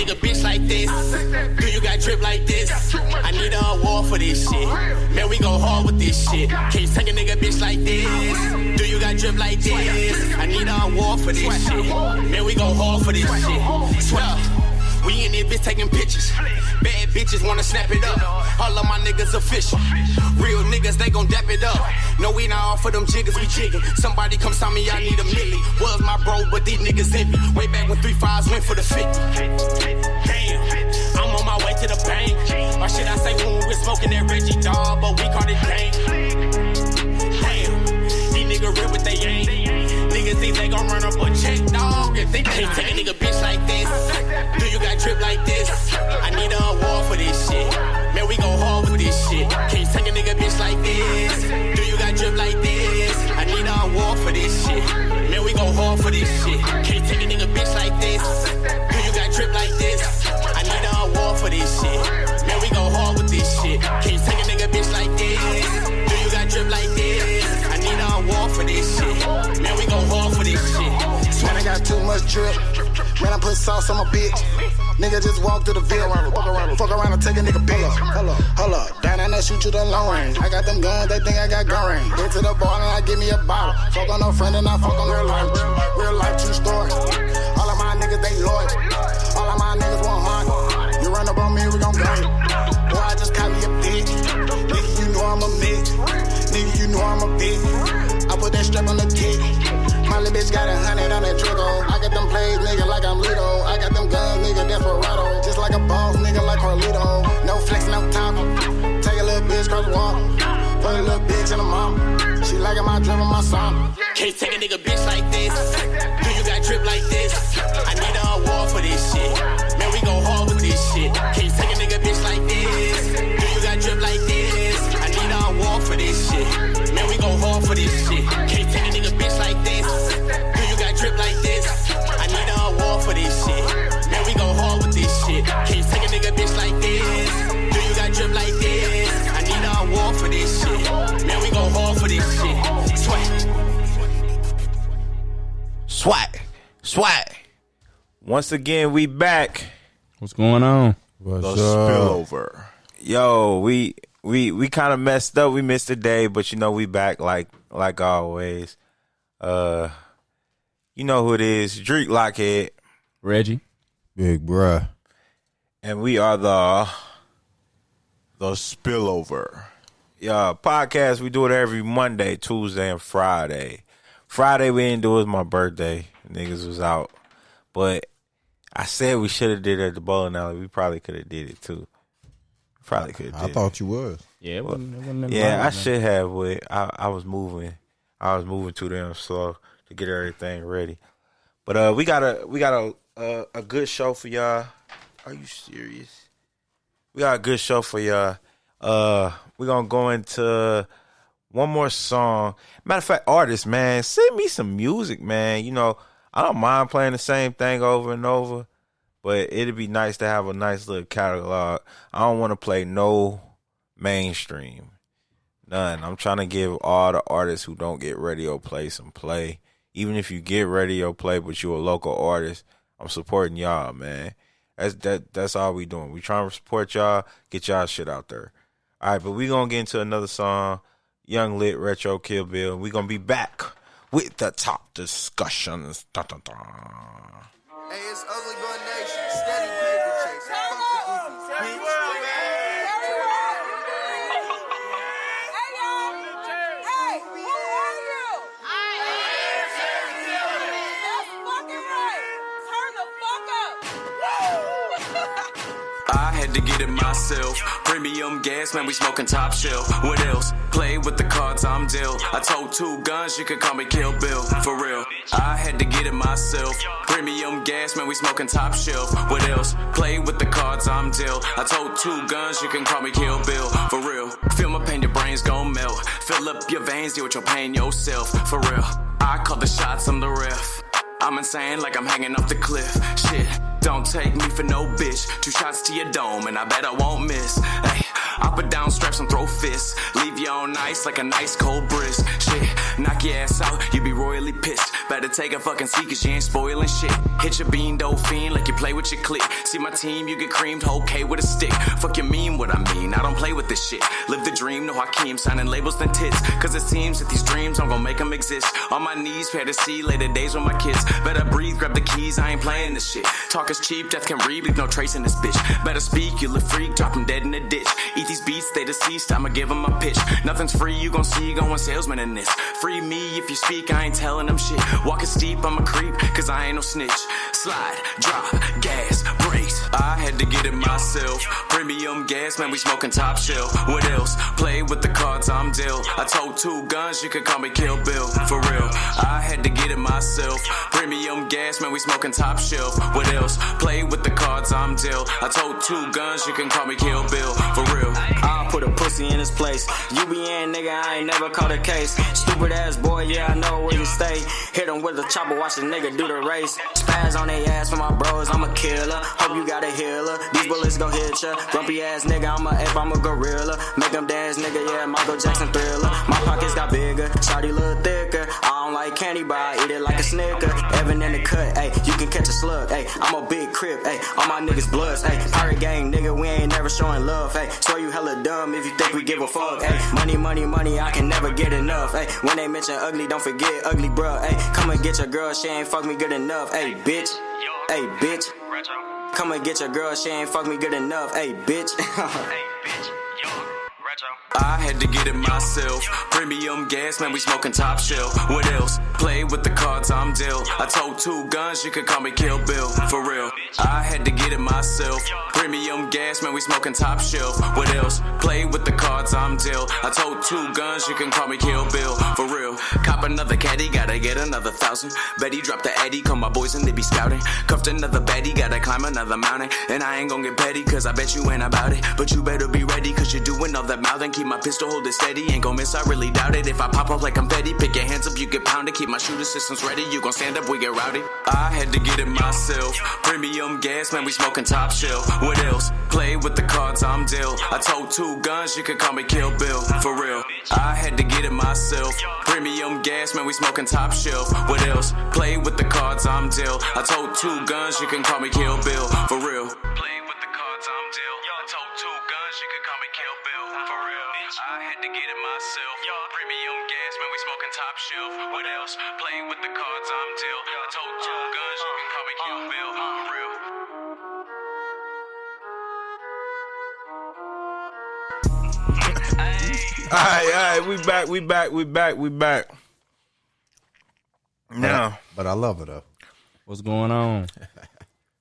nigga bitch like this? Do you got drip like this? I need an award for this shit. Man, we go hard with this shit. Can you take a nigga bitch like this? Do you got drip like this? I need an award for this shit. Man, we go hard for this shit. Swear. We in this bitch taking pictures. Bad bitches wanna snap it up. All of my niggas official. Real niggas, they gon' dap it up. No, we not all for them jiggers, we jigging. Somebody come tell me I need a milli. Was my bro, but these niggas envy. Way back when 3-5s went for the 50. Damn, I'm on my way to the bank. Or shit I say when we was smoking that Reggie dog, but we called it gang. Damn, these niggas real but they ain't. Niggas think they gon' run up a check, dog. And think they take a nigga bitch like this. Do you got drip like this? I need an award for this shit. Man, we go hard with this shit. Can you take a nigga bitch like this? Do you got drip like this? I need an award for this shit. Man, we go hard for this shit. Can you take a nigga bitch like this? Do you got drip like this? I need an award for this shit. Man, we go hard with this shit. Can you take a nigga bitch like this? Do you got drip like this? I need an award for this shit. Man, we go hard for this shit. Man, I got too much drip. Man, I put sauce on my bitch. Nigga just walk through the field. Fuck around and take a nigga bitch. Hold up. Down and I shoot you the long range. I got them guns, they think I got gun range. Get to the bar and I give me a bottle. Fuck on no friend and I fuck on real life. Real life, true story. All of my niggas, they loyal. All of my niggas want mine. You run up on me, we gon' go. Boy, I just caught me a bitch. Nigga, you know I'm a bitch. Nigga, you know I'm a bitch. I put that strap on the kick. My little bitch got 100 on that trigger. I got them plays, nigga, like I'm Lido. I got them guns, nigga, desperado. Just like a boss, nigga, like Carlito. No flex, no top. Take a little bitch cross the wall. Put a little bitch in the mom. She liking my drip and my song. Can't take a nigga bitch like this. Do you got drip like this? I need an award for this shit. Man, we go hard with this shit. Can't take a nigga bitch like this. Do you got drip like this? I need an award for this shit. Man, we go hard for this shit. Can't take a nigga bitch like this. Do you got drip like this? I need an award for this shit. Man, we go hard with this shit. Can't take a nigga bitch like this. Do you got drip like this? I need an award for this shit. Man, we go hard for this shit. Swag. Once again, we back. What's going on? The spillover. Yo, we kind of messed up. We missed a day, but you know we back like always. You know who it is? Dreek Lockhead, Reggie, Big bruh, and we are the spillover. Yeah, podcast. We do it every Monday, Tuesday, and Friday. Friday we didn't do it. It was my birthday. Niggas was out, but I said we should have did it at the bowling alley. We probably could have did it too. Probably could have. I thought you was. Yeah, it wasn't yeah, I should have. But I was moving. I was moving too damn slow to get everything ready. But we got a good show for y'all. Are you serious? We got a good show for y'all. We're gonna go into one more song. Matter of fact, artists, man, send me some music, man. You know, I don't mind playing the same thing over and over, but it'd be nice to have a nice little catalog. I don't want to play no mainstream. None. I'm trying to give all the artists who don't get radio play some play. Even if you get radio play, but you're a local artist, I'm supporting y'all, man. That's all we doing. We trying to support y'all, get y'all shit out there. All right, but we going to get into another song, Young Lit, Retro Kill Bill. We going to be back with the top discussions. Dun, dun, dun. Hey, it's Ugly Gun Nation. Steady paper chase. Fuck the goofies. Hey, y'all. Hey, who are you? That's fucking right. Turn the fuck up. I had to get it myself. Premium gas, man, we smoking top shelf. What else? Play with the cards I'm dealt. I told 2 guns, you could call me Kill Bill. For real, I had to get it myself. Premium gas, man, we smoking top shelf. What else? Play with the cards I'm dealt. I told 2 guns, you can call me Kill Bill. For real, feel my pain, your brains gon' melt. Fill up your veins, deal with your pain yourself. For real, I call the shots, I'm the ref. I'm insane like I'm hanging off the cliff. Shit, Don't take me for no bitch. 2 shots to your dome, and I bet I won't miss. Hey, I'll put down straps and throw fists. Leave you on ice like a nice cold brisk. Shit, knock your ass out, you be royally pissed. Better take a fucking seat, cause you ain't spoiling shit. Hit your bean dough fiend like you play with your clique. See my team, you get creamed, okay with a stick. Fuck you mean what I mean, I don't play with this shit. Live the dream, no Hakeem, signing labels than tits. Cause it seems that these dreams, I'm gonna make them exist. On my knees, prepare to see later days with my kids. Better breathe, grab the keys, I ain't playing this shit. Talk is cheap, death can read, leave no trace in this bitch. Better speak, you live freak, drop him dead in the ditch. Eat these beats, stay deceased, I'ma give him a pitch. Nothing's free, you gon' see, going salesman in this. Free me if you speak, I ain't telling them shit. Walking steep, I'm a creep, cause I ain't no snitch. Slide, drop, gas, brakes. I had to get it myself. Premium gas, man, we smoking top shelf. What else? Play with the cards, I'm dealt. I told 2 guns, you could call me Kill Bill. For real, I had to get it myself. Premium gas, man, we smoking top shelf. What else? Play with the cards, I'm dealt. I told 2 guns, you can call me Kill Bill. For real, I'll put a pussy in his place. You be in, nigga, I ain't never caught a case. Stupid ass boy, yeah, I know where you stay. Hit him with a chopper, watch the nigga do the race. Spaz on they ass for my bros, I'm a killer. Hope you got a healer. These bullets gon' hit ya. Grumpy ass nigga, I'm a ape, I'm a gorilla. Make them dance, nigga, yeah, Michael Jackson Thriller. My pockets got bigger, shawty little thicker. I don't like candy, but I eat it like a Snicker. Evan in the cut, ayy, you can catch a slug, ayy. I'm a big crip, ayy, all my niggas bloods, ayy. Pirate gang, nigga, we ain't never showing love, ayy. Swear you hella dumb if you think we give a fuck, ayy. Money, money, money, I can never get enough, ayy. When they mention ugly, don't forget ugly, bruh, ayy. Come and get your girl, she ain't fuck me good enough, ayy, bitch. Ayy, bitch. Come and get your girl, she ain't fuck me good enough, ayy, bitch. I had to get it myself. Premium gas, man, we smoking top shelf. What else? Play with the cards, I'm dealt. I told 2 guns, you could call me Kill Bill. For real, I had to get it myself. Premium gas, man, we smoking top shelf. What else? Play with the cards, I'm dealt. I told 2 guns, you can call me Kill Bill. For real, cop another caddy, gotta get another 1,000. Betty dropped the Eddie, call my boys and they be scouting. Cuffed another baddie, gotta climb another mountain. And I ain't gon' get petty, cause I bet you ain't about it. But you better be ready, cause you're doing all that mouthing. Keep my pistol, hold it steady, ain't gon' miss, I really doubt it. If I pop up like confetti, pick your hands up, you get pounded. Keep my shooter systems ready, you gon' stand up, we get rowdy. I had to get it myself. Premium gas, man, we smoking top shelf. What else? Play with the cards, I'm dealt. I told 2 guns, you could call me Kill Bill. For real, I had to get it myself. Premium gas, man, we smoking top shelf. What else? Play with the cards, I'm dealt. I told 2 guns, you can call me Kill Bill. For real. Play with the cards, I'm dealt. I told 2 guns, you can call me Kill Bill. For real, I had to get it myself. Premium gas, man, we smoking top shelf. What else? Play with the cards, I'm dealt. I told 2 guns, you can call me Kill Bill. For real. Alright, we back. Now, But I love it though. What's going on?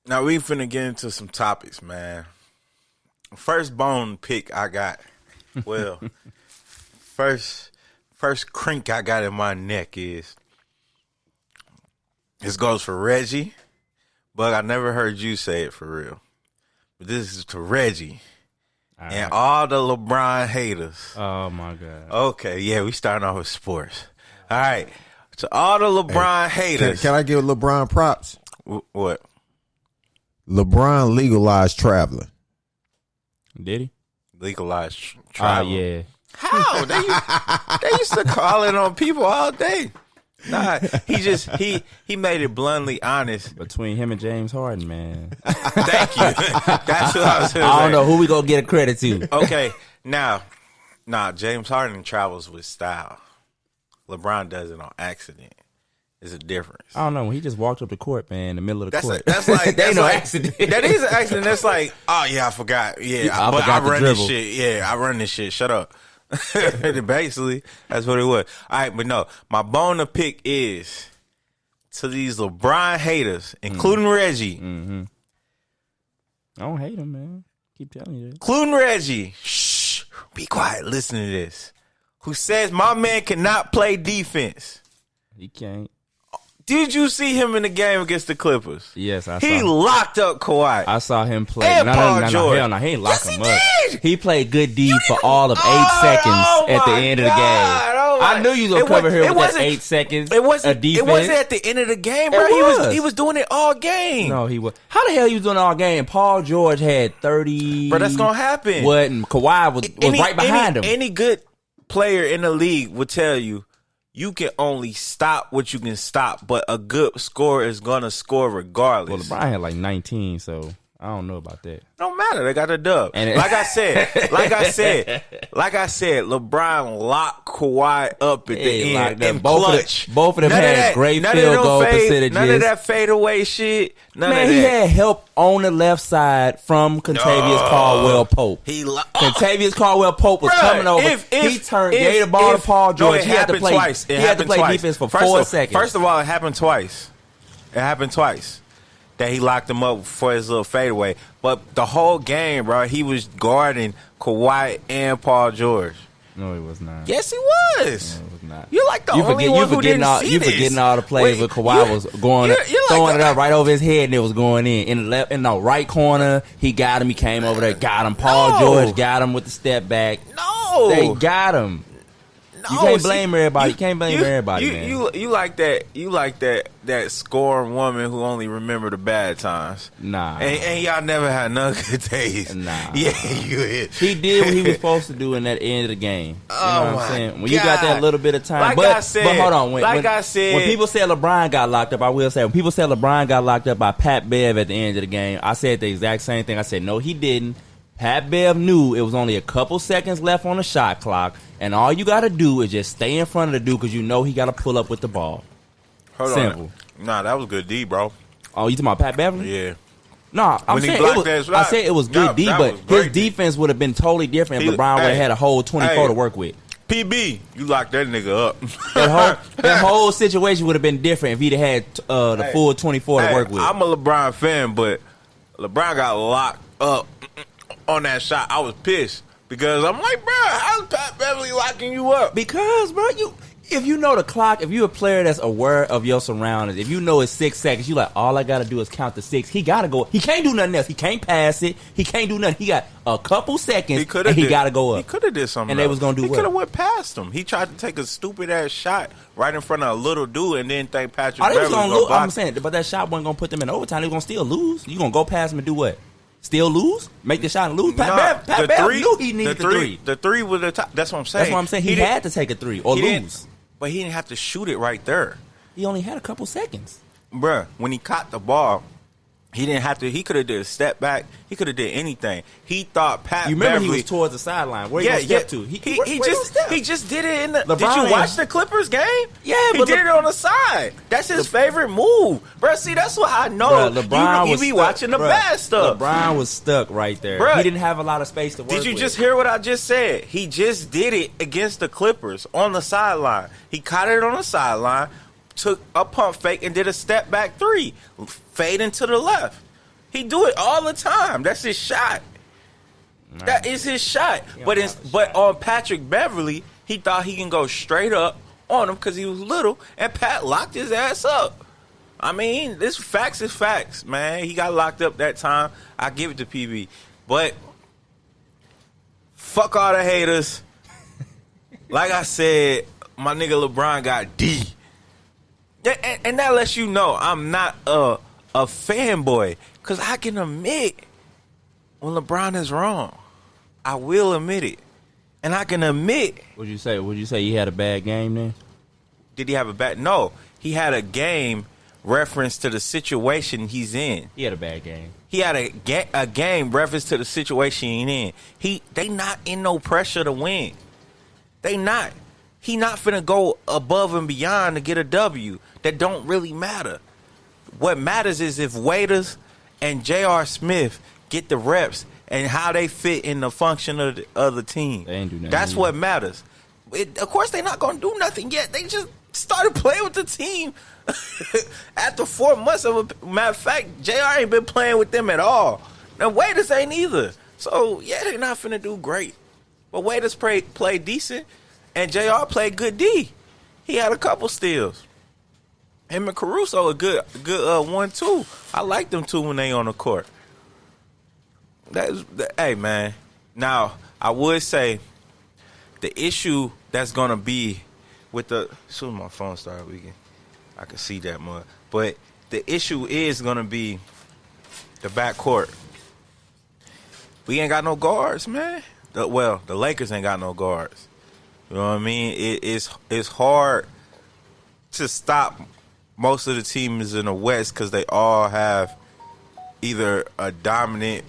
now we finna get into some topics, man. First bone pick I got. Well, first crink I got in my neck is this goes for Reggie, but I never heard you say it for real. But this is to Reggie and all the LeBron haters. Oh my God. Okay, yeah, we starting off with sports. All right, to all the LeBron haters. Can I give LeBron props? What? LeBron legalized traveling. Did he? Legalized travel. Yeah. How? They used to call it on people all day. Nah, he made it bluntly honest. Between him and James Harden, man. Thank you. That's what I was saying. I don't know who we gonna get a credit to. Okay, now, James Harden travels with style. LeBron does it on accident. It's a difference. I don't know. When he just walked up the court, man, in the middle of the court. That's like That ain't no accident. That is an accident. That's like, oh yeah, I forgot. Yeah, I but forgot I to run this dribble. shit. Yeah, I run this shit. Shut up. Basically, that's what it was. All right, but no, my bone to pick is to these LeBron haters, including Reggie. Mm-hmm. I don't hate him, man. Keep telling you that. Including Reggie. Shh, be quiet. Listen to this. Who says my man cannot play defense? He can't. Did you see him in the game against the Clippers? Yes, I He saw. locked up Kawhi. I saw him play. And No, Paul hell George. no. He ain't lock Yes, him he up. did. He played good D for all of 8 seconds at the end of the game. Oh I knew you was gonna cover here with that 8 seconds. It wasn't. A defense. It wasn't at the end of the game, bro. He was doing it all game. No, he was. How the hell he was doing it all game? Paul George had 30. Bro, that's gonna happen. What? And Kawhi was right behind him. Any good player in the league would tell you, you can only stop what you can stop, but a good scorer is gonna score regardless. Well, LeBron had like 19, so I don't know about that. Don't matter. They got a dub. And like I said, LeBron locked Kawhi up at the end in clutch. Both of them had great field goal percentages. None of that fadeaway shit. None of that. He had help on the left side from Contavious Caldwell Pope. Contavious Caldwell Pope was coming over. He gave the ball to Paul George. He had to play defense for 4 seconds. First of all, it happened twice. That he locked him up for his little fadeaway. But the whole game, bro, he was guarding Kawhi and Paul George. No, he was not. Yes, he was. No, he was not. You're like the only one who didn't see You this. forgetting all the plays where Kawhi was going, throwing it up right over his head and it was going in the right corner. He got him. He came over there, got him. Paul George got him with the step back. No, they got him. You can't blame everybody. You can't blame everybody, man. You like that? You like that scoring woman who only remember the bad times? Nah. And y'all never had none good days. Nah. Yeah, you is. He did what he was supposed to do in that end of the game. You know what I'm saying? When you got that little bit of time. Like but I said, but hold on. When people said LeBron got locked up, I will say when people said LeBron got locked up by Pat Bev at the end of the game, I said the exact same thing. I said no, he didn't. Pat Bev knew it was only a couple seconds left on the shot clock, and all you got to do is just stay in front of the dude because you know he got to pull up with the ball. Simple. Nah, that was good D, bro. Oh, you talking about Pat Beverly? Yeah. No, I said it was good D, but his defense would have been totally different if LeBron would have had a whole 24 to work with. PB, you locked that nigga up. that whole situation would have been different if he'd had the full 24 to work with. I'm a LeBron fan, but LeBron got locked up on that shot. I was pissed because I'm like, bro, how's Pat Beverly locking you up? Because, bro, if you know the clock, if you're a player that's aware of your surroundings, if you know it's 6 seconds, you like, all I got to do is count to 6. He got to go. He can't do nothing else. He can't pass it. He can't do nothing. He got a couple seconds, and he got to go up. He could have did something and they was going to do He could have went past him. He tried to take a stupid-ass shot right in front of a little dude and then think Patrick Beverly was going to block. I'm saying, but that shot wasn't going to put them in overtime. They were going to still lose. You going to go past him and do what? Still lose? Make the shot and lose? Pat Bev knew he needed the three. The three was the top. That's what I'm saying. That's what I'm saying. He had to take a three or lose. But he didn't have to shoot it right there. He only had a couple seconds. Bruh, when he caught the ball, he didn't have to. He could have did a step back. He could have did anything. He thought Pat. You remember Beverly, he was towards the sideline. Where he gonna step to? He just did it in the. Did you watch the Clippers game? Yeah, he did it on the side. That's his favorite move, bro. See, that's what I know. LeBron you be watching the bad stuff. LeBron was stuck right there. He didn't have a lot of space to work. Did you just hear what I just said? He just did it against the Clippers on the sideline. He caught it on the sideline, took a pump fake, and did a step back three, fading to the left. He do it all the time. That's his shot. Nah. That is his shot. But on Patrick Beverly, he thought he can go straight up on him because he was little, and Pat locked his ass up. I mean, this facts is facts, man. He got locked up that time. I give it to PB. But fuck all the haters. Like I said, my nigga LeBron got D. And that lets you know I'm not a fanboy. Because I can admit when LeBron is wrong. I will admit it. And I can admit. Would you say he had a bad game then? Did he have a bad? No. He had a game reference to the situation he's in. He had a bad game. He had a game reference to the situation he's in. They not in no pressure to win. They not. He not finna go above and beyond to get a W. That don't really matter. What matters is if Waiters and J.R. Smith get the reps and how they fit in the function of the other team. They ain't do nothing. That's what matters. Of course, they're not going to do nothing yet. They just started playing with the team after 4 months. Matter of fact, J.R. ain't been playing with them at all. Now, Waiters ain't either. So, yeah, they're not finna do great. But Waiters played decent, and J.R. played good D. He had a couple steals. Him and Caruso a good 1-2. I like them two when they on the court. Hey man. Now I would say the issue that's gonna be with the as soon as my phone started, I can see that more. But the issue is gonna be the backcourt. We ain't got no guards, man. The Lakers ain't got no guards. You know what I mean? It's hard to stop most of the teams in the West because they all have either a dominant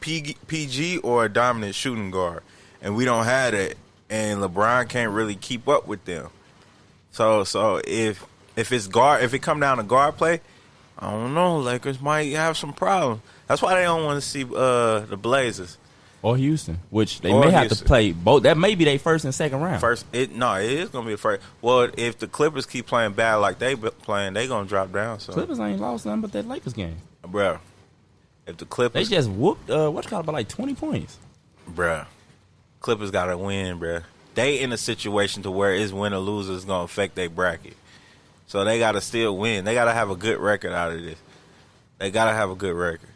PG or a dominant shooting guard, and we don't have that. And LeBron can't really keep up with them. So if it come down to guard play, I don't know. Lakers might have some problems. That's why they don't want to see the Blazers or Houston, which they may have to play both. That may be their first and second round. It is gonna be the first. Well, if the Clippers keep playing bad like they playing, they gonna drop down. So Clippers ain't lost nothing but that Lakers game, bro. If the Clippers, they just whooped by like 20 points, bro. Clippers gotta win, bro. They in a situation to where it's win or lose is gonna affect their bracket. So they gotta still win. They gotta have a good record out of this. They gotta have a good record.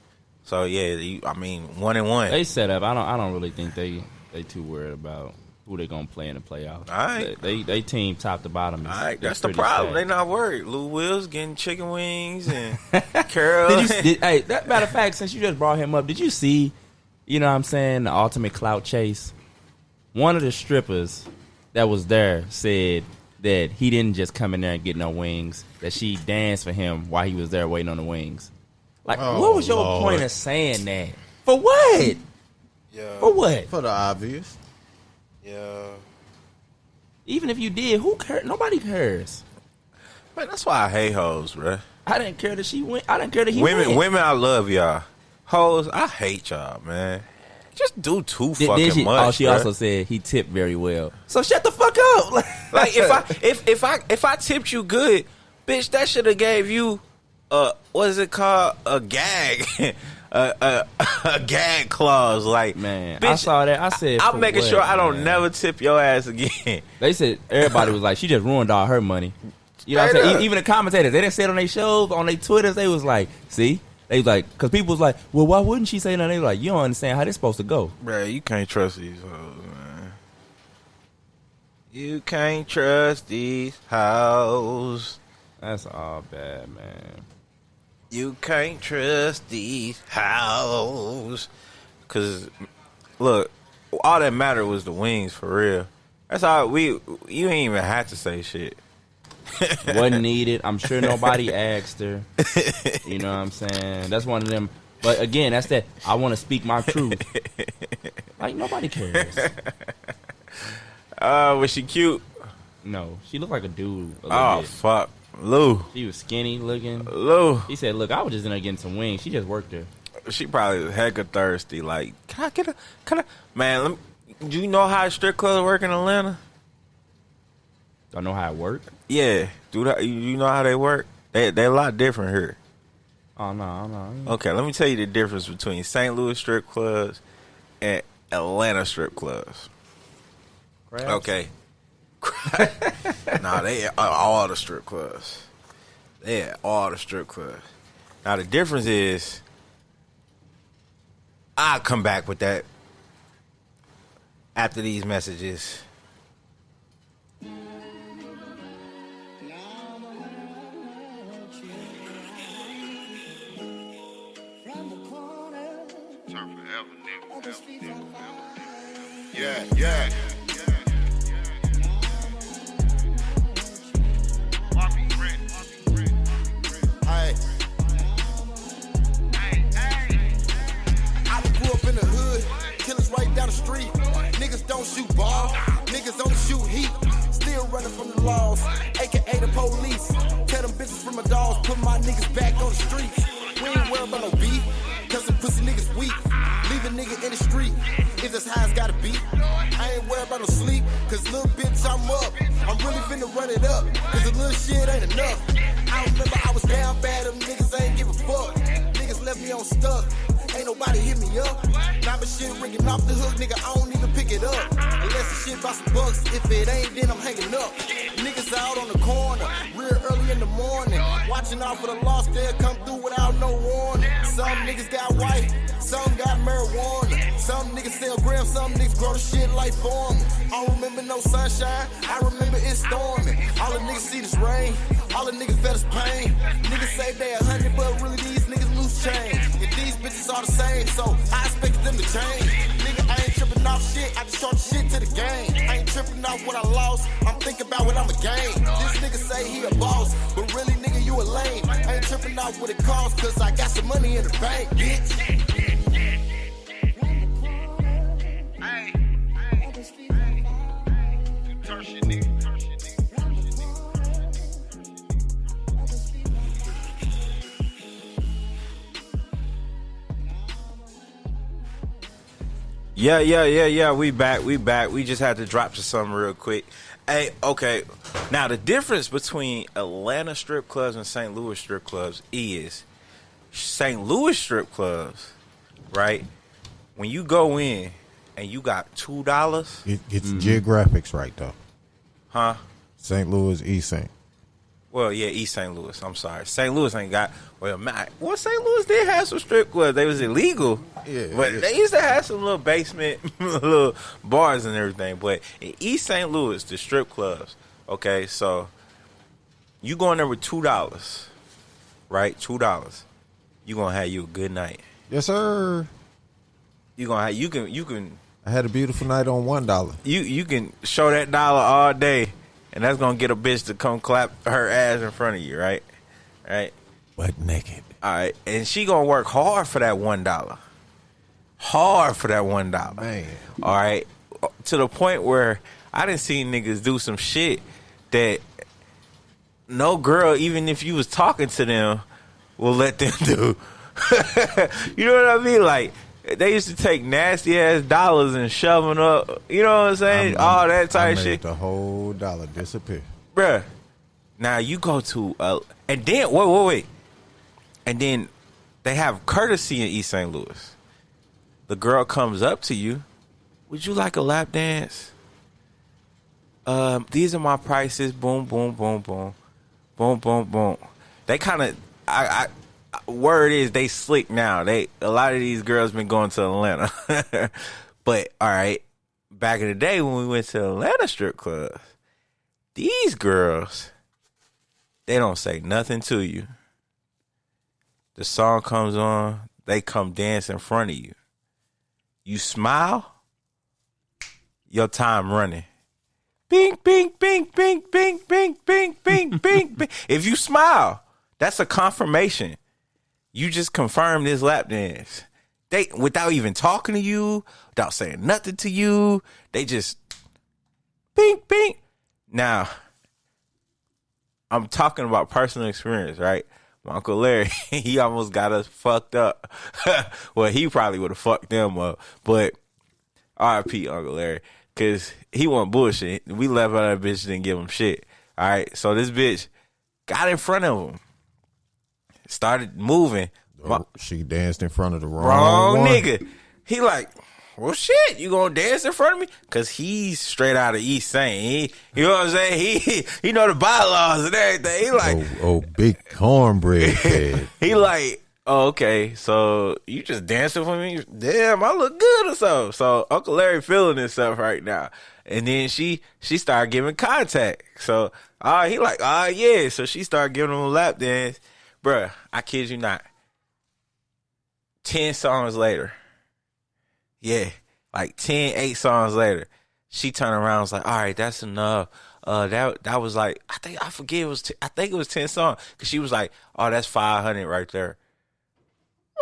So yeah, 1-1. They set up. I don't really think they too worried about who they gonna play in the playoffs. All right. They team top to bottom. All right, that's the problem. They not worried. Lou Wills getting chicken wings and Carol. That matter of fact, since you just brought him up, did you see? You know what I'm saying, the ultimate clout chase. One of the strippers that was there said that he didn't just come in there and get no wings, that she danced for him while he was there waiting on the wings. Like, what was your point of saying that? For what? Yeah. For what? For the obvious. Yeah. Even if you did, who cares? Nobody cares. Man, that's why I hate hoes, bro. I didn't care that she went. I didn't care that he went. Women, I love y'all. Hoes, I hate y'all, man. Just do too fucking much. Oh, she also said he tipped very well. So shut the fuck up. Like if I tipped you good, bitch, that should have gave you what is it called? A gag. a gag clause. Like, man, bitch, I saw that. I said I'm making sure I don't never tip your ass again. They said everybody was like, she just ruined all her money. You know what I'm saying? Even the commentators, they didn't say it on their shows, on their Twitters, they was like, see? They was like, because people was like, well, why wouldn't she say that? They was like, you don't understand how this supposed to go. Bruh, you can't trust these hoes, man. You can't trust these hoes. That's all bad, man. You can't trust these hoes. Because, look, all that mattered was the wings, for real. That's all you ain't even have to say shit. Wasn't needed. I'm sure nobody asked her. You know what I'm saying? That's one of them. But again, that's that. I want to speak my truth. Like, nobody cares. Was she cute? No, she looked like a dude. Oh, bit. Fuck. Lou. She was skinny looking. Lou. He said, look, I was just in there getting some wings. She just worked there. She probably was hecka thirsty. Like, man, do you know how strip clubs work in Atlanta? Don't know how it works? Yeah. You know how they work? They a lot different here. Oh, no. Okay, let me tell you the difference between St. Louis strip clubs and Atlanta strip clubs. Crabs? Okay. Nah, they all the strip clubs. They all the strip clubs. Now, the difference is I'll come back with that after these messages. Yeah. Hey. I grew up in the hood, killers right down the street. Niggas don't shoot ball, niggas don't shoot heat. Still running from the laws, aka the police. Tell them bitches from my dogs, put my niggas back on the streets. We ain't worried about no beef, cause the pussy niggas weak. Leave a nigga in the street, if that's how it's gotta be. I ain't worried about no sleep, cause little bitch I'm up. I'm really finna run it up, cause the little shit ain't enough. I remember I was down bad, them niggas ain't give a fuck. Niggas left me on stuck, ain't nobody hit me up. Now my shit ringing off the hook, nigga, I don't even pick it up. Unless the shit about some bucks, if it ain't, then I'm hanging up. Niggas out on the corner, real early in the morning. Watching out for the lost, they'll come through without no warning. Some niggas got white, some got marijuana. Some niggas sell grams, some niggas grow the shit like farmers. I don't remember remember no sunshine. I remember it storming. All the niggas see this rain. All the niggas felt this pain. Niggas say they 100, but really these niggas loose change. And these bitches all the same, so I expect them to change. Nigga, I ain't tripping off shit. I just talk shit to the game. I ain't tripping off what I lost. I'm thinking about what I'ma gain. This nigga say he a boss, but really, nigga, you a lame. I ain't tripping off what it costs, cause I got some money in the bank, bitch. Yeah. We back. We just had to drop to something real quick. Hey, okay. Now, the difference between Atlanta strip clubs and St. Louis strip clubs is St. Louis strip clubs, right? When you go in and you got $2. It's geographics right, though. Huh? St. Louis, East St. Well, yeah, East St. Louis. I'm sorry. St. Louis ain't got... Well, St. Louis did have some strip clubs. They was illegal. Yeah. But they used to have some little basement, little bars and everything. But in East St. Louis, the strip clubs, okay, so you go in there with $2, right? $2. You gonna have you a good night. Yes, sir. You gonna have... You can... I had a beautiful night on $1. You can show that dollar all day, and that's gonna get a bitch to come clap her ass in front of you, right? Right? Butt naked. All right, and she gonna work hard for that $1. Hard for that $1. Man. All right, to the point where I done seen niggas do some shit that no girl, even if you was talking to them, will let them do. You know what I mean? Like, they used to take nasty ass dollars and shove them up. You know what I'm saying? All that type I made shit. the whole dollar disappear. Bruh. Now you go to and then wait. And then they have courtesy in East St. Louis. The girl comes up to you. Would you like a lap dance? These are my prices. Boom, boom, boom, boom. Boom, boom, boom. They kind of word is they slick now. A lot of these girls been going to Atlanta. But all right, back in the day when we went to Atlanta strip clubs, these girls, they don't say nothing to you. The song comes on, they come dance in front of you. You smile, your time running. Bing, bing, bing, bing, bing, bing, bing, bing, bing, bing. If you smile, that's a confirmation. You just confirmed this lap dance. They, without even talking to you, without saying nothing to you, they just bing, bing. Now, I'm talking about personal experience, right? My Uncle Larry, he almost got us fucked up. Well, he probably would have fucked them up. But R.I.P. Uncle Larry, because he wasn't bullshit. We left out that bitch, didn't give him shit. All right, so this bitch got in front of him, started moving. She danced in front of the Wrong one. nigga. He like, well, shit, you gonna dance in front of me? Because he's straight out of East St. You know what I'm saying? He know the bylaws and everything. He like, big cornbread head. He like, oh, okay, so you just dancing for me? Damn, I look good or something. So Uncle Larry feeling himself right now. And then she started giving contact. So he like, yeah. So she started giving him a lap dance. Bruh, I kid you not. 10 songs later. Yeah, like 8 songs later, she turned around and was like, all right, that's enough. That was like, I think it was 10 songs. Cause she was like, oh, that's 500 right there.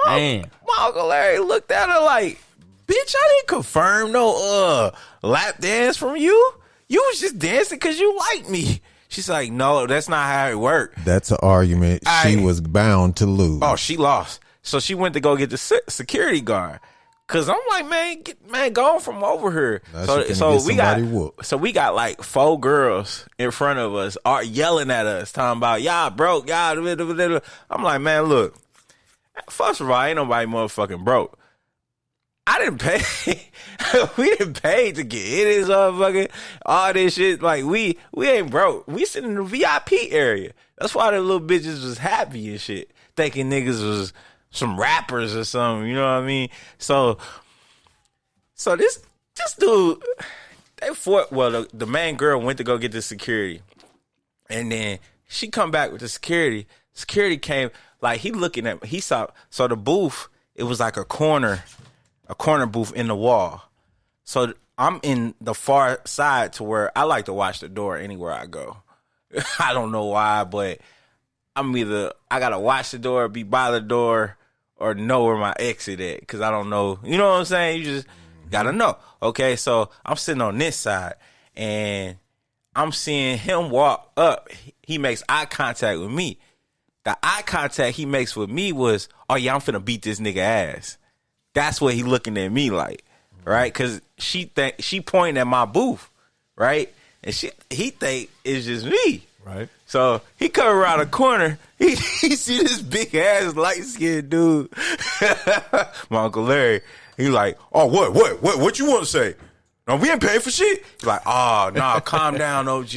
Man. My Uncle Larry looked at her like, bitch, I didn't confirm no lap dance from you. You was just dancing cause you liked me. She's like, no, that's not how it worked. That's an argument she was bound to lose. Oh, she lost. So she went to go get the security guard. Cause I'm like, man, go from over here. So we got like 4 girls in front of us are yelling at us, talking about y'all broke, y'all. I'm like, man, look. First of all, ain't nobody motherfucking broke. I didn't pay. We didn't pay to get in this motherfucking all this shit. Like we ain't broke. We sitting in the VIP area. That's why the little bitches was happy and shit, thinking niggas was some rappers or something, you know what I mean? So this dude, they fought. Well, the main girl went to go get the security, and then she come back with the security. Security came, like, he looking at, he saw, so the booth, it was like a corner booth in the wall. So I'm in the far side to where I like to watch the door anywhere I go. I don't know why, but I'm either, I gotta watch the door, be by the door, or know where my exit at, because I don't know. You know what I'm saying? You just gotta know. Okay, so I'm sitting on this side, and I'm seeing him walk up. He makes eye contact with me. The eye contact he makes with me was, oh yeah, I'm finna beat this nigga ass. That's what he looking at me like, right? Because she pointing at my booth, right? And he think it's just me. Right. So he come around the corner. He see this big ass light skinned dude. My Uncle Larry. He like, oh what you want to say? No, we ain't paying for shit. He's like, oh nah, calm down, OG.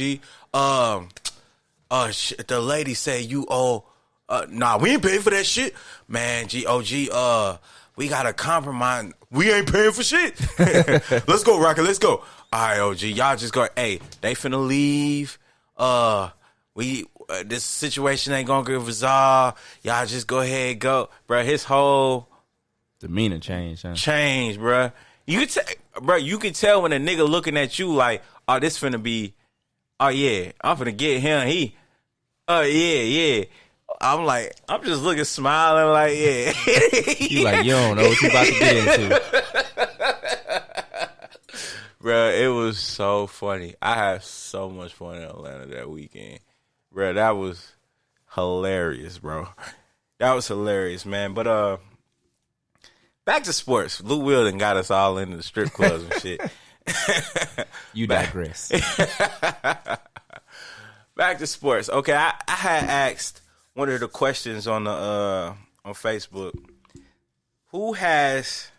The lady say you owe. Nah, we ain't paying for that shit, man. OG. We gotta compromise. We ain't paying for shit. Let's go, Rocket. Let's go. All right, OG. Y'all just go. Hey, they finna leave. This situation ain't gonna get resolved. Y'all just go ahead and go, bro. His whole demeanor changed, huh? Change, bro. You can tell when a nigga looking at you like, oh, this finna be, oh yeah, I'm finna get him. Yeah. I'm like, I'm just looking, smiling like, yeah. You like, you don't know what you about to get into. Bro, it was so funny. I had so much fun in Atlanta that weekend. Bro, that was hilarious, bro. That was hilarious, man. But back to sports. Lou Will done got us all into the strip clubs and shit. You digress. Back to sports. Okay, I had asked one of the questions on the on Facebook. Who has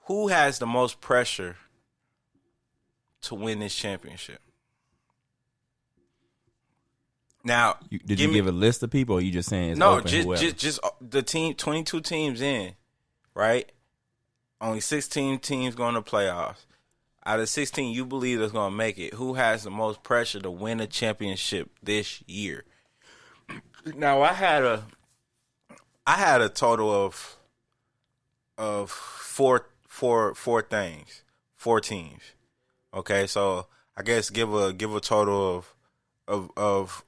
the most pressure to win this championship? Now, did you give a list of people, or you just saying it's no? Open, just the team. 22 teams in, right? Only 16 teams going to playoffs. Out of 16, you believe that's going to make it. Who has the most pressure to win a championship this year? Now, I had a total of four teams. Okay, so I guess give a total of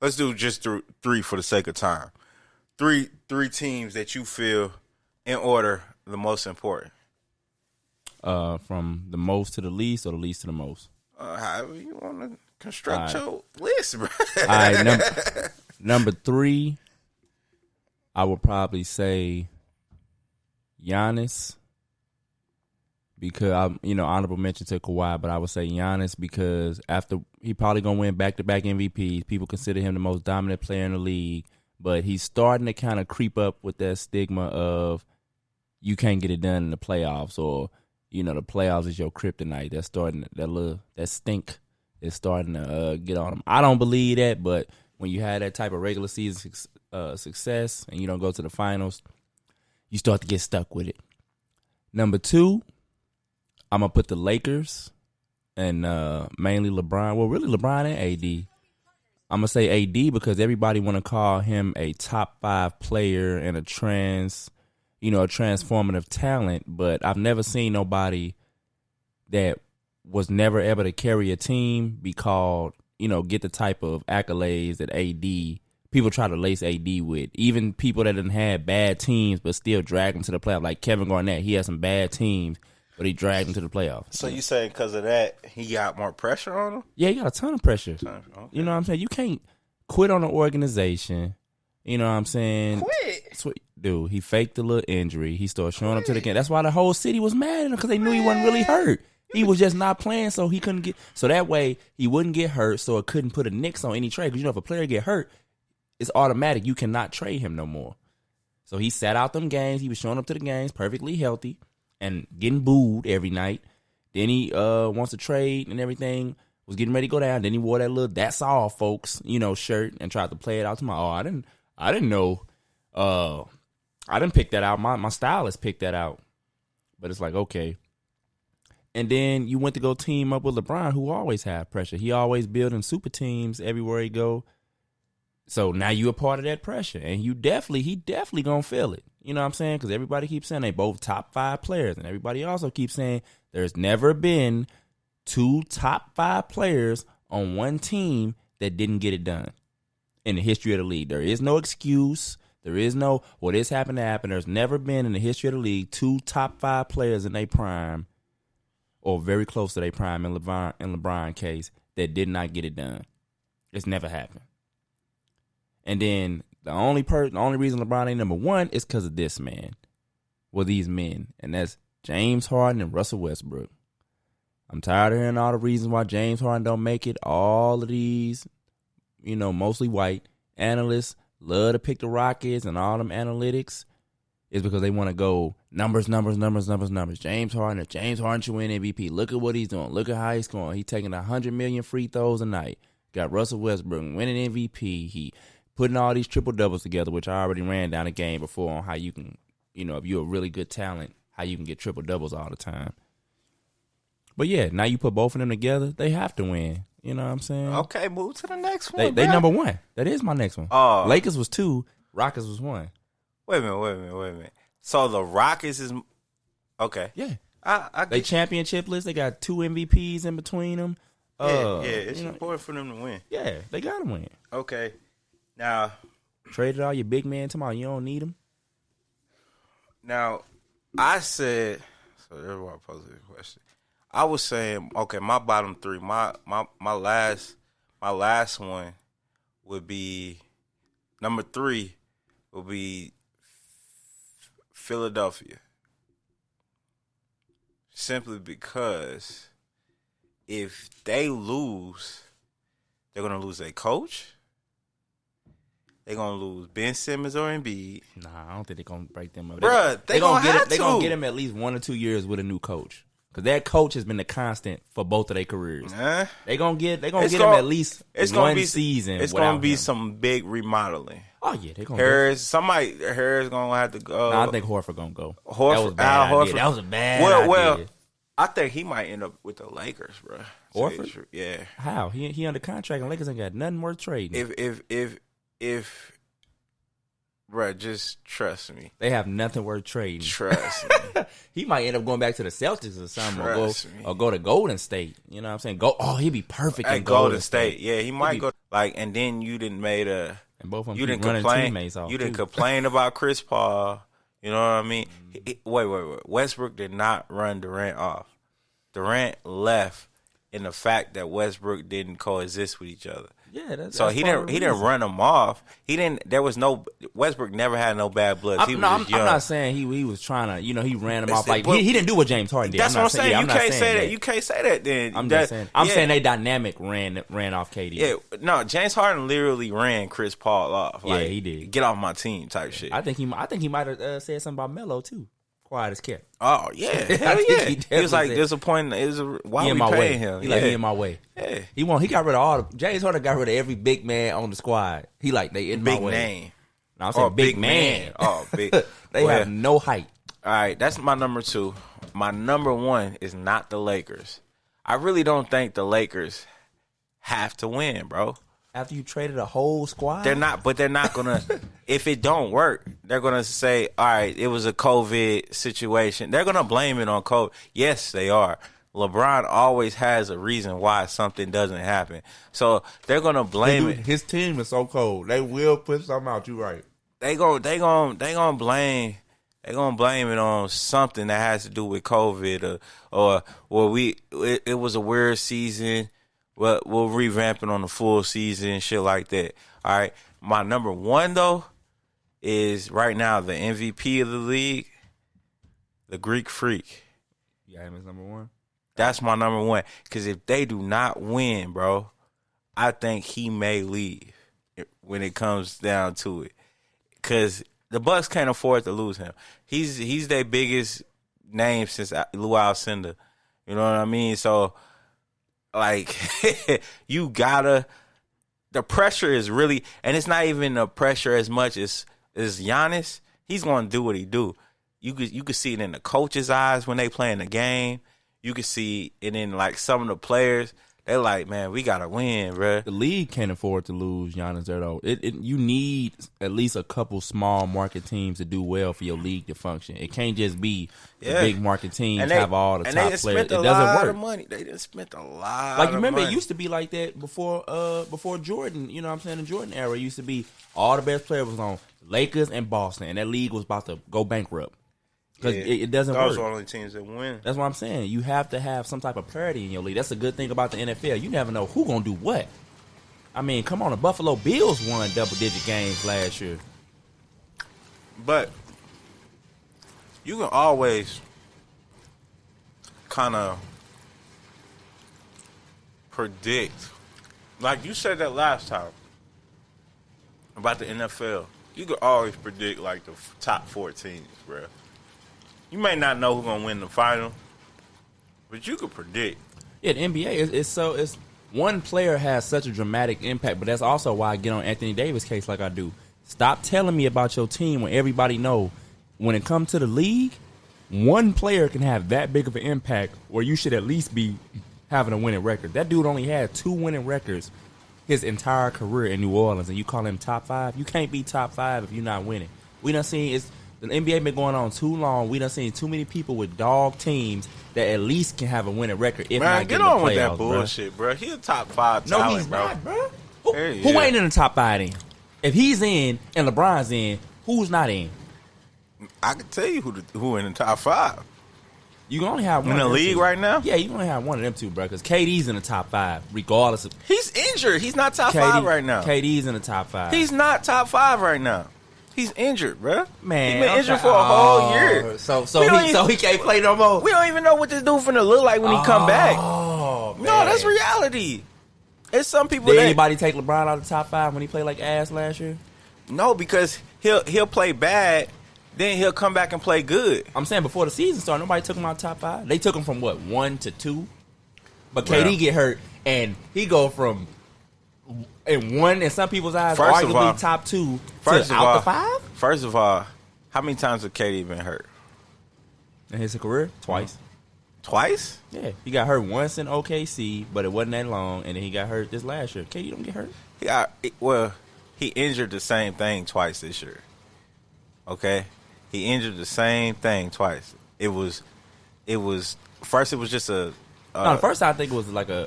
let's do just three for the sake of time. Three teams that you feel in order the most important. From the most to the least, or the least to the most? However you want to construct your list, bro. All right, number 3, I would probably say Giannis, because honorable mention to Kawhi, but I would say Giannis because after he probably gonna win back-to-back MVPs, people consider him the most dominant player in the league, but he's starting to kind of creep up with that stigma of you can't get it done in the playoffs, or the playoffs is your kryptonite. That's starting that stink is starting to get on him. I don't believe that, but when you have that type of regular season success and you don't go to the finals, you start to get stuck with it. Number 2, I'm gonna put the Lakers and mainly LeBron. Well, really LeBron and AD. I'm gonna say AD because everybody want to call him a top 5 player and a transformative talent, but I've never seen nobody that was never able to carry a team be called, get the type of accolades that people try to lace AD with. Even people that didn't have bad teams but still drag them to the playoffs, like Kevin Garnett. He had some bad teams, but he dragged them to the playoffs. So you saying because of that, he got more pressure on him? Yeah, he got a ton of pressure. Okay. You know what I'm saying? You can't quit on an organization. You know what I'm saying? Quit? Dude, he faked a little injury. He started showing up to the game. That's why the whole city was mad at him, because they knew he wasn't really hurt. He was just not playing, so he couldn't get. So that way, he wouldn't get hurt, so it couldn't put a nix on any trade. Because if a player get hurt, it's automatic. You cannot trade him no more. So he sat out them games. He was showing up to the games perfectly healthy and getting booed every night. Then he wants to trade and everything. Was getting ready to go down. Then he wore that little "That's all, folks," shirt and tried to play it out to I didn't know. I didn't pick that out. My stylist picked that out. But it's like, okay. And then you went to go team up with LeBron, who always had pressure. He always building super teams everywhere he go. So now you a part of that pressure, and he definitely gonna feel it. You know what I'm saying? Because everybody keeps saying they both top 5 players, and everybody also keeps saying there's never been 2 top 5 players on one team that didn't get it done in the history of the league. There is no excuse. There is no, well, this happened to happen. There's never been in the history of the league 2 top 5 players in their prime, or very close to their prime in LeBron case, that did not get it done. It's never happened. And then the only reason LeBron ain't number 1 is because of this man. Well, these men. And that's James Harden and Russell Westbrook. I'm tired of hearing all the reasons why James Harden don't make it. All of these, mostly white analysts love to pick the Rockets and all them analytics is because they want to go numbers. James Harden should win MVP. Look at what he's doing. Look at how he's scoring. He's taking 100 million free throws a night. Got Russell Westbrook winning MVP. He putting all these triple doubles together, which I already ran down a game before on how you can, if you're a really good talent, how you can get triple doubles all the time. But yeah, now you put both of them together, they have to win. You know what I'm saying? Okay, move to the next one. They number 1. That is my next one. Oh. Lakers was 2. Rockets was 1. Wait a minute. So the Rockets is okay. Yeah, I they championshipless. They got 2 MVPs in between them. It's important for them to win. Yeah, they got to win. Okay, now traded all your big men tomorrow. You don't need them. Now, I said so. That's why I posed this question. I was saying, okay, my bottom 3, my last one would be number 3 would be Philadelphia. Simply because if they lose, they're gonna lose their coach. They're gonna lose Ben Simmons or Embiid. Nah, I don't think they're gonna break them up. Bruh, they gonna have to. They're gonna get him at least 1 or 2 years with a new coach. Because that coach has been the constant for both of their careers. They're going to get him at least one season. It's going to be some big remodeling. Oh, yeah. They're going Harris going to have to go. No, I think Horford going to go. That was a bad idea. That was a bad idea. Well, I think he might end up with the Lakers, bro. Horford? Yeah. How? He under contract and Lakers ain't got nothing worth trading. If Bruh, just trust me. They have nothing worth trading. Trust me. He might end up going back to the Celtics or something, or go to Golden State. You know what I'm saying? He'd be perfect in Golden State. Yeah, he might go. And then you didn't made a. And both of them you didn't running complain. Teammates off. You didn't complain about Chris Paul. You know what I mean? Wait. Westbrook did not run Durant off. Durant left in the fact that Westbrook didn't coexist with each other. Yeah, that's he didn't run him off. Westbrook never had no bad blood. I'm not saying he was trying to, he ran him off like he didn't do what James Harden did. That's what I'm saying. You can't say that. You can't say that then. I'm just saying. I'm saying they dynamic ran off KD. Yeah, no, James Harden literally ran Chris Paul off. Like, yeah, he did. Get off my team type shit. I think he might have said something about Melo too. Quiet as kept. Oh yeah, hell yeah. He was like disappointed. Why are we paying him? He in my way. Yeah, he got rid of all. James Harden got rid of every big man on the squad. They in my way. Big name. No, I'm saying big man. Oh, big. They have no height. All right, that's my number 2. My number 1 is not the Lakers. I really don't think the Lakers have to win, bro. After you traded a whole squad? They're not gonna if it don't work, they're gonna say, all right, it was a COVID situation. They're gonna blame it on COVID. Yes, they are. LeBron always has a reason why something doesn't happen. So they're gonna blame it. His team is so cold. They will put something out, you right. They gonna blame it on something that has to do with COVID or it was a weird season. We'll revamp it on the full season, shit like that. All right. My number 1, though, is right now the MVP of the league, the Greek Freak. You got him as number 1? That's my number 1. Because if they do not win, bro, I think he may leave when it comes down to it. Because the Bucks can't afford to lose him. He's their biggest name since Lou Alcindor. You know what I mean? So, like, you gotta. The pressure is really, and it's not even the pressure as much as Giannis. He's gonna do what he do. You could see it in the coach's eyes when they playing the game. you can see, and then like some of the players, they're like, man, we gotta win, bro. The league can't afford to lose Giannis there though. You need at least a couple small market teams to do well for your league to function. It can't just be the big market teams have all the top players. It doesn't work. Of money. They didn't spend a lot. Like you remember, money. it used to be like that before Jordan. You know what I'm saying? The Jordan era, it used to be all the best players was on Lakers and Boston, and that league was about to go bankrupt. Because it doesn't work. Those are the only teams that win. That's what I'm saying. You have to have some type of parity in your league. That's a good thing about the NFL. You never know who gonna do what. I mean, come on, the Buffalo Bills won double-digit games last year. But you can always kind of predict. Like you said that last time about the NFL. You can always predict like the top 4 teams, bro. You may not know who's gonna win the final, but you could predict. Yeah, the NBA it's one player has such a dramatic impact, but that's also why I get on Anthony Davis' case like I do. Stop telling me about your team when everybody know when it comes to the league, one player can have that big of an impact where you should at least be having a winning record. That dude only had 2 winning records his entire career in New Orleans, and you call him top 5? You can't be top 5 if you're not winning. We done seen the NBA been going on too long. We done seen too many people with dog teams that at least can have a winning record. If Man, not get in on the with that playoffs, bullshit, bro. He a top 5 No, talent, he's bro. not, bro. Who ain't in the top 5 then? If he's in and LeBron's in, who's not in? I can tell you who in the top 5. You can only have one in the of them league two. right now. Yeah, you can only have one of them two, bro. Because KD's in the top 5, regardless of. He's injured. He's not top 5 right now. KD's in the top 5. He's not top 5 right now. He's injured, bro. Man, he's been injured for a whole year. So he can't play no more. We don't even know what this dude finna look like when he come back. Oh, man. No, that's reality. It's some people. Did that anybody take LeBron out of the top 5 when he played like ass last year? No, because he'll play bad, then he'll come back and play good. I'm saying before the season started, nobody took him out of the top 5. They took him from what, 1 to 2, but Well, KD get hurt and he go from in 1 in some people's eyes, First of arguably all- top 2 First to of out all, the 5 First of all, how many times have KD been hurt? in his career. Twice. Twice? Yeah, he got hurt once in OKC, but it wasn't that long, and then he got hurt this last year. KD don't get hurt. He injured the same thing twice this year. Okay? He injured the same thing twice. It was first it was just No, the first time I think it was like a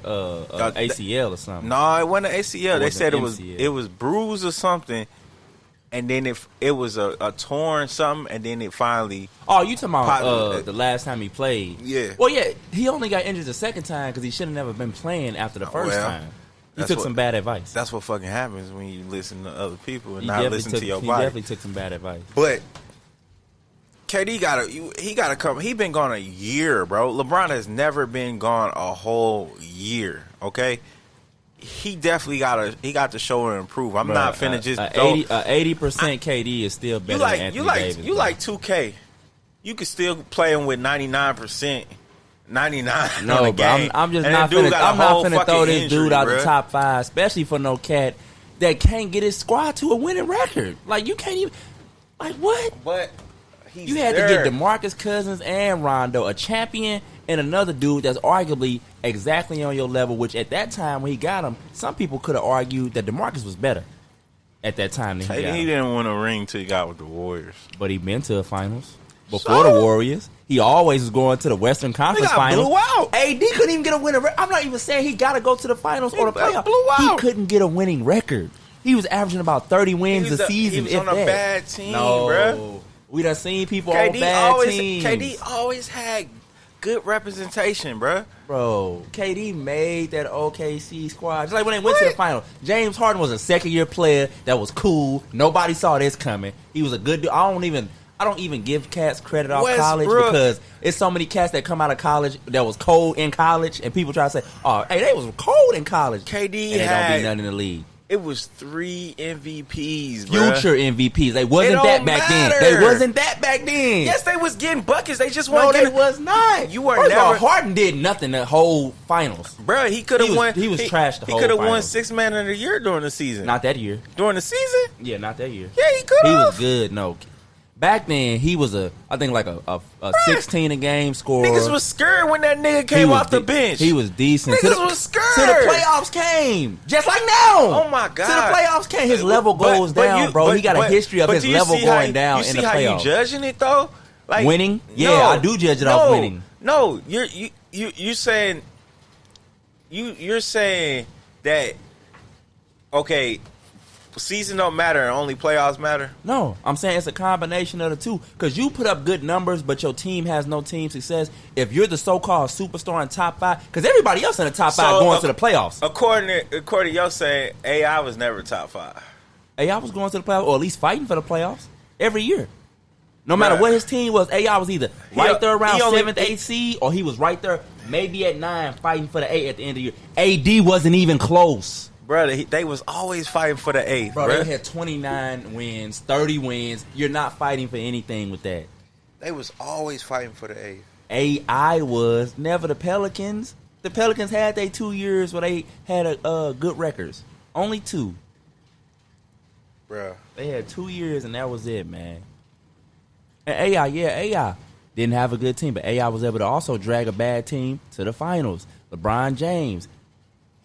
ACL or something. No, it wasn't an ACL. They wasn't said MCL. it was bruised or something, and then it was a torn something, and then it finally. Oh, you talking about the last time he played? Yeah. Well, yeah, he only got injured the second time because he should have never been playing after the first time. He took some bad advice. That's what fucking happens when you listen to other people and He not definitely listen took- to your he body. definitely took some bad advice. But KD gotta come. He been gone a year, bro. LeBron has never been gone a whole year. Okay, he definitely got to show and improve. I'm not finna just 80% KD is still better than Anthony Davis. You like 2K. You can still play him with 99%. 99 No, on the but game. I'm just And not that dude finna. got a I'm not whole finna throw fucking this injury, dude out bruh. the top 5, especially for no cat that can't get his squad to a winning record. Like you can't even. Like what? But he's You had there. to get DeMarcus Cousins and Rondo, a champion, and another dude that's arguably exactly on your level. Which at that time when he got him, some people could have argued that DeMarcus was better at that time than he got He him. didn't win a ring till he got with the Warriors. But he been to the finals before the Warriors. He always was going to the Western Conference got Finals. blew out. AD couldn't even get a winning record. I'm not even saying he got to go to the finals or the got playoffs. blew out. He couldn't get a winning record. He was averaging about 30 wins a season. He was on a bad team, bruh. We done seen people on bad teams. KD always had good representation, bruh. Bro, KD made that OKC squad. Just like when they went to the final. James Harden was a second-year player that was cool. Nobody saw this coming. He was a good dude. I don't even give cats credit off college because it's so many cats that come out of college that was cold in college, and people try to say, "Oh, hey, they was cold in college." KD and they don't had be nothing in the league. It was 3 MVPs, bruh. Future MVPs. They wasn't It that don't back matter. then. They wasn't that back then. Yes, they was getting buckets. They just No, weren't they getting. was not. You were First of all, never. Harden did nothing the whole finals. Bruh, he could have won. He was trash the He whole could have won finals. 6 Man of the Year during the season. Not that year. During the season? Yeah, not that year. Yeah, he could He have. was good. No, Back then, he was I think like a 16 a game scorer. Niggas was scared when that nigga came off the bench. He was decent. Niggas was scared. Till the playoffs came. Just like now. Oh, my God. Till the playoffs came. His level goes down, bro. He got a history of his level going down in the playoffs. You see how you judging it, though? Like, winning? Yeah, I do judge it off winning. No, you're saying... You're saying that, okay... season don't matter and only playoffs matter? No, I'm saying it's a combination of the two. Because you put up good numbers, but your team has no team success. If you're the so-called superstar in top 5, because everybody else in the top 5 going to the playoffs. According to your saying, AI was never top 5. AI was going to the playoffs, or at least fighting for the playoffs every year. No matter what his team was, AI was either right there around 7th, 8th seed, or he was right there maybe at 9 fighting for the 8 at the end of the year. AD wasn't even close. Bro, they was always fighting for the 8th. Bro, they had 29 wins, 30 wins. You're not fighting for anything with that. They was always fighting for the 8th. AI was, never the Pelicans. The Pelicans had their 2 years where they had good records. Only 2. Bro. They had 2 years and that was it, man. And AI didn't have a good team, but AI was able to also drag a bad team to the finals. LeBron James.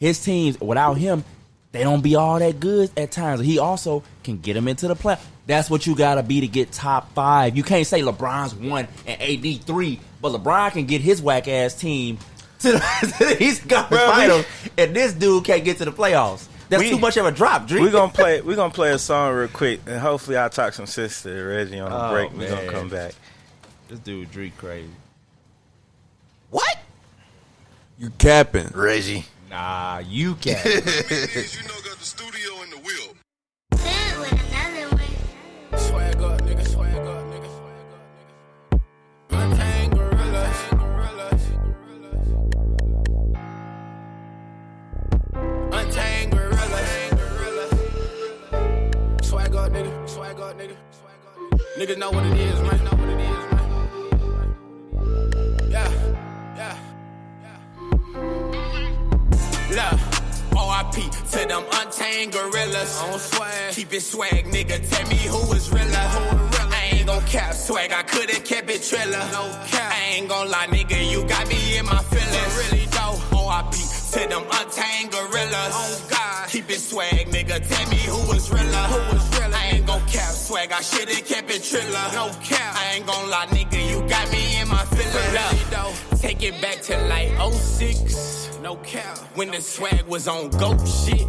His teams, without him, they don't be all that good at times. He also can get them into the play. That's what you got to be to get top 5. You can't say LeBron's 1 and AD 3, but LeBron can get his whack-ass team to the Eastern Conference Finals, and this dude can't get to the playoffs. That's too much of a drop, Drake. We're gonna play a song real quick, and hopefully I'll talk some sense to Reggie on the break. We're going to come back. This dude, Drake, crazy. What? You capping. Reggie. Nah, you can't. You know, got the studio in the wheel. Swag up, nigga, swag up, nigga, swag up, nigga. Untamed gorillas. Untamed gorillas. Swag up, nigga, swag up, nigga. Niggas know what it is, man. Know what it is, man. Yeah. Look, RIP to them untamed gorillas. On swag. Keep it swag, nigga. Tell me who is realer. I ain't gon' cap swag. I could've kept it triller. No cap. I ain't gon' lie, nigga. You got me in my feelings. Really though. RIP to them untamed gorillas. Oh God. Keep it swag, nigga. Tell me who was realer. I ain't gon' cap swag. I should've kept it triller. No cap. I ain't gon' lie, nigga. You got me in my feelings. Really though. Take it back to like 06. No cap. When the swag was on go shit.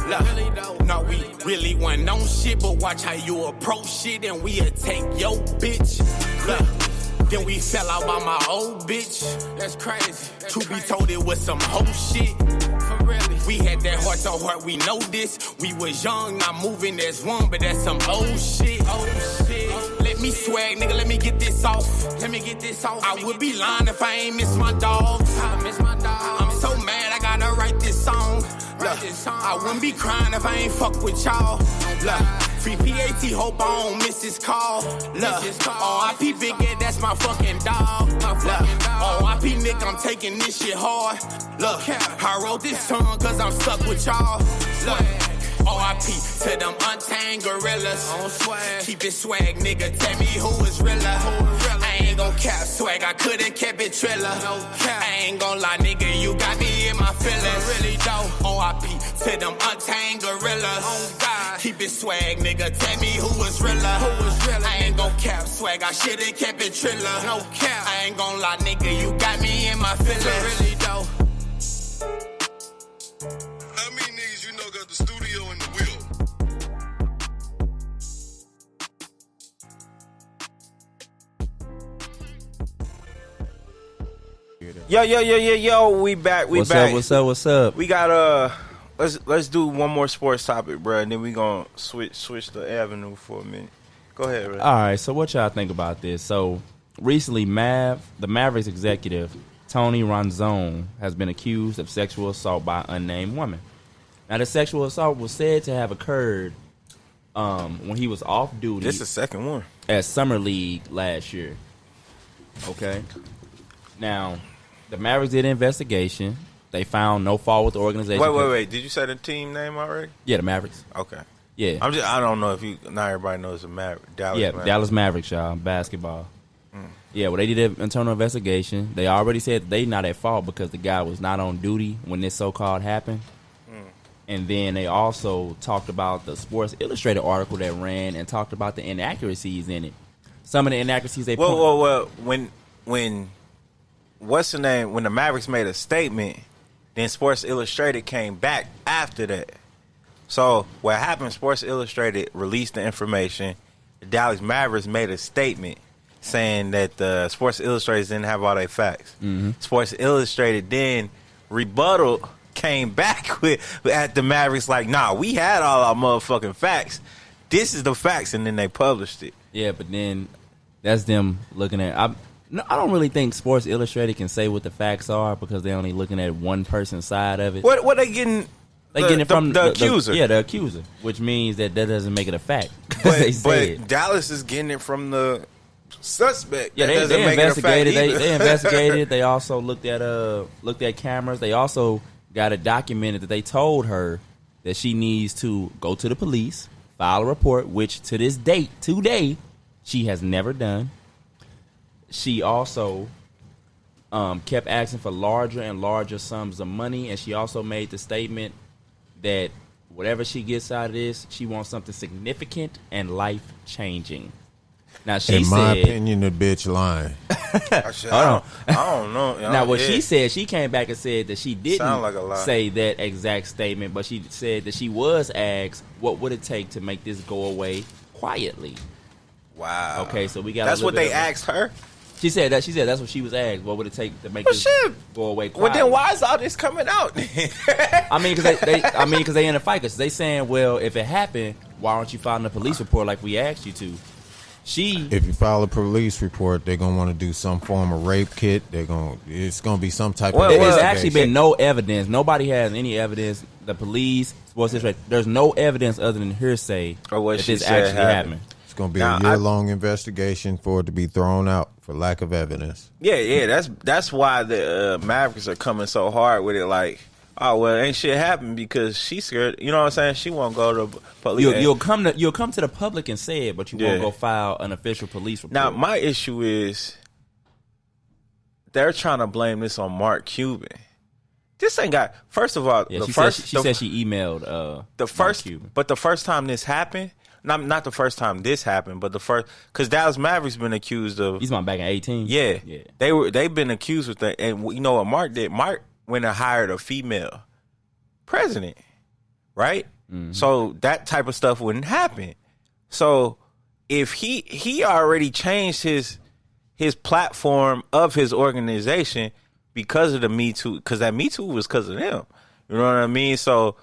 Look, no, we really wasn't on shit, but watch how you approach shit and we'll take your bitch. Look, then we fell out by my old bitch. That's crazy. Truth be told, it was some whole shit. For really. We had that heart to heart, we know this. We was young, not moving as one, but that's some old shit. Let me swag, nigga, let me get this off. I would be lying if I ain't miss my dog. I'm so mad I gotta write this song. Look, I wouldn't be crying if I ain't fuck with y'all. Look, free PAT, hope I don't miss this call. Look, RIP Big Ed, that's my fucking dog. Look, RIP Nick, I'm taking this shit hard. Look, I wrote this song cause I'm stuck with y'all. Look, RIP to them untamed gorillas. On swag. Keep it swag, nigga. Tell me who is realer. I ain't gon' cap swag. I could've kept it triller. No cap. I ain't gon' lie, nigga. You got me in my feelings. Really though. RIP to them untamed gorillas. Oh God. Keep it swag, nigga. Tell me who is realer. I ain't gon' cap swag. I should've kept it triller. No cap. I ain't gon' lie, nigga. You got me in my feelings. Really though. How many niggas you know got the studio in the wheel? Yo, we back. What's up? We got let's do one more sports topic, bro, and then we gonna switch the avenue for a minute. Go ahead, Ray. All right, so what y'all think about this? So recently, the Mavericks executive Tony Ronzone has been accused of sexual assault by an unnamed woman. Now, the sexual assault was said to have occurred when he was off duty. This is the second one at Summer League last year. Okay. Now, the Mavericks did an investigation. They found no fault with the organization. Wait. Did you say the team name already? Yeah, the Mavericks. Okay. Yeah. I don't know if not everybody knows the Dallas Mavericks. Dallas Mavericks, y'all, basketball. Yeah, well, they did an internal investigation. They already said they not at fault because the guy was not on duty when this so-called happened. And then they also talked about the Sports Illustrated article that ran and talked about the inaccuracies in it. Some of the inaccuracies they Well, when what's the name? When the Mavericks made a statement, then Sports Illustrated came back after that. So what happened? Sports Illustrated released the information. The Dallas Mavericks made a statement saying that the Sports Illustrated didn't have all their facts. Sports Illustrated then rebuttal came back at the Mavericks like, nah, we had all our motherfucking facts. This is the facts, and then they published it. Yeah, but then that's them looking at. I don't really think Sports Illustrated can say what the facts are because they're only looking at one person's side of it. What they getting? They getting it from the accuser. The accuser, which means that doesn't make it a fact. But Dallas is getting it from the suspect. Yeah, they investigated. They investigated. They also looked at cameras. They also got it documented that they told her that she needs to go to the police, file a report, which to this date, today, she has never done. She also kept asking for larger and larger sums of money, and she also made the statement that whatever she gets out of this, she wants something significant and life-changing. Now, in my opinion, the bitch lying. I don't know. Now, what she said, she came back and said that she didn't like say that exact statement, but she said that she was asked, what would it take to make this go away quietly? Wow. Okay, so we got. That's what they asked her. She said that's what she was asked. What would it take to make this go away quietly? Well, then why is all this coming out? I mean, because they in a fight. Because they saying, well, if it happened, why aren't you filing a police report like we asked you to? If you file a police report, they're gonna want to do some form of rape kit. It's gonna be some type of. There's actually been no evidence. Nobody has any evidence. The police, there's no evidence other than hearsay that this actually happened. It's gonna be a year-long investigation for it to be thrown out for lack of evidence. Yeah. That's why the Mavericks are coming so hard with it. Like, oh well, ain't shit happened because she's scared. You know what I'm saying? She won't go to police. You'll come to the public and say it, but you won't go file an official police report. Now, my issue is they're trying to blame this on Mark Cuban. This ain't got. First of all, she said she emailed Mark Cuban. But the first time this happened. Not the first time this happened, but the first, because Dallas Mavericks been accused of. He's back in 2018. Yeah, they've been accused with that, and you know what Mark did? Mark went and hired a female president, right? Mm-hmm. So that type of stuff wouldn't happen. So if he already changed his platform of his organization because of the Me Too, because that Me Too was because of them. You know what I mean? So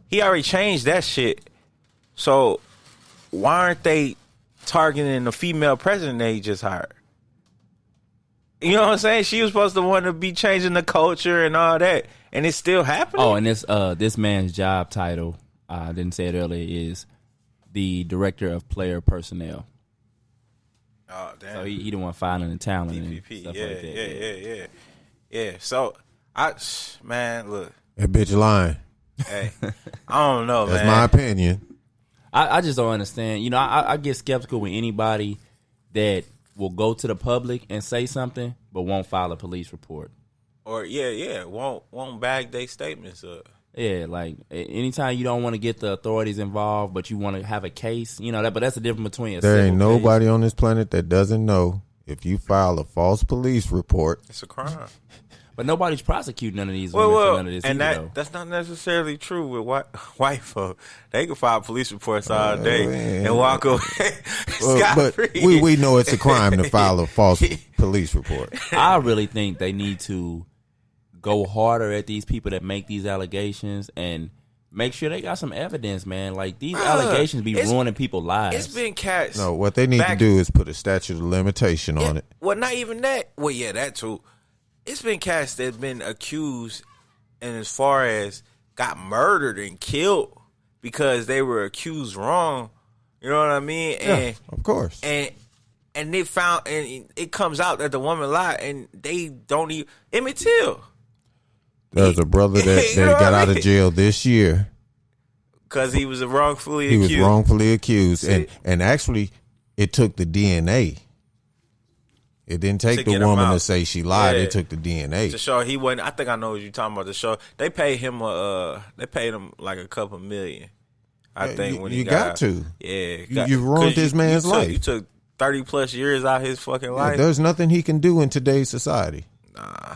he already changed that shit. So why aren't they targeting the female president they just hired? You know what I'm saying? She was supposed to want to be changing the culture and all that, and it's still happening. Oh, and this man's job title, I didn't say it earlier, is the director of player personnel. Oh, damn! So he the one filing the talent DPP. and stuff Yeah, like that. Yeah. So man, look, that bitch lying. Hey, I don't know, That's man. my opinion. I just don't understand. You know, I get skeptical with anybody that will go to the public and say something but won't file a police report. Or won't bag their statements up. Yeah, like anytime you don't want to get the authorities involved, but you want to have a case, you know that. But that's the difference between there ain't civil nobody case. on this planet that doesn't know if you file a false police report, it's a crime. But nobody's prosecuting none of these women for none of this and either, that's not necessarily true with white folk. They can file police reports all day and walk away but we know it's a crime to file a false police report. I really think they need to go harder at these people that make these allegations and make sure they got some evidence, man. Like these allegations be ruining people's lives. It's been cats. No, what they need to do is put a statute of limitation on it. Well, not even that. Well, yeah, that too. It's been cats that been accused, and as far as got murdered and killed because they were accused wrong. You know what I mean? And, of course. And they found, and it comes out that the woman lied, and they don't even. Emmett Till. There's a brother that got out of jail this year Because he was wrongfully He accused. was wrongfully accused, See? and actually, it took the DNA. It didn't To take the get him woman out. to say she lied. Yeah. It took the DNA. To show he wasn't. I think I know what you're talking about. The show they paid him they paid him like a couple million. I think when he you got got to. Yeah, You ruined this man's life. You took 30 plus years out of his fucking life. There's nothing he can do in today's society. Nah.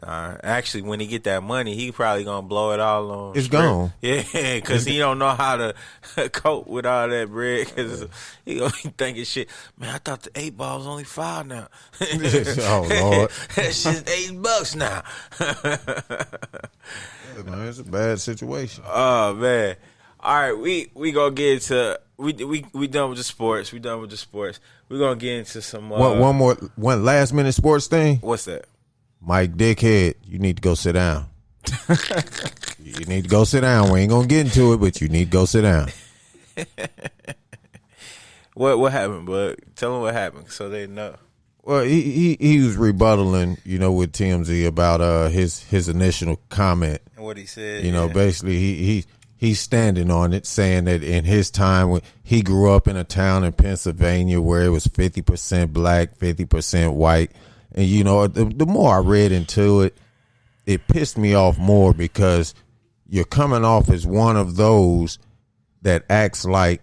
Actually, when he get that money, he probably gonna blow it all on. It's script. gone. Yeah, because he don't know how to cope with all that bread. Because he gonna be thinking shit. Man, I thought the 8 ball was only $5 now. Oh Lord, that shit's $8 now. Yeah, man, it's a bad situation. Oh man! All right, we gonna get into we done with the sports. We done with the sports. We gonna get into some. One last minute sports thing. What's that? Mike Dickhead, you need to go sit down. You need to go sit down. We ain't gonna get into it, but you need to go sit down. What happened, bud? Tell them what happened so they know. Well, he was rebuttaling, with TMZ about his initial comment. And what he said. Basically he's standing on it, saying that in his time when he grew up in a town in Pennsylvania where it was 50% black, 50% white. And, the more I read into it, it pissed me off more because you're coming off as one of those that acts like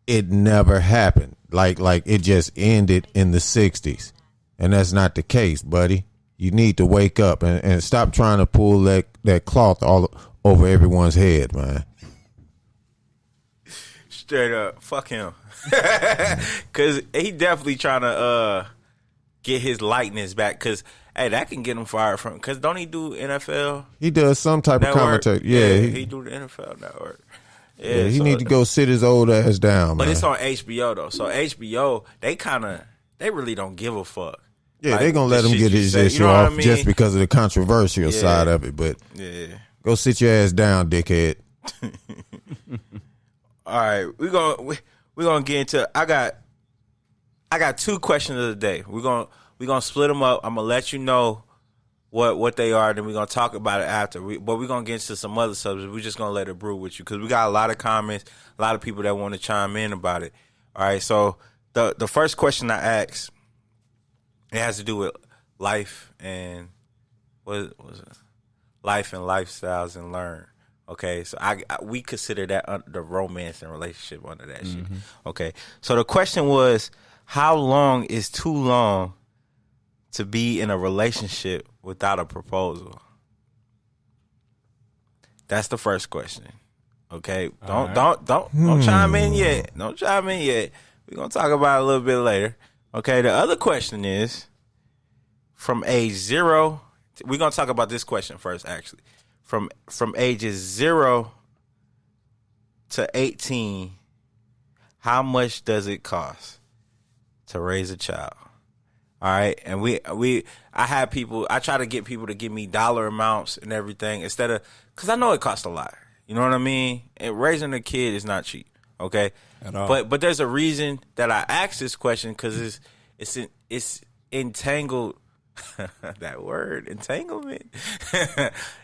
it never happened. Like it just ended in the 60s. And that's not the case, buddy. You need to wake up and stop trying to pull that cloth all over everyone's head, man. Straight up. Fuck him. Because he definitely trying to get his likeness back. Because, hey, that can get him fired from. Because don't he do NFL? He does some type of commentary. Yeah, he do the NFL network. Yeah, he need to go sit his old ass down, But man. it's on HBO, though. So HBO, they really don't give a fuck. Yeah, Like, they going to let the him shit get you his say, issue you know what off I mean? just because of the controversial Yeah. side of it. But Yeah. go sit your ass down, dickhead. All right, we're gonna get into. I got 2 questions of the day. We're gonna split them up. I'm gonna let you know what they are, then we're gonna talk about it after. But we're gonna get into some other subjects. We're just gonna let it brew with you because we got a lot of comments, a lot of people that want to chime in about it. All right, so the first question I asked, it has to do with life and what was it? Life and lifestyles and learn. Okay, so we consider that the romance and relationship under that shit. Okay, so the question was, how long is too long to be in a relationship without a proposal? That's the first question. Okay, don't chime in yet. Don't chime in yet. We're gonna talk about it a little bit later. Okay, the other question is, from age 0, we're gonna talk about this question first, actually. From ages 0 to 18, how much does it cost to raise a child? All right, and I try to get people to give me dollar amounts and everything instead of, because I know it costs a lot. You know what I mean? And raising a kid is not cheap. Okay, at all. But there's a reason that I asked this question, because it's entangled. That word, entanglement.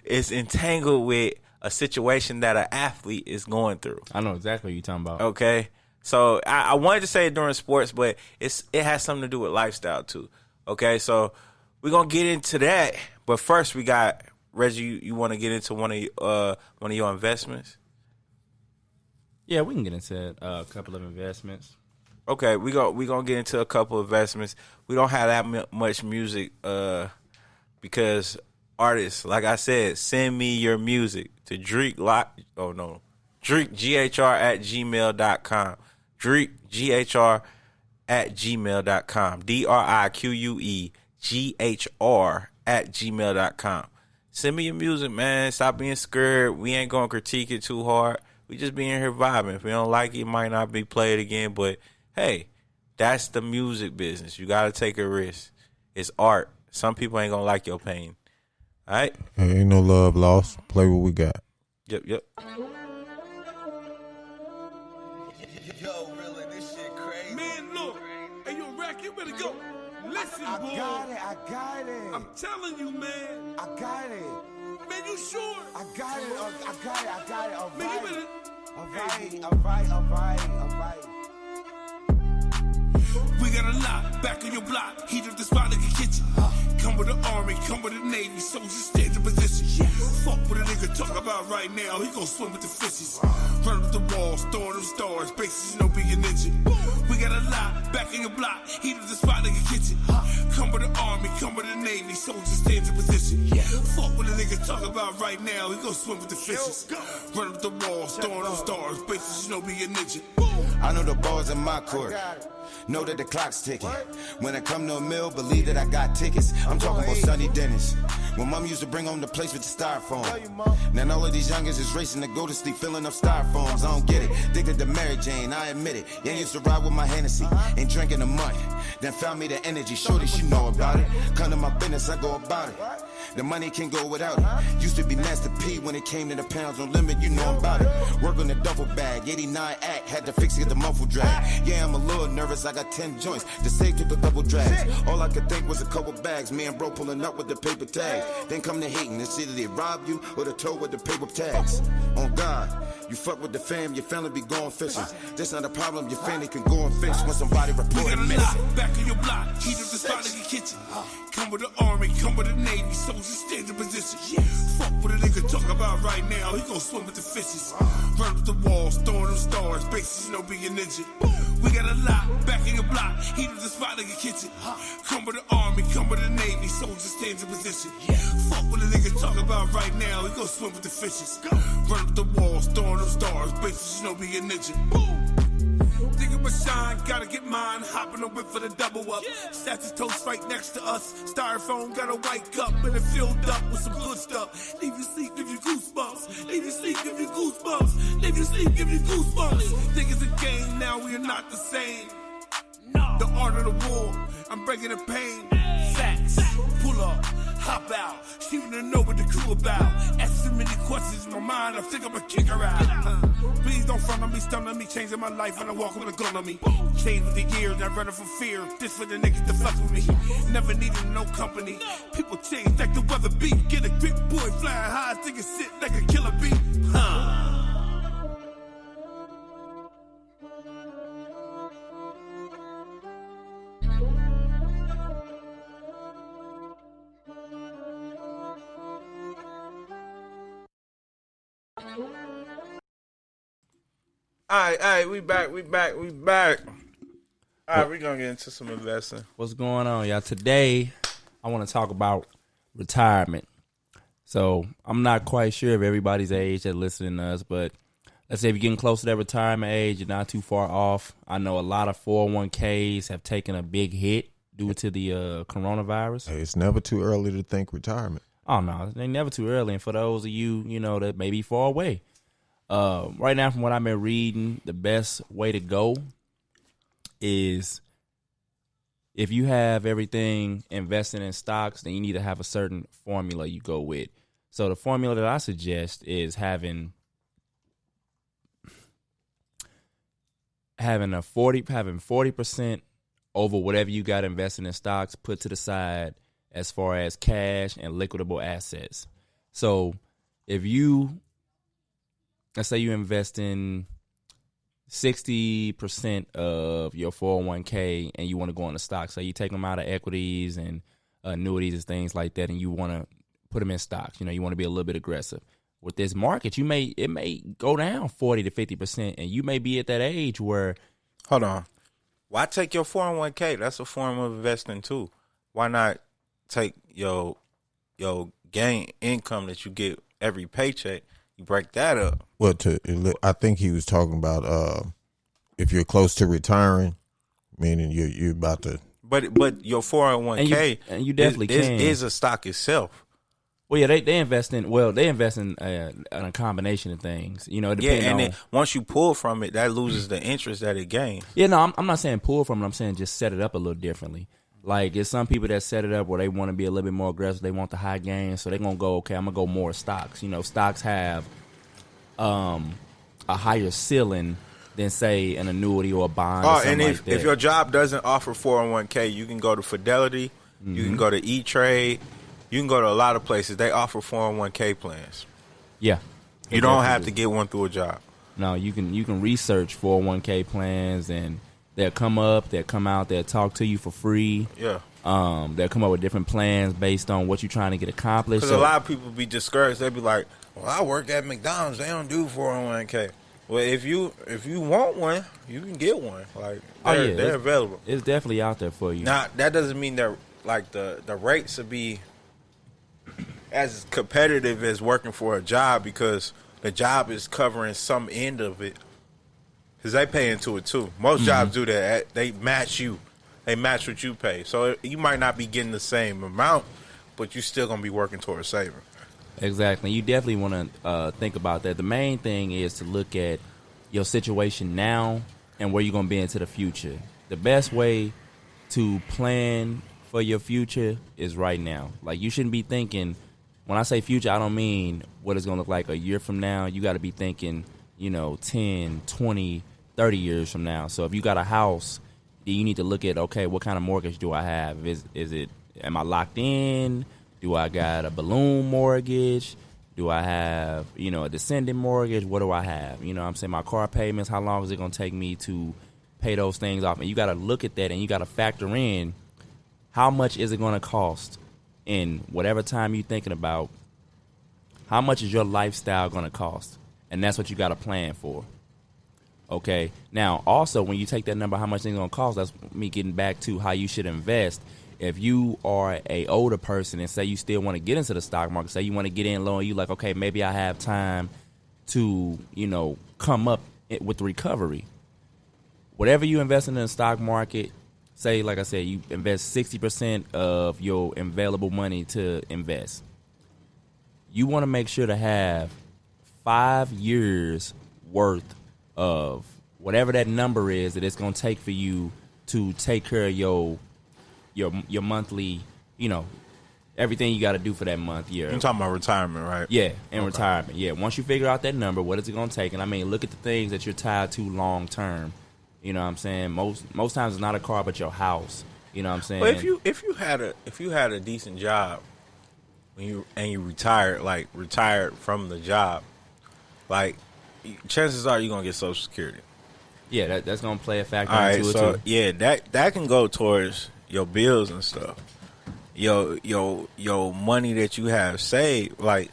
It's entangled with a situation that an athlete is going through. I know exactly what you're talking about. Okay, so I wanted to say it during sports, but it has something to do with lifestyle too. Okay, so we're gonna get into that, but first we got Reggie. You want to get into one of your investments? Yeah, we can get into a couple of investments. Okay, we gonna get into a couple of investments. We don't have that much music because artists, like I said, send me your music to Dreek GHR@gmail.com. Dreek GHR@gmail.com. DRIQUEGHR@gmail.com. Send me your music, man. Stop being scared. We ain't gonna critique it too hard. We just be in here vibing. If we don't like it, it might not be played again, but hey, that's the music business. You got to take a risk. It's art. Some people ain't going to like your pain. All right? Ain't no love lost. Play what we got. Yep. Yo, really, this shit crazy. Man, look. Hey, yo, Rack, you better go. Listen. boy. I got it. I'm telling you, man. I got it. Man, you sure? I got it. All Man, you right. better. All right. We got a lot back on your block. Heat up the spot like a kitchen. Come with the army, come with the navy, soldiers stand in position. Fuck what a nigga talk about right now. He gon' swim with the fishes. Run up the walls, throwing them stars, bases, you know, be a ninja. We got a lot back on your block. Heat up the spot like a kitchen. Come with the army, come with the navy, soldiers stand in position. Fuck what a nigga talk about right now. He gon' swim with the fishes. Run up the walls, throwing them stars, bases, you know, be a ninja. I know the ball's in my court. Know that the clock's ticking. When I come to a mill, believe that I got tickets. I'm talking about Sunny Dennis. When mom used to bring home the place with the styrofoam. Now all of these youngins is racing to go to sleep, filling up styrofoams. I don't get it. Addicted to Mary Jane, I admit it. Yeah, used to ride with my Hennessy, ain't drinking a month. Then found me the energy, shorty, she know about it. Come to my business, I go about it. The money can't go without it. Used to be Master P when it came to the pounds on limit, you know about it. Work on the duffel bag, 89 act, had to fix it, the muffle drag. Yeah, I'm a little nervous, I got 10 joints. The safe took a couple drags. All I could think was a couple bags. Me and bro pulling up with the paper tag. Then come to hating, it's either they rob you or the tow with the paper tags. On God, you fuck with the fam, your family be going fishing. This not a problem, your family can go and fish when somebody report it missing. Back in your block, heat up the spot like a kitchen. Come with the army, come with the navy, soldiers stand in position. Fuck what a nigga talk about right now. He gon' swim with the fishes. Run up the walls, throwing them stars, bases, you know, be a ninja. We got a lot back in your block, heat up the spot like a kitchen. Come with the army, come with the navy, soldiers stand in position. Fuck what a nigga talk about right now. He gon' swim with the fishes. Run up the walls, throwing them stars, bases, you know, be a ninja. Thinking my shine, gotta get mine. Hopping the whip for the double up. Status toast right next to us. Styrofoam got a white cup and it filled up with some good stuff. Leave you sleep, give you goosebumps. Leave you sleep, give you goosebumps. Leave you sleep, give you goosebumps. Think it's a game, now we are not the same. The art of the war, I'm breaking the pain. Facts, pull up, hop out. She wanna know what the crew about. Ask so many questions in my mind, I think I'ma kick her out. Please don't front on me, stun on me, changing my life when I walk with a gun on me. Change with the years, I'm running from fear. This for the niggas to fuck with me. Never needed no company. People change like the weather be. Get a grip, boy, flying high, thinking shit like a killer bee. All right, we back. All right, we're going to get into some investing. What's going on, y'all? Today, I want to talk about retirement. So, I'm not quite sure of everybody's age that's listening to us, but let's say if you're getting close to that retirement age, you're not too far off. I know a lot of 401ks have taken a big hit due to the coronavirus. Hey, it's never too early to think retirement. Oh, no, it ain't never too early. And for those of you, that may be far away, right now, from what I've been reading, the best way to go is if you have everything invested in stocks, then you need to have a certain formula you go with. So the formula that I suggest is having 40% over whatever you got invested in stocks put to the side as far as cash and liquidable assets. So if you, let's say you invest in 60% of your 401k and you want to go on the stock. So you take them out of equities and annuities and things like that, and you want to put them in stocks. You want to be a little bit aggressive. With this market, it may go down 40 to 50%, and you may be at that age where. Hold on. Why take your 401k? That's a form of investing too. Why not take your gain income that you get every paycheck? You break that up. Well, I think he was talking about if you're close to retiring, meaning you're about to. But your 401k and you definitely is a stock itself. Well, yeah, they invest in a combination of things. Then once you pull from it, that loses the interest that it gains. Yeah, no, I'm not saying pull from it. I'm saying just set it up a little differently. Like, it's some people that set it up where they want to be a little bit more aggressive. They want the high gains, so they're going to go, okay, I'm going to go more stocks. Stocks have a higher ceiling than say an annuity or a bond. Or something and like that. if your job doesn't offer 401k, you can go to Fidelity, you can go to E-Trade, you can go to a lot of places. They offer 401k plans. Yeah, you don't have to get one through a job. No, you can research 401k plans, and they'll come up, they'll come out, they'll talk to you for free. Yeah. They'll come up with different plans based on what you're trying to get accomplished. Because a lot of people be discouraged. They be like, "Well, I work at McDonald's. They don't do 401k." Well, if you want one, you can get one. Like they're available. It's definitely out there for you. Now that doesn't mean that like the rates will be as competitive as working for a job, because the job is covering some end of it. Because they pay into it too. Most jobs do that. They match you. They match what you pay. So you might not be getting the same amount, but you're still going to be working towards saving. Exactly. You definitely want to think about that. The main thing is to look at your situation now and where you're going to be into the future. The best way to plan for your future is right now. Like, you shouldn't be thinking, when I say future, I don't mean what it's going to look like a year from now. You got to be thinking, 10, 20, 30 years from now. So if you got a house, you need to look at, okay, what kind of mortgage do I have? Am I locked in? Do I got a balloon mortgage? Do I have, a descending mortgage? What do I have? I'm saying, my car payments, how long is it going to take me to pay those things off? And you got to look at that, and you got to factor in how much is it going to cost in whatever time you're thinking about. How much is your lifestyle going to cost? And that's what you got to plan for. Okay. Now, also, when you take that number, how much it's going to cost, that's me getting back to how you should invest. If you are a older person and say you still want to get into the stock market, say you want to get in low, and you like, okay, maybe I have time to, come up with the recovery. Whatever you invest in the stock market, say, like I said, you invest 60% of your available money to invest. You want to make sure to have 5 years worth of whatever that number is that it's going to take for you to take care of your monthly, everything you got to do for that month. Yeah, You're talking about retirement, right? Yeah, retirement. Yeah, once you figure out that number, what is it going to take? And I mean, look at the things that you're tied to long term. You know what I'm saying? Most times it's not a car, but your house. You know what I'm saying? Well, if you had a decent job when you retired from the job, like, chances are you're gonna get Social Security. Yeah, that's gonna play a factor it into too. Yeah, that can go towards your bills and stuff. Your money that you have saved, like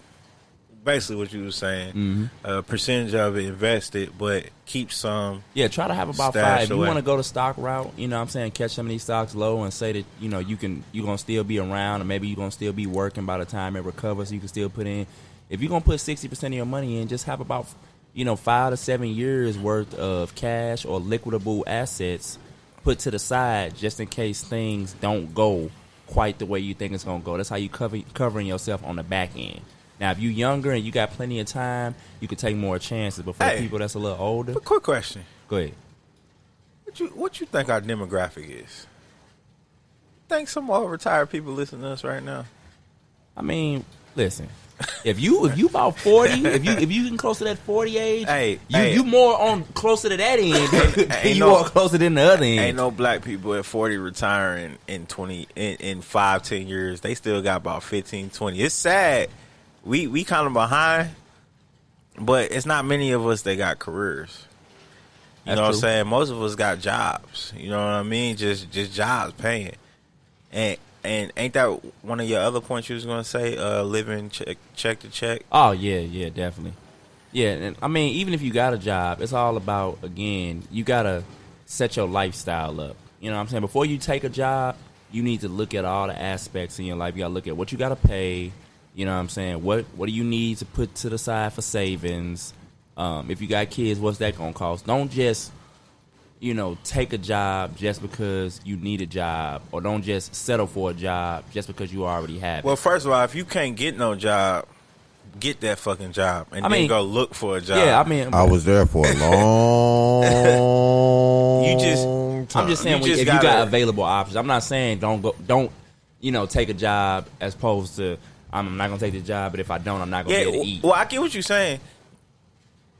basically what you were saying, a percentage of it invested, but keep some. Yeah, try to have about 5. If you want to go the stock route, you know what I'm saying, catch some of these stocks low and say that, you're going to still be around, or maybe you're going to still be working by the time it recovers, so you can still put in. If you're going to put 60% of your money in, just have about 5 to 7 years worth of cash or liquidable assets put to the side just in case things don't go quite the way you think it's going to go. That's how you covering yourself on the back end. Now, if you're younger and you got plenty of time, you can take more chances. But for people that's a little older, but quick question. Go ahead. What you think our demographic is? Think some more retired people listening to us right now? I mean, listen. If you about 40, if you getting close to that 40 age, you more on closer to that end than you are closer than the other end. Ain't no black people at 40 retiring in 5-10 years. They still got about 15, 20. It's sad. We kind of behind, but it's not many of us that got careers. You know what I'm saying? Most of us got jobs. You know what I mean? Just jobs paying. And ain't that one of your other points you was going to say, living check to check? Oh, yeah, definitely. Yeah, and I mean, even if you got a job, it's all about, again, you got to set your lifestyle up. You know what I'm saying? Before you take a job, you need to look at all the aspects in your life. You got to look at what you got to pay. You know what I'm saying? What do you need to put to the side for savings? If you got kids, what's that going to cost? Don't just, take a job just because you need a job, or don't just settle for a job just because you already have it. Well, first of all, if you can't get no job, get that fucking job and then go look for a job. Yeah, I mean, I was there for a long time. I'm just saying, if you got available options, I'm not saying don't take a job as opposed to I'm not gonna take the job, but if I don't, I'm not gonna be able to eat. Well, I get what you're saying.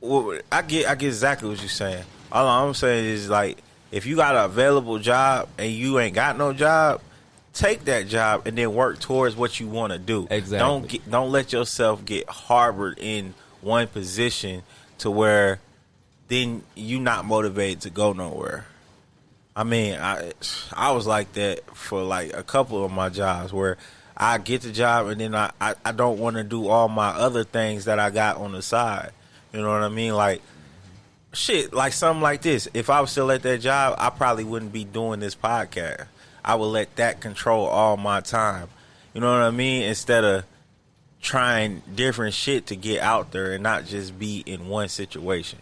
Well, I get exactly what you're saying. All I'm saying is, like, if you got an available job and you ain't got no job, take that job and then work towards what you want to do. Exactly. Don't let yourself get harbored in one position to where then you not motivated to go nowhere. I mean, I was like that for like a couple of my jobs where I get the job and then I don't want to do all my other things that I got on the side. You know what I mean? Like, shit, like something like this. If I was still at that job, I probably wouldn't be doing this podcast. I would let that control all my time. You know what I mean? Instead of trying different shit to get out there and not just be in one situation.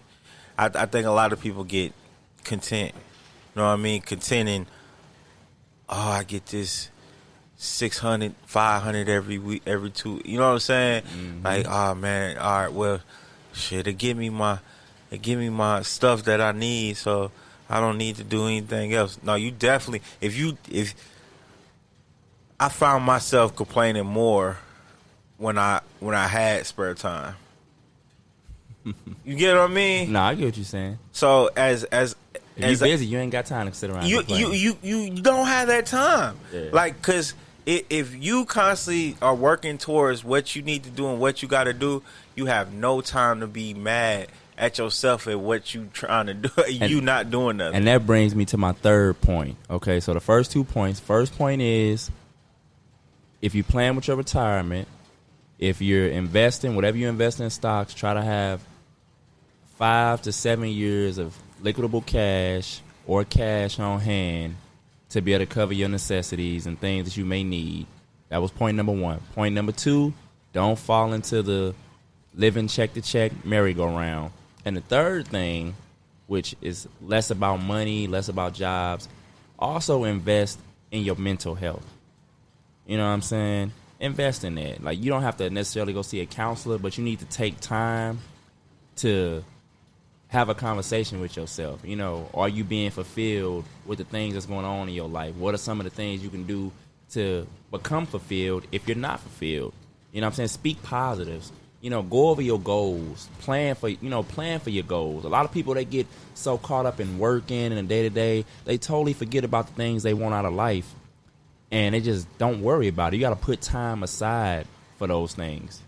I think a lot of people get content. You know what I mean? Contenting, I get this 600, 500 every week, every 2. You know what I'm saying? Mm-hmm. Like, oh man, all right, well, shit, it give me my stuff that I need, so I don't need to do anything else. No, you definitely, if I found myself complaining more when I had spare time. You get what I mean? No, I get what you're saying. So as if you busy, you ain't got time to sit around. You don't have that time. Yeah. Like, cause if you constantly are working towards what you need to do and what you got to do, you have no time to be mad at yourself at what you trying to do. You not doing nothing. And that brings me to my third point. Okay, so the first 2 points. First point is, if you plan with your retirement, if you're investing, whatever you invest in stocks, try to have 5 to 7 years of liquidable cash or cash on hand to be able to cover your necessities and things that you may need. That was point number 1. Point number 2, don't fall into the living check to check merry-go-round. And the third thing, which is less about money, less about jobs, also invest in your mental health. You know what I'm saying? Invest in that. Like, you don't have to necessarily go see a counselor, but you need to take time to have a conversation with yourself. You know, are you being fulfilled with the things that's going on in your life? What are some of the things you can do to become fulfilled if you're not fulfilled? You know what I'm saying? Speak positives. You know, go over your goals. Plan for your goals. A lot of people, they get so caught up in working and the day-to-day, they totally forget about the things they want out of life. And they just don't worry about it. You got to put time aside for those things.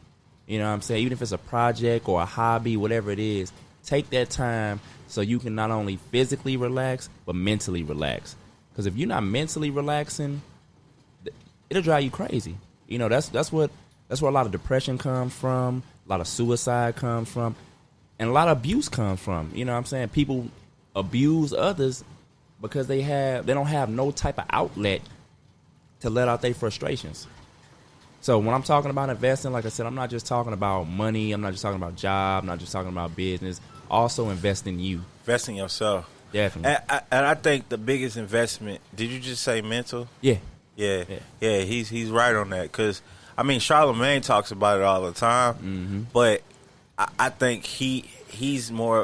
You know what I'm saying? Even if it's a project or a hobby, whatever it is, take that time so you can not only physically relax, but mentally relax. Because if you're not mentally relaxing, it'll drive you crazy. You know, that's where a lot of depression comes from, a lot of suicide comes from, and a lot of abuse comes from. You know what I'm saying? People abuse others because they don't have no type of outlet to let out their frustrations. So when I'm talking about investing, like I said, I'm not just talking about money. I'm not just talking about job. I'm not just talking about business. Also invest in you. Invest in yourself. Definitely. And I think the biggest investment, did you just say mental? Yeah. Yeah. He's right on that. Because, I mean, Charlamagne talks about it all the time. Mm-hmm. But I think he's what's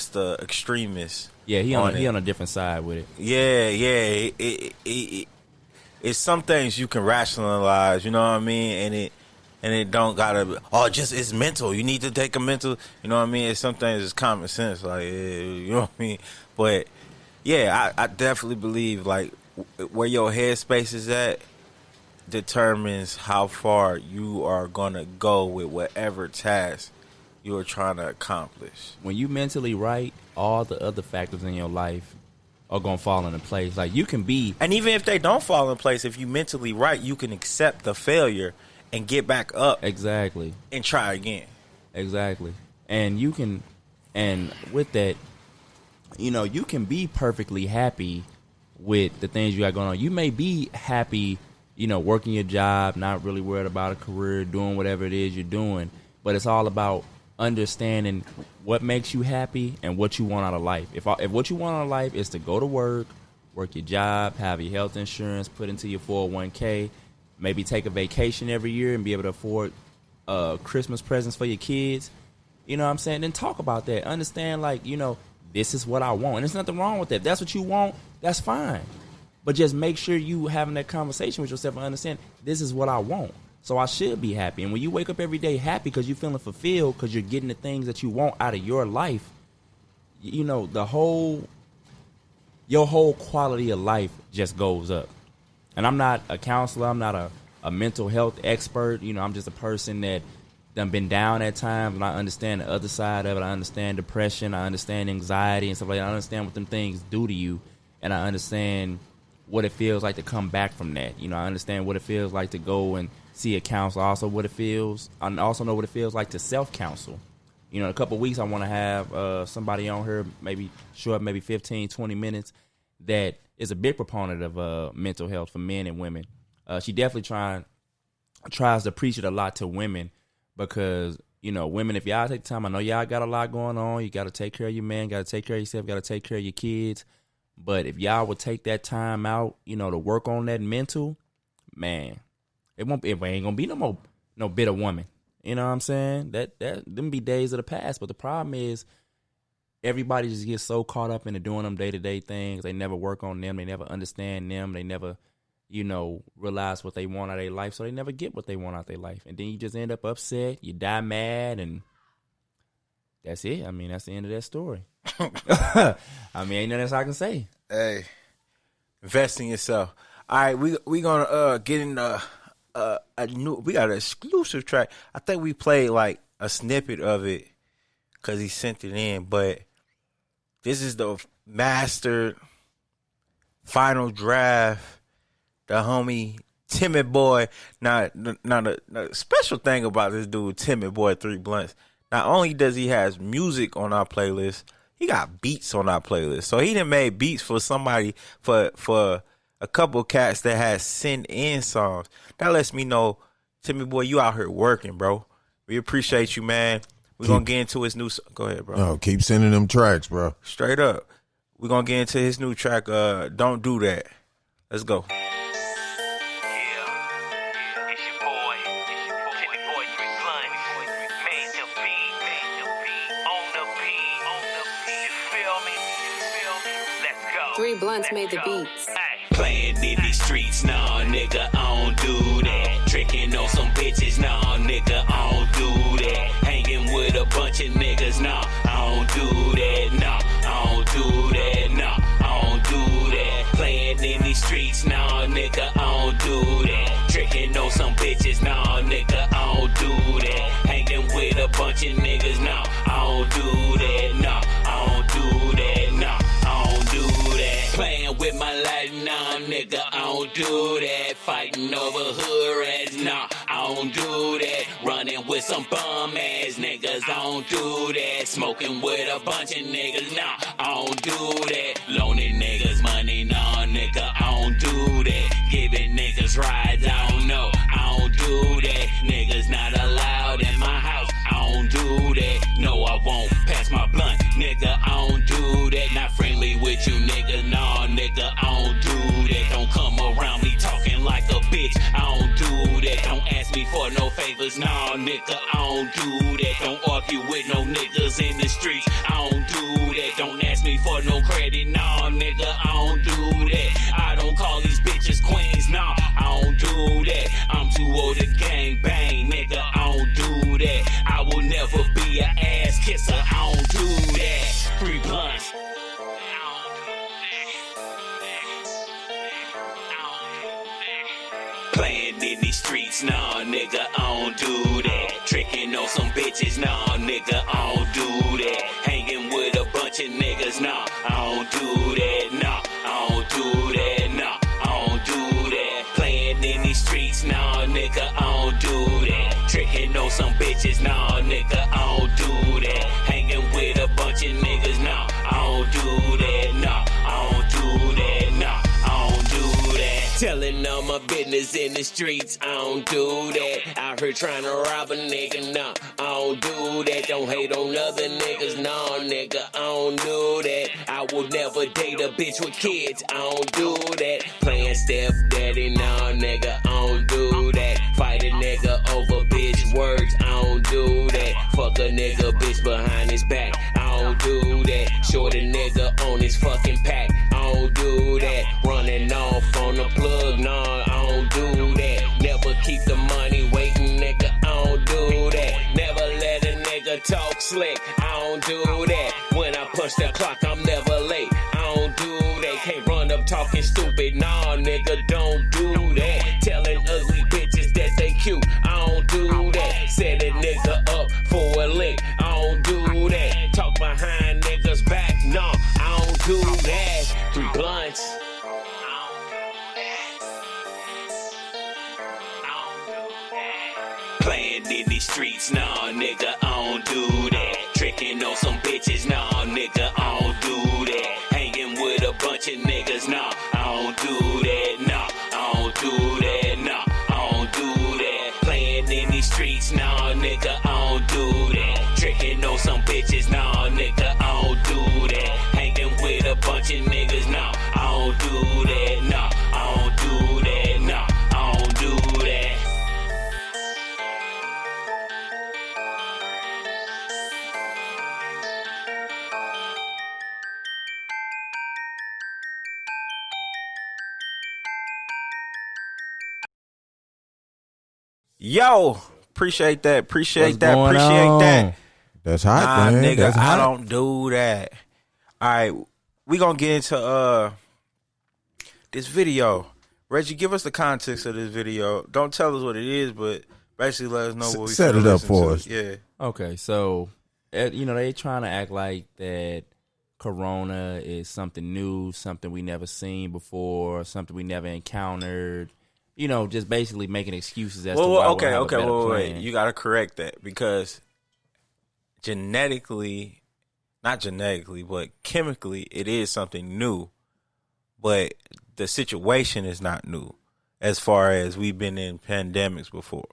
the extremist? Yeah, he on a different side with it. Yeah. It's some things you can rationalize, you know what I mean? And it don't gotta be, it's mental. You need to take a mental, you know what I mean? It's some things it's common sense, like, you know what I mean? But yeah, I definitely believe like where your headspace is at determines how far you are gonna go with whatever task you are trying to accomplish. When you mentally right, all the other factors in your life are gonna fall into place. Like, you can be, and even if they don't fall in place, if you mentally right, you can accept the failure and get back up. Exactly. And try again. Exactly. And you can, and with that, you know, you can be perfectly happy with the things you got going on. You may be happy, you know, working your job, not really worried about a career, doing whatever it is you're doing, but it's all about understanding what makes you happy and what you want out of life. If what you want out of life is to go to work your job, have your health insurance, put into your 401k, maybe take a vacation every year and be able to afford Christmas presents for your kids, you know what I'm saying? Then talk about that. Understand, like, you know, this is what I want. And there's nothing wrong with that. If that's what you want, that's fine. But just make sure you having that conversation with yourself and understand, this is what I want. So I should be happy. And when you wake up every day happy because you're feeling fulfilled, because you're getting the things that you want out of your life, you know, your whole quality of life just goes up. And I'm not a counselor. I'm not a mental health expert. You know, I'm just a person that done been down at times, and I understand the other side of it. I understand depression. I understand anxiety and stuff like that. I understand what them things do to you, and I understand what it feels like to come back from that. You know, I understand what it feels like to go and see a counselor. I also know what it feels like to self-counsel. You know, in a couple of weeks, I want to have somebody on here, maybe 15, 20 minutes, that is a big proponent of mental health for men and women. She definitely tries to preach it a lot to women because, you know, women, if y'all take time, I know y'all got a lot going on. You got to take care of your man, got to take care of yourself, got to take care of your kids. But if y'all would take that time out, you know, to work on that mental, man, it ain't gonna be no bitter woman. You know what I'm saying? That them be days of the past. But the problem is everybody just gets so caught up into doing them day-to-day things. They never work on them. They never understand them. They never, you know, realize what they want out of their life. So they never get what they want out of their life. And then you just end up upset. You die mad, and that's it. I mean, that's the end of that story. I mean, ain't nothing else I can say. Hey, invest in yourself. All right, we gonna get in we got an exclusive track. I think we played like a snippet of it because he sent it in, but this is the mastered final draft. The homie Timid Boy. Now the special thing about this dude, Timid Boy 3 Blunts, not only does he has music on our playlist, he got beats on our playlist. So he done made beats for somebody, for a couple cats that has sent in songs. That lets me know, Timmy Boy, you out here working, bro. We appreciate you, man. We're going to get into his new... Go ahead, bro. No, keep sending them tracks, bro. Straight up. We're going to get into his new track, Don't Do That. Let's go. Three Blunts made the beats. Playing in these streets, nah, nigga, I don't do that. Tricking on some bitches, nah, nigga, I don't do that. Hanging with a bunch of niggas, nah, I don't do that, nah, I don't do that, nah, I don't do that. Playing in these streets, nah, nigga, I don't do that. Tricking on some bitches, nah, nigga, I don't do that. Hanging with a bunch of niggas, nah, I don't do that, nah, I don't do that, nah, I don't do that. Playing with my life, nah, nigga, I don't do that. Fighting over hood rats, nah, I don't do that. Running with some bum ass niggas, I don't do that. Smoking with a bunch of niggas, nah, I don't do that. Loaning niggas money, nah, nigga, I don't do that. Giving niggas rides, I don't know, I don't do that. Niggas not allowed in my house, I don't do that. No, I won't pass my blunt, nigga, I don't do that. Not friendly with you niggas, nah, nigga, I don't do that. Don't come around me talking like a bitch, I don't do that. Don't ask me for no favors, nah, nigga, I don't do that. Don't argue with no niggas in the streets, I don't do that. Don't ask me for no credit, nah, nigga, I don't do that. I don't call these bitches queens, nah, I don't do that. I'm too old to gang bang, nigga, I don't do that. I will never be an ass kisser, I don't do that. Free Blunts. Playing in these streets, nah, nigga, I don't do that. Tricking on some bitches, nah, nigga, I don't do that. Hanging with a bunch of niggas, nah, I don't do that, nah, I don't do that, nah, I don't do that. Playing in these streets, nah, nigga, I don't do that. Tricking on some bitches, nah, nigga, I don't do that. Hanging with a bunch of niggas, nah, I don't do that, nah, I don't do that, nah, I don't do that. Telling all my business in the streets, I don't do that. Out here trying to rob a nigga, nah, I don't do that. Don't hate on other niggas, nah, nigga, I don't do that. I will never date a bitch with kids, I don't do that. Playing stepdaddy, nah, nigga, I don't do that. Fight a nigga over bitch words, I don't do that. Fuck a nigga bitch behind his back, I don't do that. Short a nigga on his fucking pack, I don't do that. Running off on the plug, nah, I don't do that. Never keep the money where talking stupid. Nah, nigga, don't do that. Telling ugly bitches that they cute. I don't do that. Set a nigga up for a lick. I don't do that. Talk behind niggas' back. No, I don't do that. 3 blunts. Playing in these streets, nah, nigga, I don't do that. Tricking on some bitches, nah, nigga, I don't do that. Hanging with a bunch of niggas, nah, I don't do that, nah, I don't do that, nah, I don't do that. Playing in these streets, nah, nigga, I don't do that. Tricking on some bitches, nah, nigga, I don't do that. Hanging with a bunch of niggas, nah, I don't do that, nah, I don't do that, nah, I don't do that. Yo, appreciate that. Appreciate What's that. going Appreciate on? that. That's hot, man. Nigga, That's hot. I don't do that. All right, we gonna get into this video. Reggie, give us the context of this video. Don't tell us what it is, but basically let us know what we set it up for us. Yeah. Okay, so they trying to act like that Corona is something new, something we never seen before, something we never encountered. Just basically making excuses as to why we have a better plan. You got to correct that because but chemically, it is something new. But the situation is not new as far as we've been in pandemics before.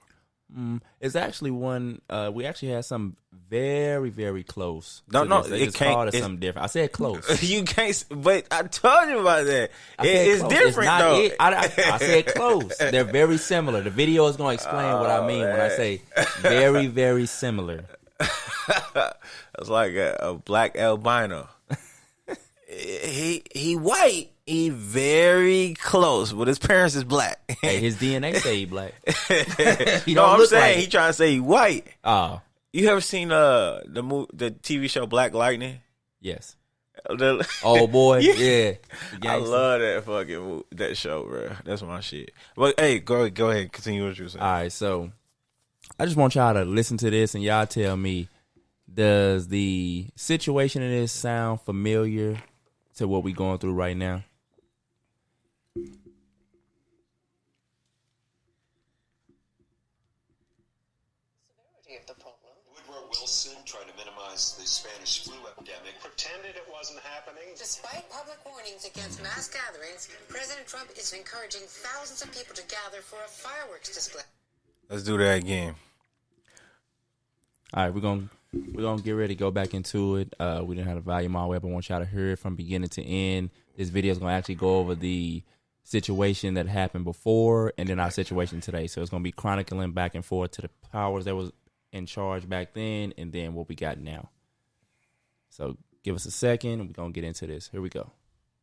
It's actually one. We actually had something very, very close. No, they just called it something different. I said close. You can't, but I told you about that. It's close. different though. I said close. They're very similar. The video is going to explain what I mean when I say very, very similar. It's like a black albino. He white. He very close, but his parents is black. Hey, his DNA say he black. I'm saying he trying to say he white. Oh, you ever seen the TV show Black Lightning? Yes. Oh boy, yeah. I love that show, bro. That's my shit. But hey, go ahead, continue what you were saying. All right, so I just want y'all to listen to this and y'all tell me, does the situation in this sound familiar to what we going through right now? Wilson trying to minimize the Spanish flu epidemic. Pretended it wasn't happening. Despite public warnings against mass gatherings, President Trump is encouraging thousands of people to gather for a fireworks display. Let's do that again. All right, we're gonna get ready to go back into it. We didn't have the volume all the way up. I want y'all to hear it from beginning to end. This video is gonna actually go over the situation that happened before and then our situation today. So it's gonna be chronicling back and forth to the powers that was in charge back then and then what we got now. So give us a second and we're going to get into this. Here we go.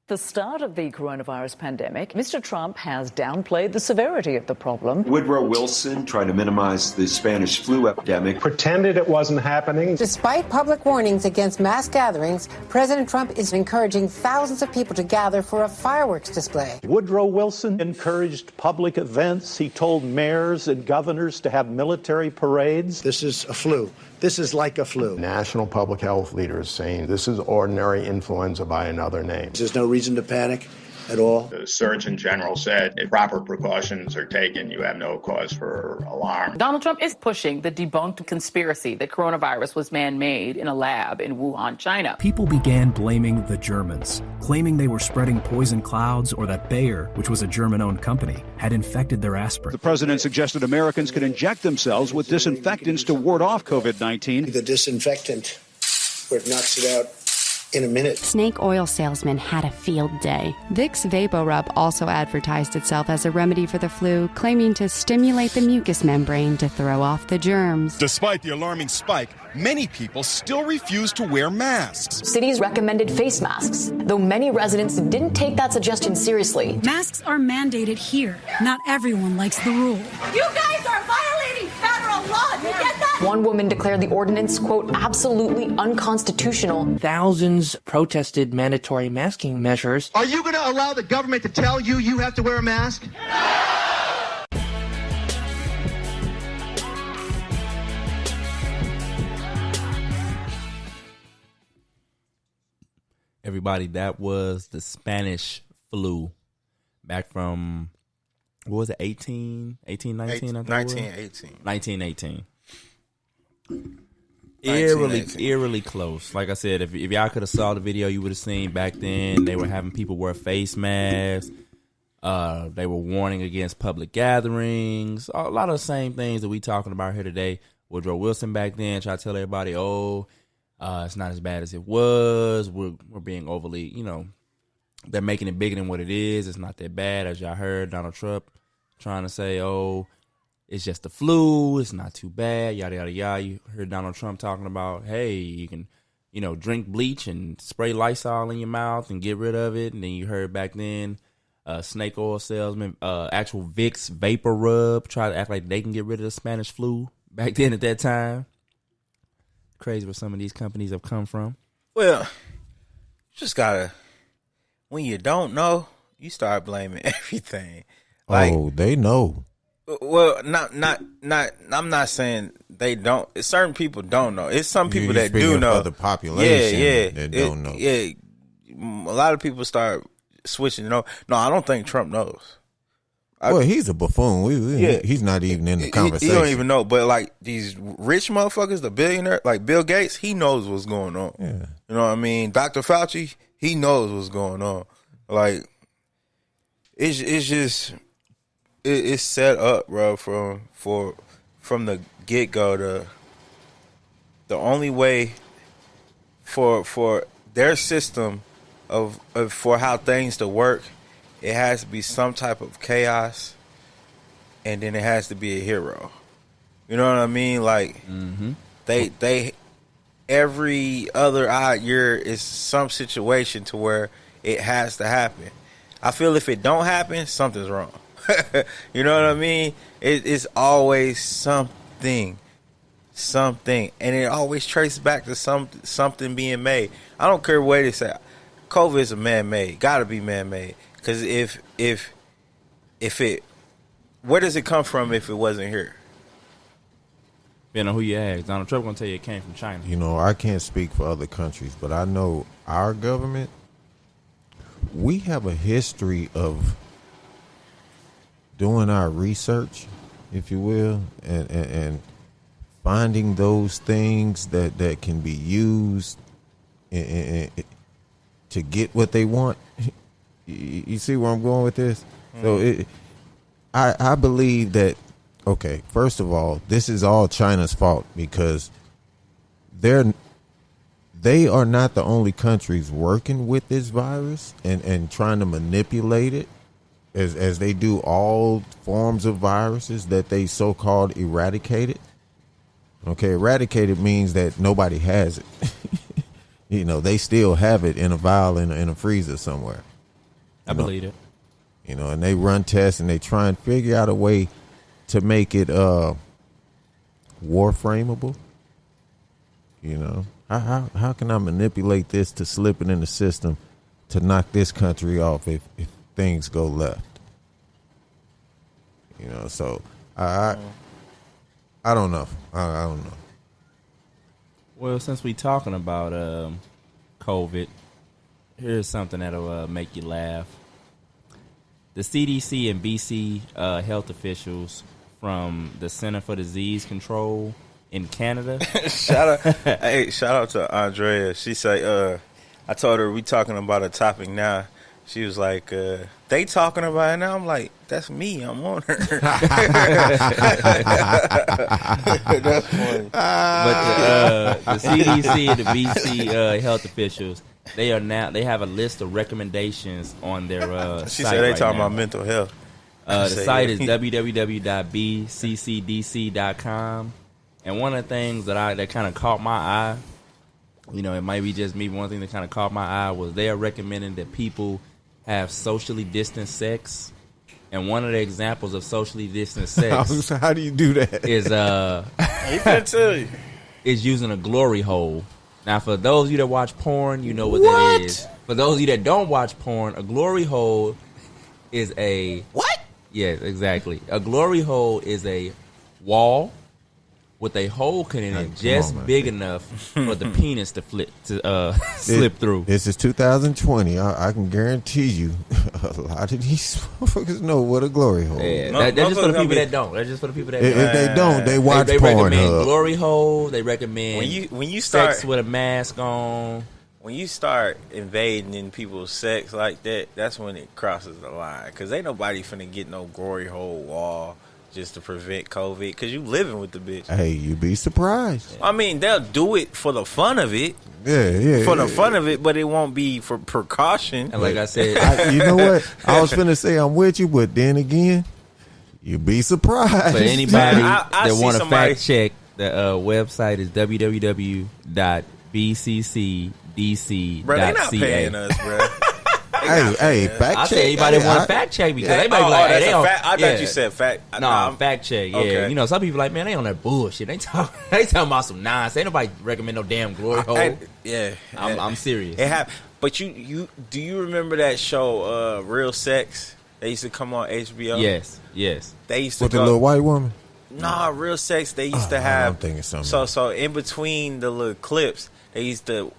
The start of the coronavirus pandemic, Mr. Trump has downplayed the severity of the problem. Woodrow Wilson trying to minimize the Spanish flu epidemic. Pretended it wasn't happening. Despite public warnings against mass gatherings, President Trump is encouraging thousands of people to gather for a fireworks display. Woodrow Wilson encouraged public events. He told mayors and governors to have military parades. This is a flu. This is like a flu. National public health leaders saying this is ordinary influenza by another name. There's no reason to panic at all. The Surgeon General said if proper precautions are taken, you have no cause for alarm. Donald Trump is pushing the debunked conspiracy that coronavirus was man-made in a lab in Wuhan, China. People began blaming the Germans, claiming they were spreading poison clouds or that Bayer, which was a German-owned company, had infected their aspirin. The president suggested Americans could inject themselves with disinfectants to ward off COVID-19. The disinfectant, where it knocks it out in a minute. Snake oil salesman had a field day. Vicks VapoRub also advertised itself as a remedy for the flu, claiming to stimulate the mucous membrane to throw off the germs. Despite the alarming spike, many people still refuse to wear masks. Cities recommended face masks, though many residents didn't take that suggestion seriously. Masks are mandated here. Not everyone likes the rule. You guys are violating federal law. Do you get that? One woman declared the ordinance, quote, absolutely unconstitutional. Thousands protested mandatory masking measures. Are you going to allow the government to tell you you have to wear a mask? Everybody, that was the Spanish flu back from, what was it, 1918? 1918. Eerily close. Like I said, if y'all could have saw the video, you would have seen back then they were having people wear face masks. They were warning against public gatherings. A lot of the same things that we talking about here today. Woodrow Wilson back then tried to tell everybody, it's not as bad as it was. We're being overly, they're making it bigger than what it is. It's not that bad. As y'all heard, Donald Trump trying to say, it's just the flu. It's not too bad. Yada, yada, yada. You heard Donald Trump talking about, hey, you can, drink bleach and spray Lysol in your mouth and get rid of it. And then you heard back then, snake oil salesman, actual Vicks vapor rub, try to act like they can get rid of the Spanish flu back then at that time. Crazy where some of these companies have come from. Well, you just gotta, when you don't know, you start blaming everything. Like, they know. Well, not. I'm not saying they don't. Certain people don't know. It's some people that do know. For the population, that don't know. Yeah, a lot of people start switching. No, I don't think Trump knows. Well, he's a buffoon. He's not even in the conversation. He don't even know. But like these rich motherfuckers, the billionaire, like Bill Gates, he knows what's going on. Yeah. You know what I mean? Dr. Fauci, he knows what's going on. Like it's just it's set up, bro, from the get go. The only way for their system of for how things to work, it has to be some type of chaos, and then it has to be a hero. You know what I mean? Like they every other odd year is some situation to where it has to happen. I feel if it don't happen, something's wrong. You know what I mean? It's always something, and it always traces back to something being made. I don't care what they say. COVID is a man-made. Got to be man-made. Because if it, where does it come from if it wasn't here? Depending on who you ask. Donald Trump gonna tell you it came from China. I can't speak for other countries, but I know our government, we have a history of doing our research, if you will, and finding those things that can be used to get what they want. You see where I'm going with this? So I believe that, okay, first of all, this is all China's fault because they are not the only countries working with this virus and trying to manipulate it as they do all forms of viruses that they so-called eradicated. Okay, eradicated means that nobody has it. They still have it in a vial in a freezer somewhere. I believe it. And they run tests and they try and figure out a way to make it warframeable. How can I manipulate this to slip it in the system to knock this country off if things go left? So I don't know. I don't know. Well, since we talking about COVID, here's something that'll make you laugh. The CDC and BC health officials from the Center for Disease Control in Canada. Shout out to Andrea. She say, I told her we talking about a topic now. She was like, they talking about it now? I'm like, that's me. I'm on her. That's funny. But the CDC and the BC health officials, they have a list of recommendations on their she site. said they right talking now. about mental health. The site is www.bccdc.com. And one of the things that kind of caught my eye, it might be just me, but one thing that kind of caught my eye was they are recommending that people have socially distanced sex. And one of the examples of socially distanced sex how do you do that? Is He can tell you. Is using a glory hole. Now, for those of you that watch porn, you know what that is. For those of you that don't watch porn, a glory hole is a... What? Yes, exactly. A glory hole is a wall with a hole in it just big enough for the penis to slip through. This is 2020. I can guarantee you a lot of these motherfuckers know what a glory hole is. Yeah, that's just for the people that don't. That's just for the people that don't. If they don't, they watch They porn. recommend glory hole. They recommend when you start sex with a mask on. When you start invading in people's sex like that, that's when it crosses the line. Because ain't nobody finna get no glory hole wall just to prevent COVID. Because you living with the bitch. Hey, you be surprised. I mean, they'll do it for the fun of it. Yeah. For the fun of it, but it won't be for precaution. And like I said, you know what? I was finna say I'm with you, but then again, you be surprised. For anybody that want to fact check, the website is www.bccdc.ca. Bro, they not paying us, bro. Hey, fact check. I said anybody want to fact check because they might be like, hey, they on. I thought you said fact. No, fact check. Yeah, okay. You know, some people like, man, they on that bullshit. They talking about some nonsense. Ain't nobody recommend no damn glory hole. I'm serious. It happened. But you do you remember that show, Real Sex? They used to come on HBO. Yes. They used to with the little white woman. Nah, Real Sex. They used to have. I'm thinking something. So in between the little clips, they used to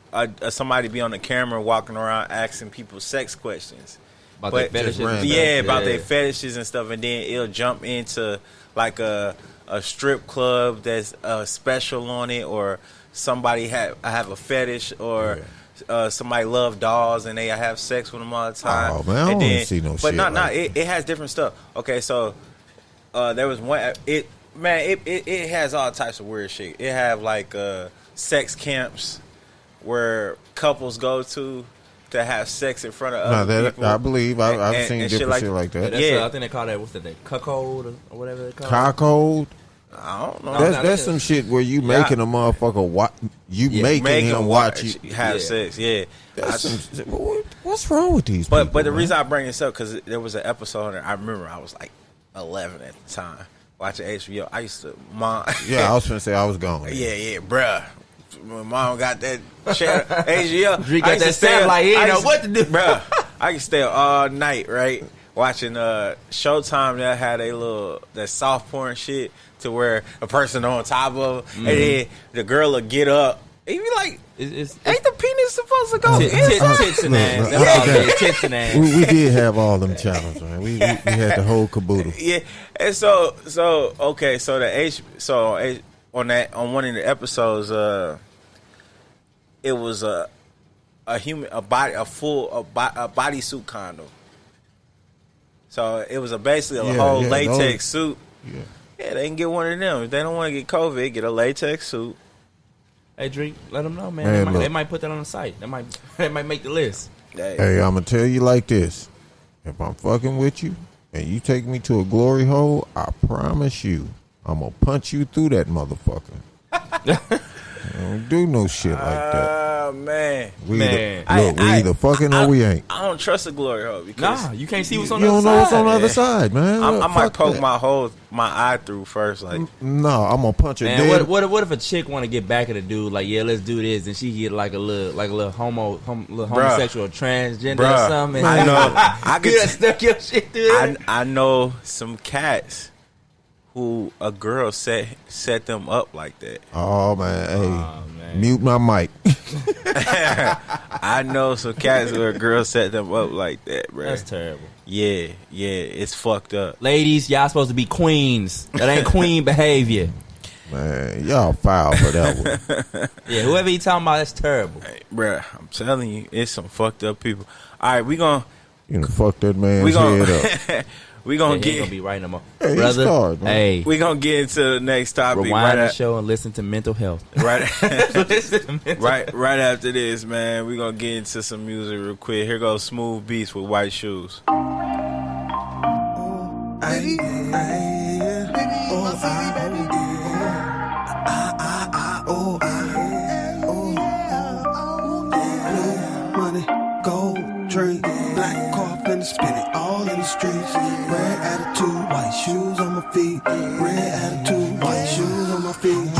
somebody be on the camera walking around asking people sex questions. About their fetishes. About their fetishes and stuff, and then it'll jump into like a strip club that's special on it, or somebody have a fetish, or somebody love dolls and they have sex with them all the time. Oh man, I don't want to see no shit. But it has different stuff. Okay, so there was one. It has all types of weird shit. It have like sex camps where couples go to have sex in front of other people. I believe I've seen different shit like that. Yeah, I think they call that cuckold or whatever they call it. Cuckold. I don't know. That's some shit where you making a motherfucker making him watch you have sex. Yeah, what's wrong with these people? But the reason I bring this up because there was an episode and I remember I was like 11 at the time watching HBO. I used to I was finna say I was gone. Yeah, bruh. My mom got that HBO. Drake got that stamp like he didn't know what to do. Bruh, I can stay up all night, right? Watching Showtime that had that soft porn shit to where a person on top of and then the girl will get up. And you be like, ain't the penis supposed to go inside? Tits and ass. That's all it is. Tits and ass. We did have all them channels, man. We had the whole caboodle. Yeah. And so on one of the episodes, it was a bodysuit condom. So it was basically a whole latex suit. Yeah, they can get one of them. If they don't want to get COVID, get a latex suit. Hey, Drake, let them know, man. They might put that on the site. They might make the list. Hey, I'm gonna tell you like this: if I'm fucking with you and you take me to a glory hole, I promise you, I'm gonna punch you through that motherfucker. I don't do no shit like that. Man. We either fucking or we ain't. I don't trust a glory hole because you can't see what's on the other other side. You don't know what's on the other side, side, man. I might poke my eye through first. Like, no, I'm gonna punch her man, dead. What if a chick want to get back at a dude? Like, yeah, let's do this, and she get like a little homosexual, transgender or something. I know. I could stuck your shit through there. I know some cats who a girl set them up like that. Oh man, hey, mute my mic. I know some cats who a girl set them up like that, bro. That's terrible. Yeah, it's fucked up. Ladies, y'all supposed to be queens. That ain't queen behavior. Man, y'all foul for that one. Yeah, whoever you talking about, that's terrible. Hey, bro, I'm telling you, it's some fucked up people. All right, we gonna fuck that man's head up. We gonna gonna be right no more, hey, brother. We gonna get into the next topic. Rewind the show and listen to mental health. Right, right after this, man. We gonna get into some music real quick. Here goes Smooth Beats with White Shoes. Money, gold, drink, black coffin, spin it all in the streets. Red attitude, white shoes on my feet. Red attitude, white shoes on my feet.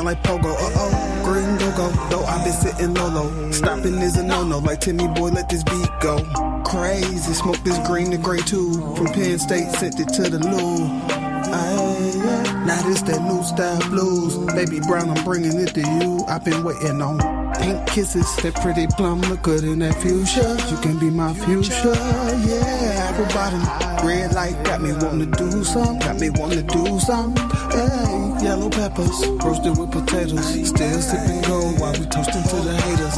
like pogo. Green go-go, though I been sitting low. Stopping is a no-no, like Timmy boy, let this beat go. Crazy, smoke this green to gray too. From Penn State, sent it to the loo. Now this that new style blues. Baby brown, I'm bringing it to you. I've been waiting on pink kisses. That pretty plum look good in that fuchsia. You can be my fuchsia, yeah. Apple bottom, red light got me wanting to do some. Hey, yellow peppers, roasted with potatoes. Still sipping gold while we toasting to the haters.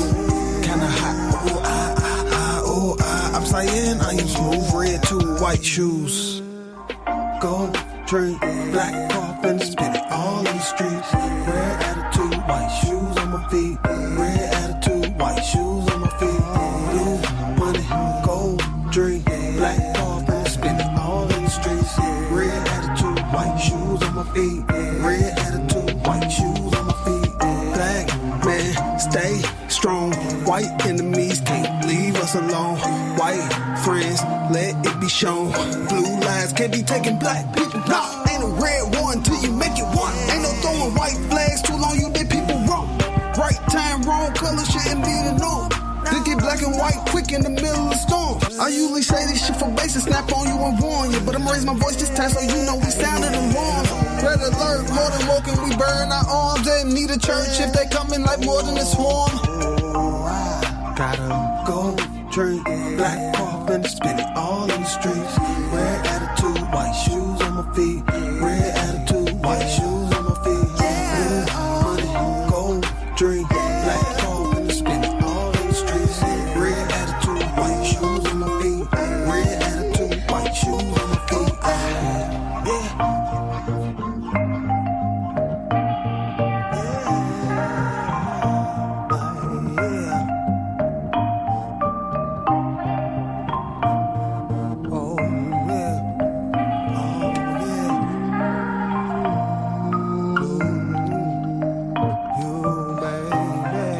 Kinda hot, oh I. I'm saying I am smooth, red too, white shoes. Gold, drink, black coffin, spin it all in the streets. Red attitude, white shoes on my feet. Red attitude, white shoes on my feet. Blue money, gold, drink, black coffin, spin it all in the streets. Red attitude, white shoes on my feet. Red attitude, white shoes on my feet. Black man, stay strong. White enemies can't leave us alone. White friends, let it be shown. Blue lies can't be taking black people. Nah, ain't a red one till you make it one. Ain't no throwing white flags too long, you did people wrong. Right time, wrong color shouldn't be the norm. They get black and white quick in the middle of the storm. I usually say this shit for bases, snap on you and warn you. But I'm raising my voice this time so you know we sounded alarm. Red alert, more than woken, we burn our arms. They need a church if they coming like more than a swarm. I gotta go drink black coffin, spin it all in the streets. Red attitude, white shoes on my feet. Red attitude, white shoes on my feet. Blue money, gold drink, black coffin, spin it all in the streets. Red attitude, white shoes on my feet. Red attitude, white shoes on my feet.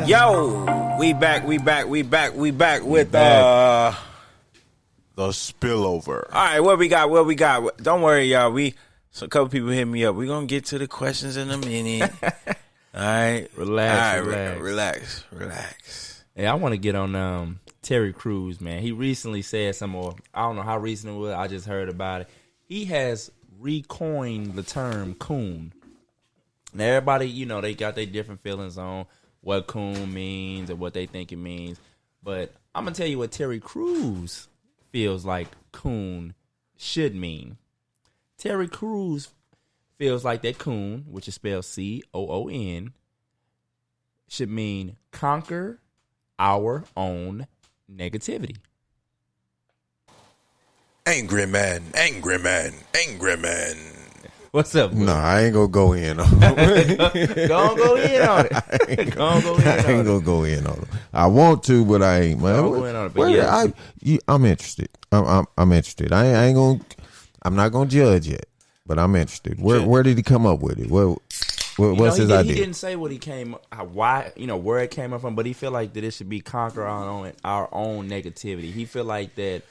Yo, we back with the spillover. All right, what we got? Don't worry, y'all. So a couple people hit me up. We're gonna get to the questions in a minute. All right, relax. Hey, I want to get on Terry Crews, man. He recently said some more. I don't know how recent it was. I just heard about it. He has recoined the term coon. Now everybody, they got their different feelings on what coon means and what they think it means. But I'm going to tell you what Terry Crews feels like coon should mean. Terry Crews feels like that coon, which is spelled C-O-O-N, should mean conquer our own negativity. Angry man. What's up, bro? No, I ain't gonna go in on it. Go in on it. I ain't gonna go in on it. I want to, but I ain't, man. Go in on it, but yeah. I'm interested. I'm interested. I ain't gonna. I'm not gonna judge yet, but I'm interested. Where did he come up with it? What's his idea? He didn't say what he came, why, where it came up from, but he feel like that it should be conquer our own negativity. He feel like that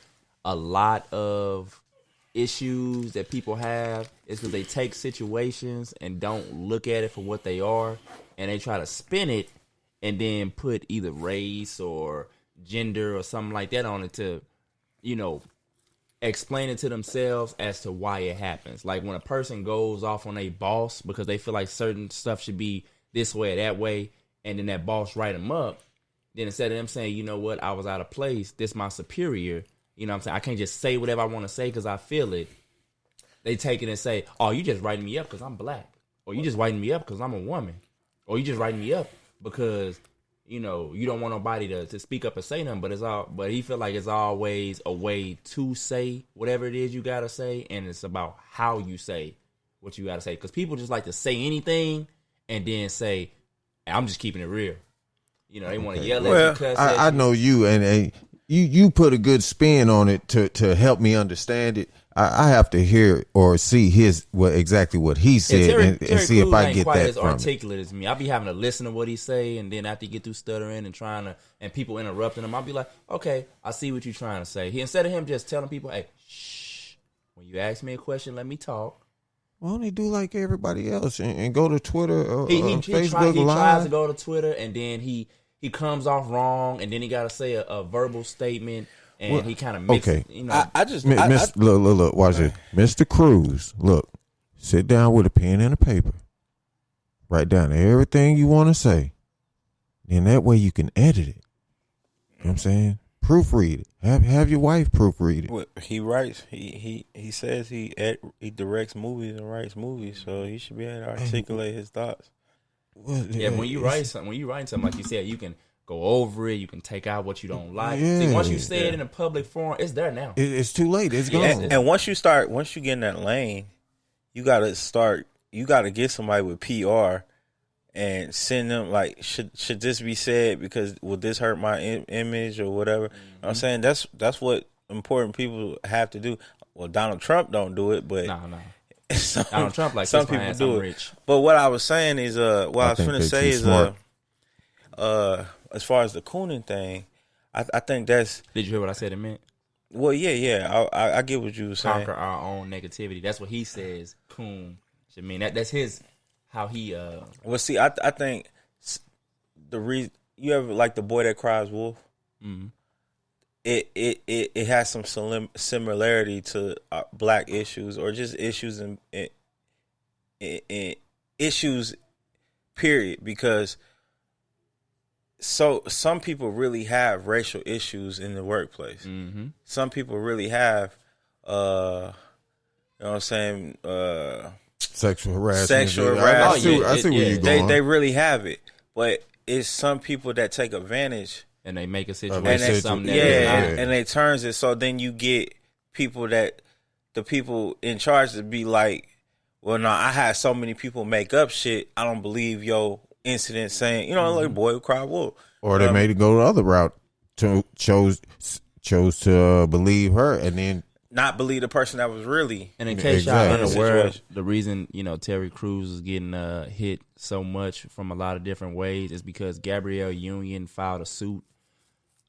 a lot of issues that people have is because they take situations and don't look at it for what they are, and they try to spin it and then put either race or gender or something like that on it to, explain it to themselves as to why it happens. Like when a person goes off on a boss because they feel like certain stuff should be this way or that way, and then that boss write them up, then instead of them saying, you know what, I was out of place, this my superior, you know what I'm saying, I can't just say whatever I want to say because I feel it. They take it and say, oh, you just writing me up because I'm black. Or you just writing me up because I'm a woman. Or you just writing me up because, you don't want nobody to speak up and say nothing. But he feel like it's always a way to say whatever it is you got to say. And it's about how you say what you got to say. Because people just like to say anything and then say, I'm just keeping it real. They want to yell at you. Cuss I know you, and you put a good spin on it to help me understand it. I have to hear or see exactly what he said and see if I get that as from articulate as me. I'll be having to listen to what he say, and then after you get through stuttering and people interrupting him, I'll be like, okay, I see what you're trying to say. Instead of him just telling people, hey, shh, when you ask me a question, let me talk. Why don't he do like everybody else and go to Twitter or He Facebook tries Live? to go to Twitter, and then he comes off wrong, and then he got to say a verbal statement, and he kind of mixes. Okay. You know, Look, watch this. Mr. Cruz, look, sit down with a pen and a paper. Write down everything you want to say. And that way you can edit it. You know what I'm saying? Proofread it. Have your wife proofread it. Well, he writes. He says he directs movies and writes movies, so he should be able to articulate his thoughts. Yeah, when you write something like you said, you can go over it. You can take out what you don't like. Yeah. See, once you say it in a public forum, it's there now. It's too late. It's gone. And once you get in that lane, you gotta get somebody with PR and send them like, should this be said because will this hurt my image or whatever? You know what I'm saying that's what important people have to do. Well, Donald Trump don't do it, but no. Donald Trump like some people do it. Rich. But what I was saying is what I was going to say is as far as the cooning thing, I think that's. Did you hear what I said it meant? Well, yeah. I get what you were saying. Conquer our own negativity. That's what he says. Coon should mean that's his. How he Well, see, I think the reason you ever like The Boy That Cries Wolf, mm-hmm. it has some similarity to black issues or just issues in issues, period. Because some people really have racial issues in the workplace. Mm-hmm. Some people really have, you know what I'm saying. Sexual harassment. I see where you're going. They really have it, but it's some people that take advantage and they make a situation something. And they turns it so then you get the people in charge to be like, well, no, I had so many people make up shit. I don't believe your incident saying, like Boy Who Cried Wolf. Or they made it go the other route. Chose to believe her and then not believe the person that was really. And in case y'all unaware, the reason Terry Crews is getting hit so much from a lot of different ways is because Gabrielle Union filed a suit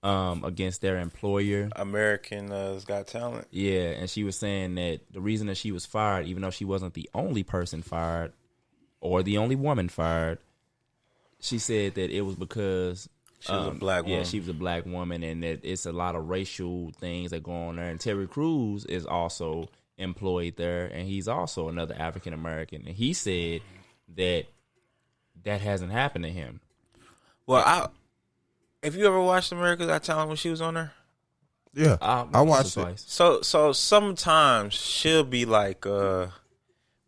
against their employer, American's Got Talent. Yeah, and she was saying that the reason that she was fired, even though she wasn't the only person fired or the only woman fired, she said that it was because she was a black woman. Yeah, she was a black woman, and that it's a lot of racial things that go on there. And Terry Crews is also employed there, and he's also another African American. And he said that hasn't happened to him. Well, if you ever watched America's Got Talent when she was on there? Yeah, I watched it twice. So sometimes she'll be like, when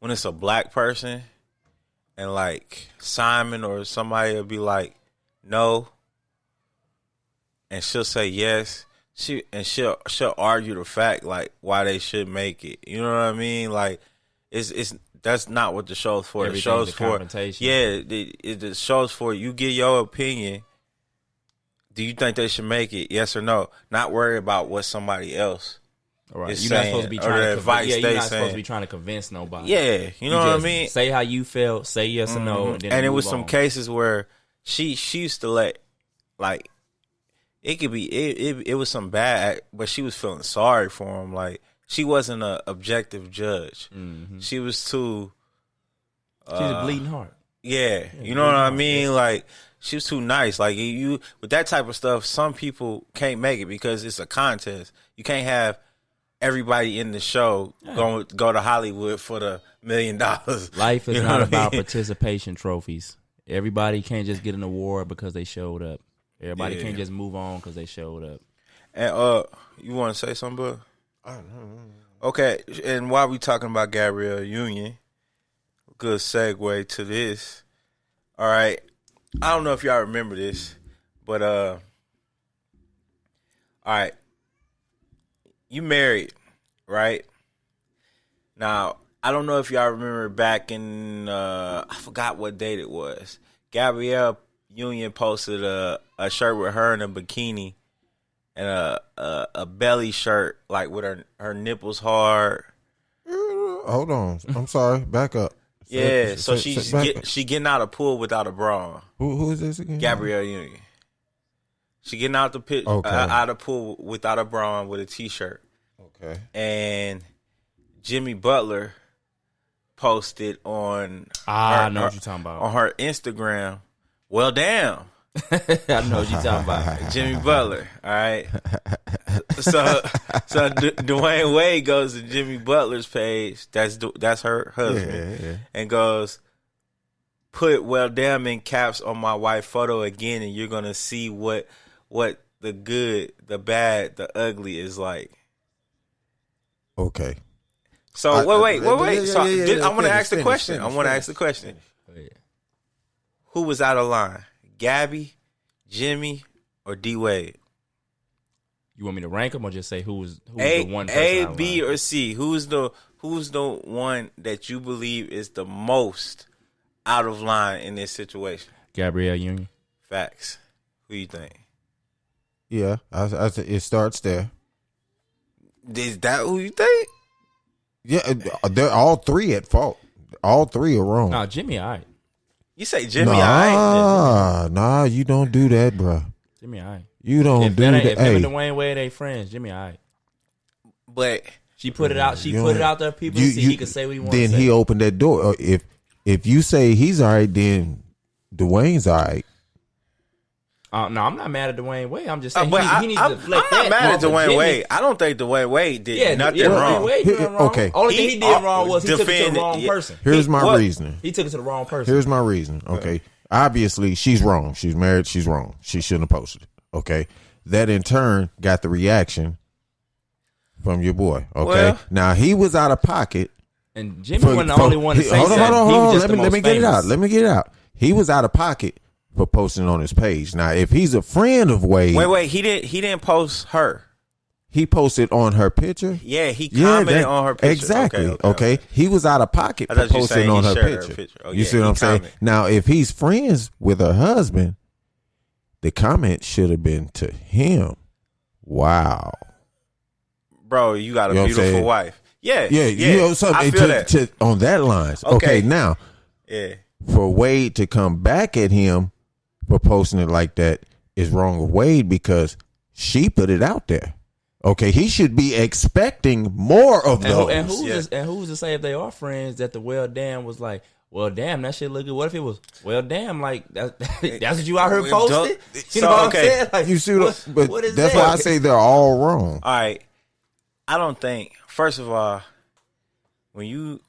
it's a black person, and like Simon or somebody will be like, no. And she'll say yes. She'll argue the fact like why they should make it. You know what I mean? Like it's that's not what the show's for. The show's for the show's for you get your opinion. Do you think they should make it? Yes or no? Not worry about what somebody else is You're not saying supposed to be supposed to be trying to convince nobody. Yeah, you know what I mean? Say how you felt, say yes or no. And then it was some cases where she used to let, like, it could be, it was some bad, but she was feeling sorry for him. Like, she wasn't an objective judge. Mm-hmm. She was too. She's a bleeding heart. Yeah, you know what I mean? Yeah. Like, she was too nice. Like, you with that type of stuff, some people can't make it because it's a contest. You can't have everybody in the show go to Hollywood for the $1 million. Life is not about participation trophies. Everybody can't just get an award because they showed up. Everybody can't just move on because they showed up. And you want to say something, bud? I don't know. Okay, and while we talking about Gabrielle Union, good segue to this. All right, I don't know if y'all remember this, but all right, you married, right? Now, I don't know if y'all remember back in I forgot what date it was. Gabrielle Union posted a shirt with her in a bikini and a belly shirt, like with her nipples hard. Hold on, I'm sorry. Back up. Yeah, so she getting out of pool without a bra. Who is this again? Gabrielle Union. She getting out the pit out of pool without a bra with a t-shirt. Okay. And Jimmy Butler posted on I know what you're talking about. On her Instagram. Well, damn. I know what you're talking about. Jimmy Butler. All right. So Dwayne Wade goes to Jimmy Butler's page. That's her husband, and goes, put "well damn" in caps on my wife photo again, and you're gonna see what the good, the bad, the ugly is like. Okay. So wait. So I want to ask the question. Who was out of line? Gabby, Jimmy, or D Wade? You want me to rank them or just say who was the one person A, out of B, line? or C? Who's the one that you believe is the most out of line in this situation? Gabrielle Union. Facts. Who you think? Yeah, I it starts there. Is that who you think? Yeah, they're all three at fault. All three are wrong. No, Jimmy, all right. You say Jimmy, all right? Nah, you don't do that, bro. Jimmy, all right. You don't do that. If him and Dwayne Wade ain't friends, Jimmy, all right. But she put it out. She put it out there. People see. He could say what he wants. Then he opened that door. If you say he's all right, then Dwayne's all right. No, I'm not mad at Dwayne Wade. I'm just saying he needs to flip I'm not mad at Dwayne Wade. I don't think Dwayne Wade did nothing wrong. Wade did wrong. Okay. Only thing he did wrong was he took it to the wrong person. Here's my reasoning. He took it to the wrong person. Here's my reason. Okay. Obviously, she's wrong. She's married. She's wrong. She shouldn't have posted it. Okay. That in turn got the reaction from your boy. Okay. Well, now he was out of pocket. And Jimmy wasn't the only one to say hold on. Let me get it out. Let me get it out. He was out of pocket for posting on his page. Now, if he's a friend of Wade, wait, he didn't post her. He posted on her picture. Yeah, he commented on her picture. Exactly. Okay. He was out of pocket for posting on her picture. Oh, you see what I'm saying? Now, if he's friends with her husband, the comment should have been to him. Wow, bro, you got a beautiful wife. Yeah. You know something. I feel that. On that lines. Okay. Now, for Wade to come back at him for posting it like that is wrong with Wade because she put it out there. Okay, he should be expecting more of those. And who's to say if they are friends that the well damn was like, well damn, that shit look good. What if it was well damn, like that's what you out here posted? You know what I'm saying? Like, you see what is that's that? why I say they're all wrong. All right. I don't think, first of all, when you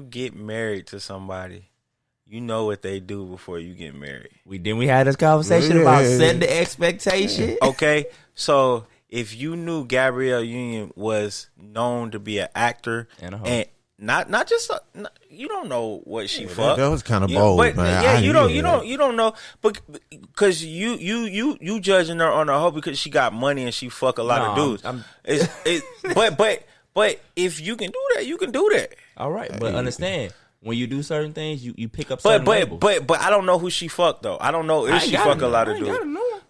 get married to somebody, you know what they do before you get married. We had this conversation about setting the expectation. Okay, so if you knew Gabrielle Union was known to be an actor and not just you don't know what she fucked. That was kind of bold, man. Yeah, you don't know, but because you judging her on her whole because she got money and she fuck a lot of dudes. But if you can do that, you can do that. All right, but understand. When you do certain things, you pick up certain labels. But I don't know who she fucked though. I don't know if she fucked a lot of dudes.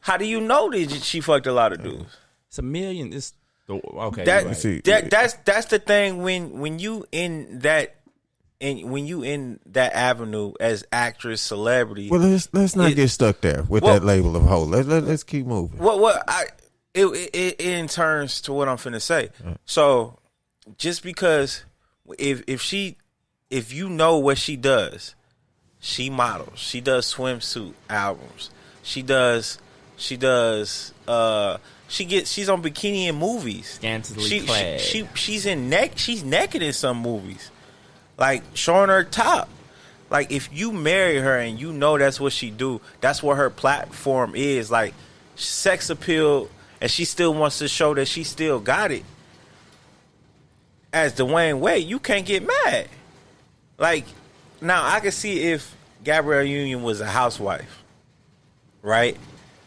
How do you know that she fucked a lot of dudes? It's a million. It's okay. That's the thing when you in that avenue as actress, celebrity. Well, let's not get stuck there with that label of hoe. Let's keep moving. It turns to what I'm finna say. So just because if you know what she does, she models, she does swimsuit albums, she's on bikini in movies, scantily clad. She's naked in some movies, like showing her top. Like if you marry her and you know that's what she do, that's what her platform is, like sex appeal, and she still wants to show that she still got it. As Dwayne Wade, you can't get mad. Like, now I can see if Gabrielle Union was a housewife, right?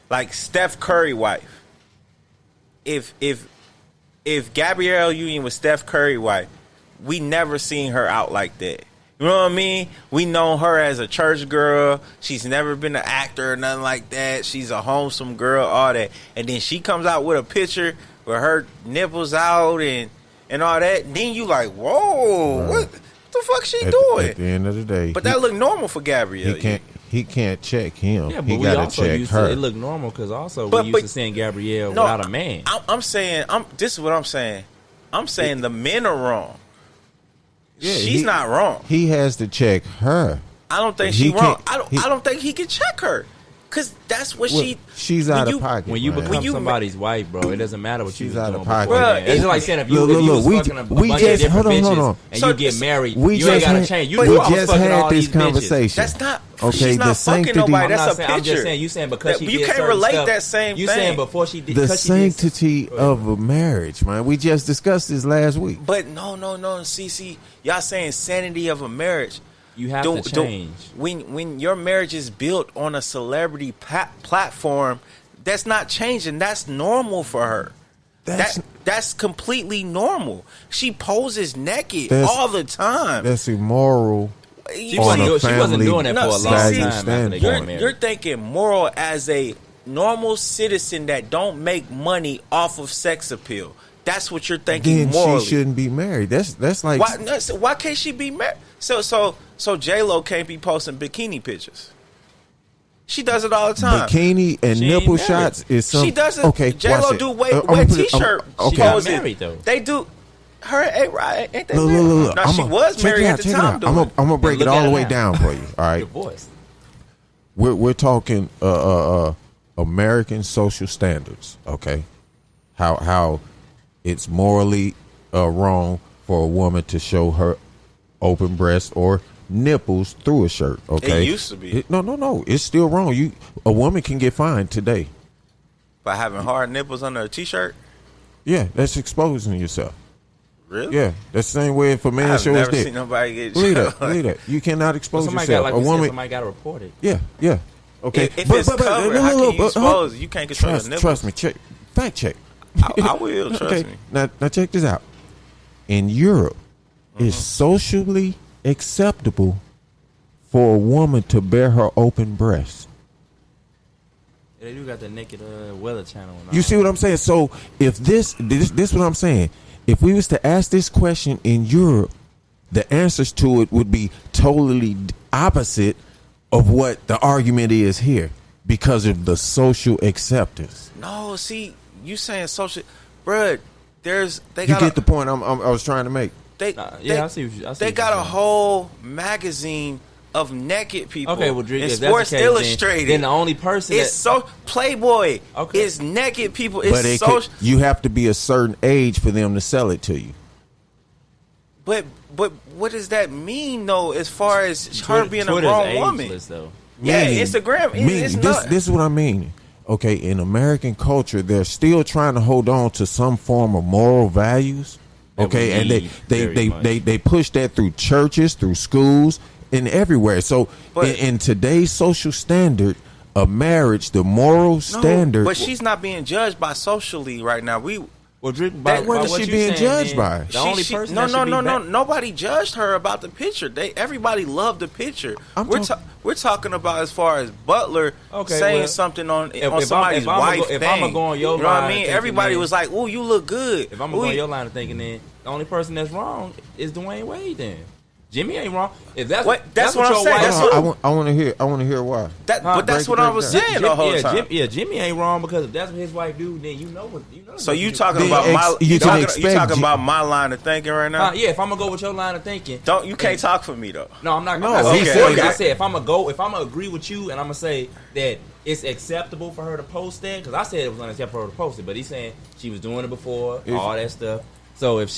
Like Steph Curry wife. If Gabrielle Union was Steph Curry wife, we never seen her out like that. You know what I mean? We know her as a church girl. She's never been an actor or nothing like that. She's a wholesome girl, all that. And then she comes out with a picture with her nipples out and all that. And then you like, whoa, what the fuck she doing? At the end of the day. But that looked normal for Gabrielle. He can't check him. Yeah, but he we gotta also check used her. To, it looked normal because also we used to seeing Gabrielle without a man. I'm saying, this is what I'm saying. I'm saying the men are wrong. she's not wrong. He has to check her. I don't think she's wrong. I don't think he can check her. Because that's what she's out of pocket. When you become somebody's wife, bro, it doesn't matter what she's out of pocket. Bro, it's like saying if you was fucking a bunch of different bitches and you get married, you ain't got to change. You knew I was fucking all these bitches. That's not. She's not fucking nobody. That's a picture. I'm just saying. You saying because she did you can't relate that same thing. You saying before she did the sanctity of a marriage, man. We just discussed this last week. But no. See, y'all saying sanity of a marriage. You have to change. When your marriage is built on a celebrity platform, that's not changing. That's normal for her. That's completely normal. She poses naked all the time. That's immoral. She wasn't doing that for a long time. You're thinking moral as a normal citizen that don't make money off of sex appeal. That's what you're thinking. Then morally. She shouldn't be married. That's like why can't she be married? So J-Lo can't be posting bikini pictures. She does it all the time. Bikini and nipple shots is something. She does it. Okay, J-Lo do wet t-shirt. She got married though. They do. Her and A-Rod, ain't they married? Look. No, she was married at the time. I'm gonna break it all the way down for you. All right. Divorced. We're talking American social standards. Okay. How it's morally wrong for a woman to show her open breast or nipples through a shirt. Okay, it used to be. No, it's still wrong. A woman can get fined today by having hard nipples under a t-shirt. Yeah, that's exposing yourself. Really? Yeah, that's the same way if a man shows never dick. Seen nobody get believe that. You cannot expose yourself. A woman, somebody got to report it. Yeah. Okay, if it's covered, how can you expose it? You can't control your nipples. Trust me. Fact check. I will trust me. Now check this out. In Europe, it's socially acceptable for a woman to bear her open breast. They do got the naked weather channel. You see what I'm saying? So if this what I'm saying. If we was to ask this question in Europe, the answers to it would be totally opposite of what the argument is here because of the social acceptance. No, see, you saying social, bruh. You get the point I was trying to make. I see. They got a whole magazine of naked people. Okay, well, Drew, in Sports Illustrated. Then the only person Playboy is naked people. It's you have to be a certain age for them to sell it to you. But what does that mean though? As far as her being a grown woman, though. Yeah, Instagram. This is what I mean. Okay, in American culture, they're still trying to hold on to some form of moral values. Okay, and they push that through churches, through schools, and everywhere. So in today's social standard of marriage, the moral standard. But she's not being judged by socially right now. What is she being judged by? The only person. No. Nobody judged her about the picture. Everybody loved the picture. We're talking about as far as Butler saying something on somebody's wife thing. If I'm gonna go on your line, you know what I mean? Everybody was like, "Ooh, you look good." If I'm gonna go on your line of thinking, then the only person that's wrong is Dwayne Wade. Then Jimmy ain't wrong. If that's what I'm saying. I want to hear why. But that's what I was saying the whole time. Jimmy ain't wrong because if that's what his wife do, then you know what. So you talking about about my line of thinking right now? Yeah, if I'm gonna go with your line of thinking, you can't talk for me though. No, I'm not. I said if I'm gonna agree with you, and I'm gonna say that it's acceptable for her to post that because I said it was unacceptable for her to post it, but he's saying she was doing it before, all that stuff. So if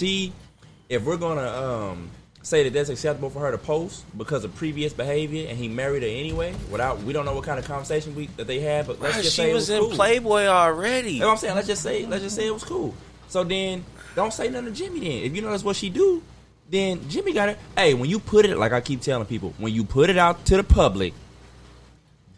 we're gonna say that's acceptable for her to post because of previous behavior, and he married her anyway. We don't know what kind of conversation that they had, but let's just say she was in cool. Playboy already. You know what I'm saying? Let's just say it was cool. So then, don't say nothing to Jimmy. Then, if you know that's what she do, then Jimmy got it. Hey, when you put it, like I keep telling people, when you put it out to the public,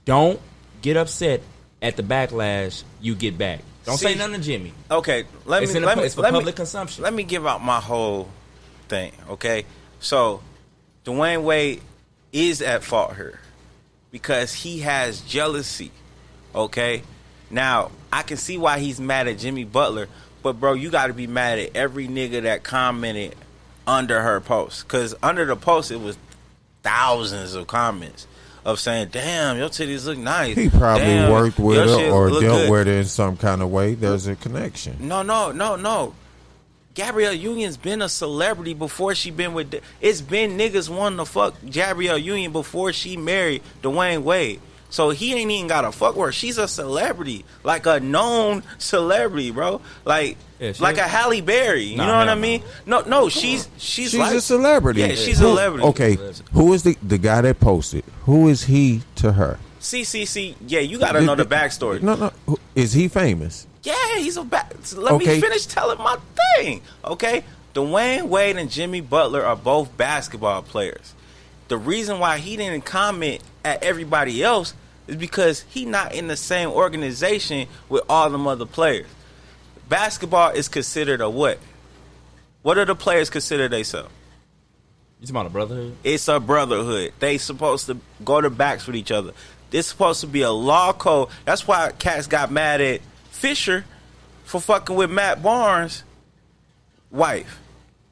don't get upset at the backlash you get back. Don't say nothing to Jimmy. Okay, it's for public consumption. Let me give out my whole thing. Okay. So, Dwayne Wade is at fault here because he has jealousy, okay? Now, I can see why he's mad at Jimmy Butler, but, bro, you got to be mad at every nigga that commented under her post because under the post, it was thousands of comments of saying, damn, your titties look nice. He probably worked with her or dealt with her in some kind of way. There's a connection. No. Gabrielle Union's been a celebrity before she been with. It's been niggas wanting to fuck Gabrielle Union before she married Dwayne Wade. So he ain't even got to fuck with her. She's a celebrity, like a known celebrity, bro. Like a Halle Berry. You know what I mean? No, she's like a celebrity. Yeah, she's a celebrity. Okay, who is the guy that posted? Who is he to her? See. Yeah, you got to know the backstory. No. Is he famous? Yeah, he's a Let me finish telling my thing, okay? Dwayne Wade and Jimmy Butler are both basketball players. The reason why he didn't comment at everybody else is because he not in the same organization with all them other players. Basketball is considered a what? What are the players consider themselves? You talking about a brotherhood? It's a brotherhood. They supposed to go to backs with each other. This supposed to be a law code. That's why cats got mad at Fisher for fucking with Matt Barnes' wife.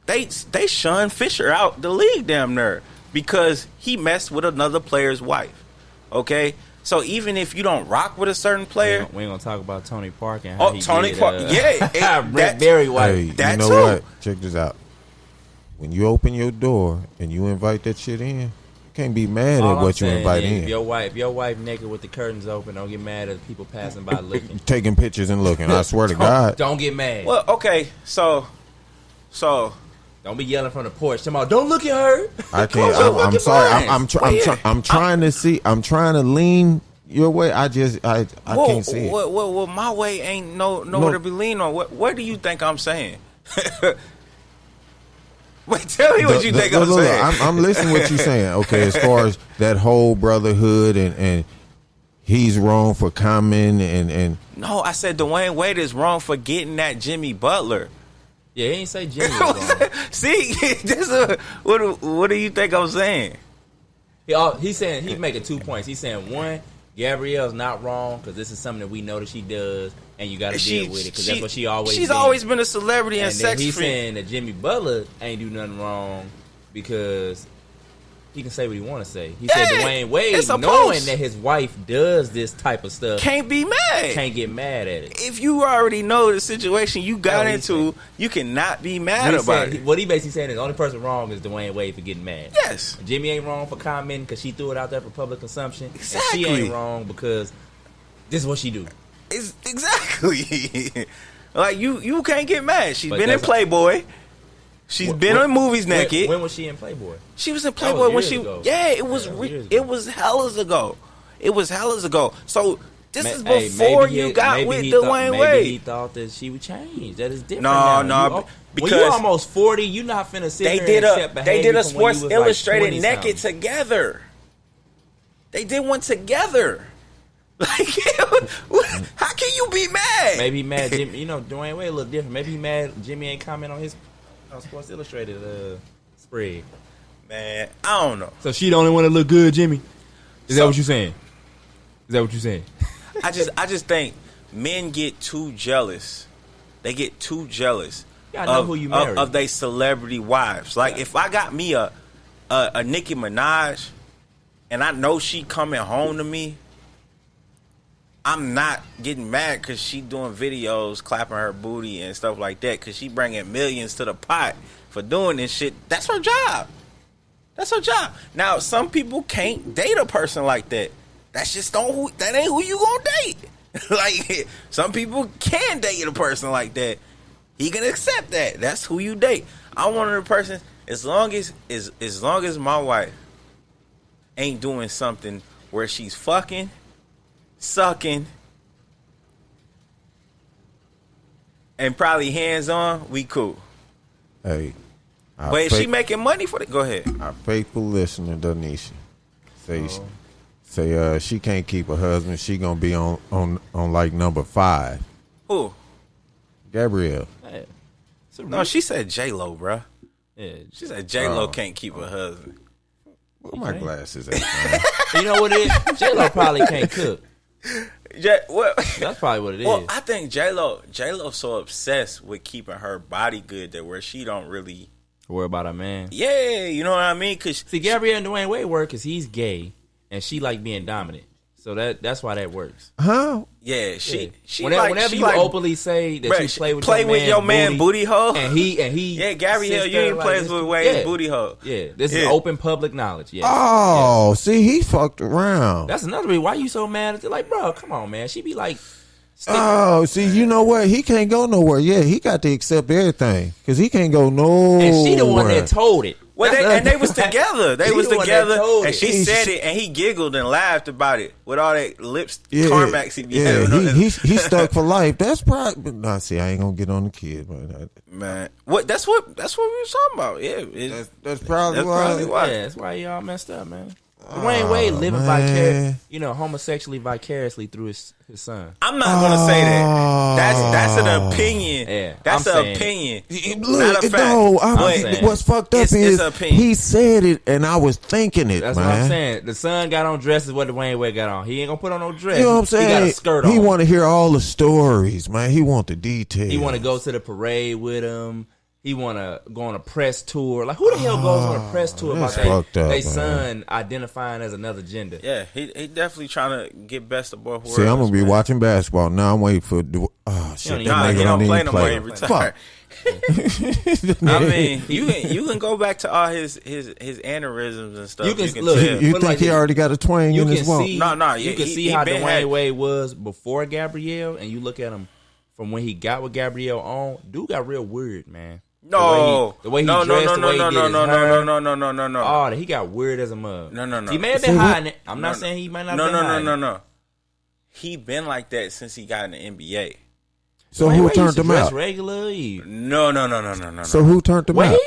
They shunned Fisher out the league damn near because he messed with another player's wife. Okay? So even if you don't rock with a certain player, we ain't gonna talk about Tony Parker. And how Tony Parker, yeah, Brett Berry wife. Hey, you know what? Check this out. When you open your door and you invite that shit in, you can't be mad at what you invite in. Your wife naked with the curtains open. Don't get mad at people passing by looking, taking pictures and looking. I swear to God. Don't get mad. Well, okay, so don't be yelling from the porch. Don't look at her. I can't. I'm sorry. I'm trying to see. I'm trying to lean your way. I can't see it. Well, my way ain't nowhere to be leaning on. What do you think I'm saying? Wait, tell me what you think I'm saying. I'm listening to what you're saying. Okay, as far as that whole brotherhood and he's wrong for commenting and no, I said Dwayne Wade is wrong for getting that Jimmy Butler. Yeah, he ain't say Jimmy was wrong. See, what do you think I'm saying? He's saying he's making 2 points. He's saying one, Gabrielle's not wrong because this is something that we know that she does, and you got to deal with it because that's what she always. She's always been a celebrity and sex he's freak. Saying that Jimmy Butler ain't do nothing wrong because he can say what he want to say. He said Dwayne Wade, knowing that his wife does this type of stuff, can't be mad. Can't get mad at it. If you already know the situation you got into, you cannot be mad about it. What he basically saying is the only person wrong is Dwayne Wade for getting mad. Yes. Jimmy ain't wrong for commenting because she threw it out there for public consumption. Exactly. And she ain't wrong because this is what she do. It's exactly. Like you can't get mad. She's been in Playboy. She's been in movies naked. When was she in Playboy? She was in Playboy when she. Ago. Yeah, it was hellas ago. It was hellas ago. So this is before you got with Dwayne Wade. Maybe he thought that she would change. That is different. No, because when you're almost 40, you're not finna sit there and accept behavior. They did a Sports Illustrated like naked together. They did one together. Like, how can you be mad? Maybe mad. Jimmy, Dwayne Wade a little different. Maybe he mad. Jimmy ain't comment on his Sports Illustrated spread. Man, I don't know. So she the only one that look good, Jimmy? Is that what you saying? I just think men get too jealous. They get too jealous of their celebrity wives. Like if I got me a Nicki Minaj and I know she coming home to me, I'm not getting mad because she doing videos clapping her booty and stuff like that because she bringing millions to the pot for doing this shit. That's her job. Now, some people can't date a person like that. That ain't who you gonna date. Like, some people can date a person like that. He can accept that. That's who you date. I'm one of the persons, as long as my wife ain't doing something where she's fucking, sucking, and probably hands on, we cool. Hey, but if she making money for it, go ahead. Our faithful listener, Donisha, say she can't keep her husband. She gonna be on like number 5. Who? Gabrielle. Hey, no, she said J-Lo, bruh. Yeah, she said J-Lo can't keep her husband. Where my glasses at, man? You know what it is? J-Lo probably can't cook. That's probably what it is. Well, I think J-Lo so obsessed with keeping her body good that where she don't really worry about her man. Yeah, you know what I mean? Cause see, Gabrielle and Dwayne Wade work because he's gay and she like being dominant. So that's why that works. Huh? Yeah, she whenever you openly say that you play with your man booty hole, and he yeah, Gabrielle Union plays with Wade's booty hole. Yeah, this is open public knowledge. Yeah. Oh, see, he fucked around. That's another reason why you so mad at it. Like, bro, come on, man. She be like, oh, see, you know what? He can't go nowhere. Yeah, he got to accept everything because he can't go nowhere. And she the one that told it. Well, they was together. They was together, and she said it, and he giggled and laughed about it with all that lips Carmax he be having. He's stuck for life. That's probably. Nah, see, I ain't gonna get on the kid, man. What? That's what we were talking about. Yeah, that's probably why. Yeah, that's why y'all messed up, man. Dwayne Wade living homosexually vicariously through his son. I'm not gonna say that. That's an opinion. Yeah, that's an opinion. Look, what's fucked up is he said it, and I was thinking it. That's man. what I'm saying. The son got on dresses what Dwayne Wade got on. He ain't gonna put on no dress. You know what I'm saying? He got a skirt on. He want to hear all the stories, man. He want the details. He want to go to the parade with him. He want to go on a press tour. Like, who the hell goes on a press tour about their son identifying as another gender? Yeah, he definitely trying to get best of both worlds. See, I'm going to be watching basketball. Now I'm waiting for... Oh, shit. He don't play no more. He retired. I mean, you can go back to all his aneurysms and stuff. You think he already got a twang in his walk? No. You can see how Dwayne Wade was before Gabrielle, and you look at him from when he got with Gabrielle on. Dude got real weird, man. No, the way he dressed, the way he did his hair. No. Oh, he got weird as a mug. No. He may have been hiding it. I'm not saying he might not have been hiding it. No. He been like that since he got in the NBA. So who turned him out? Regular? No. So who turned him out?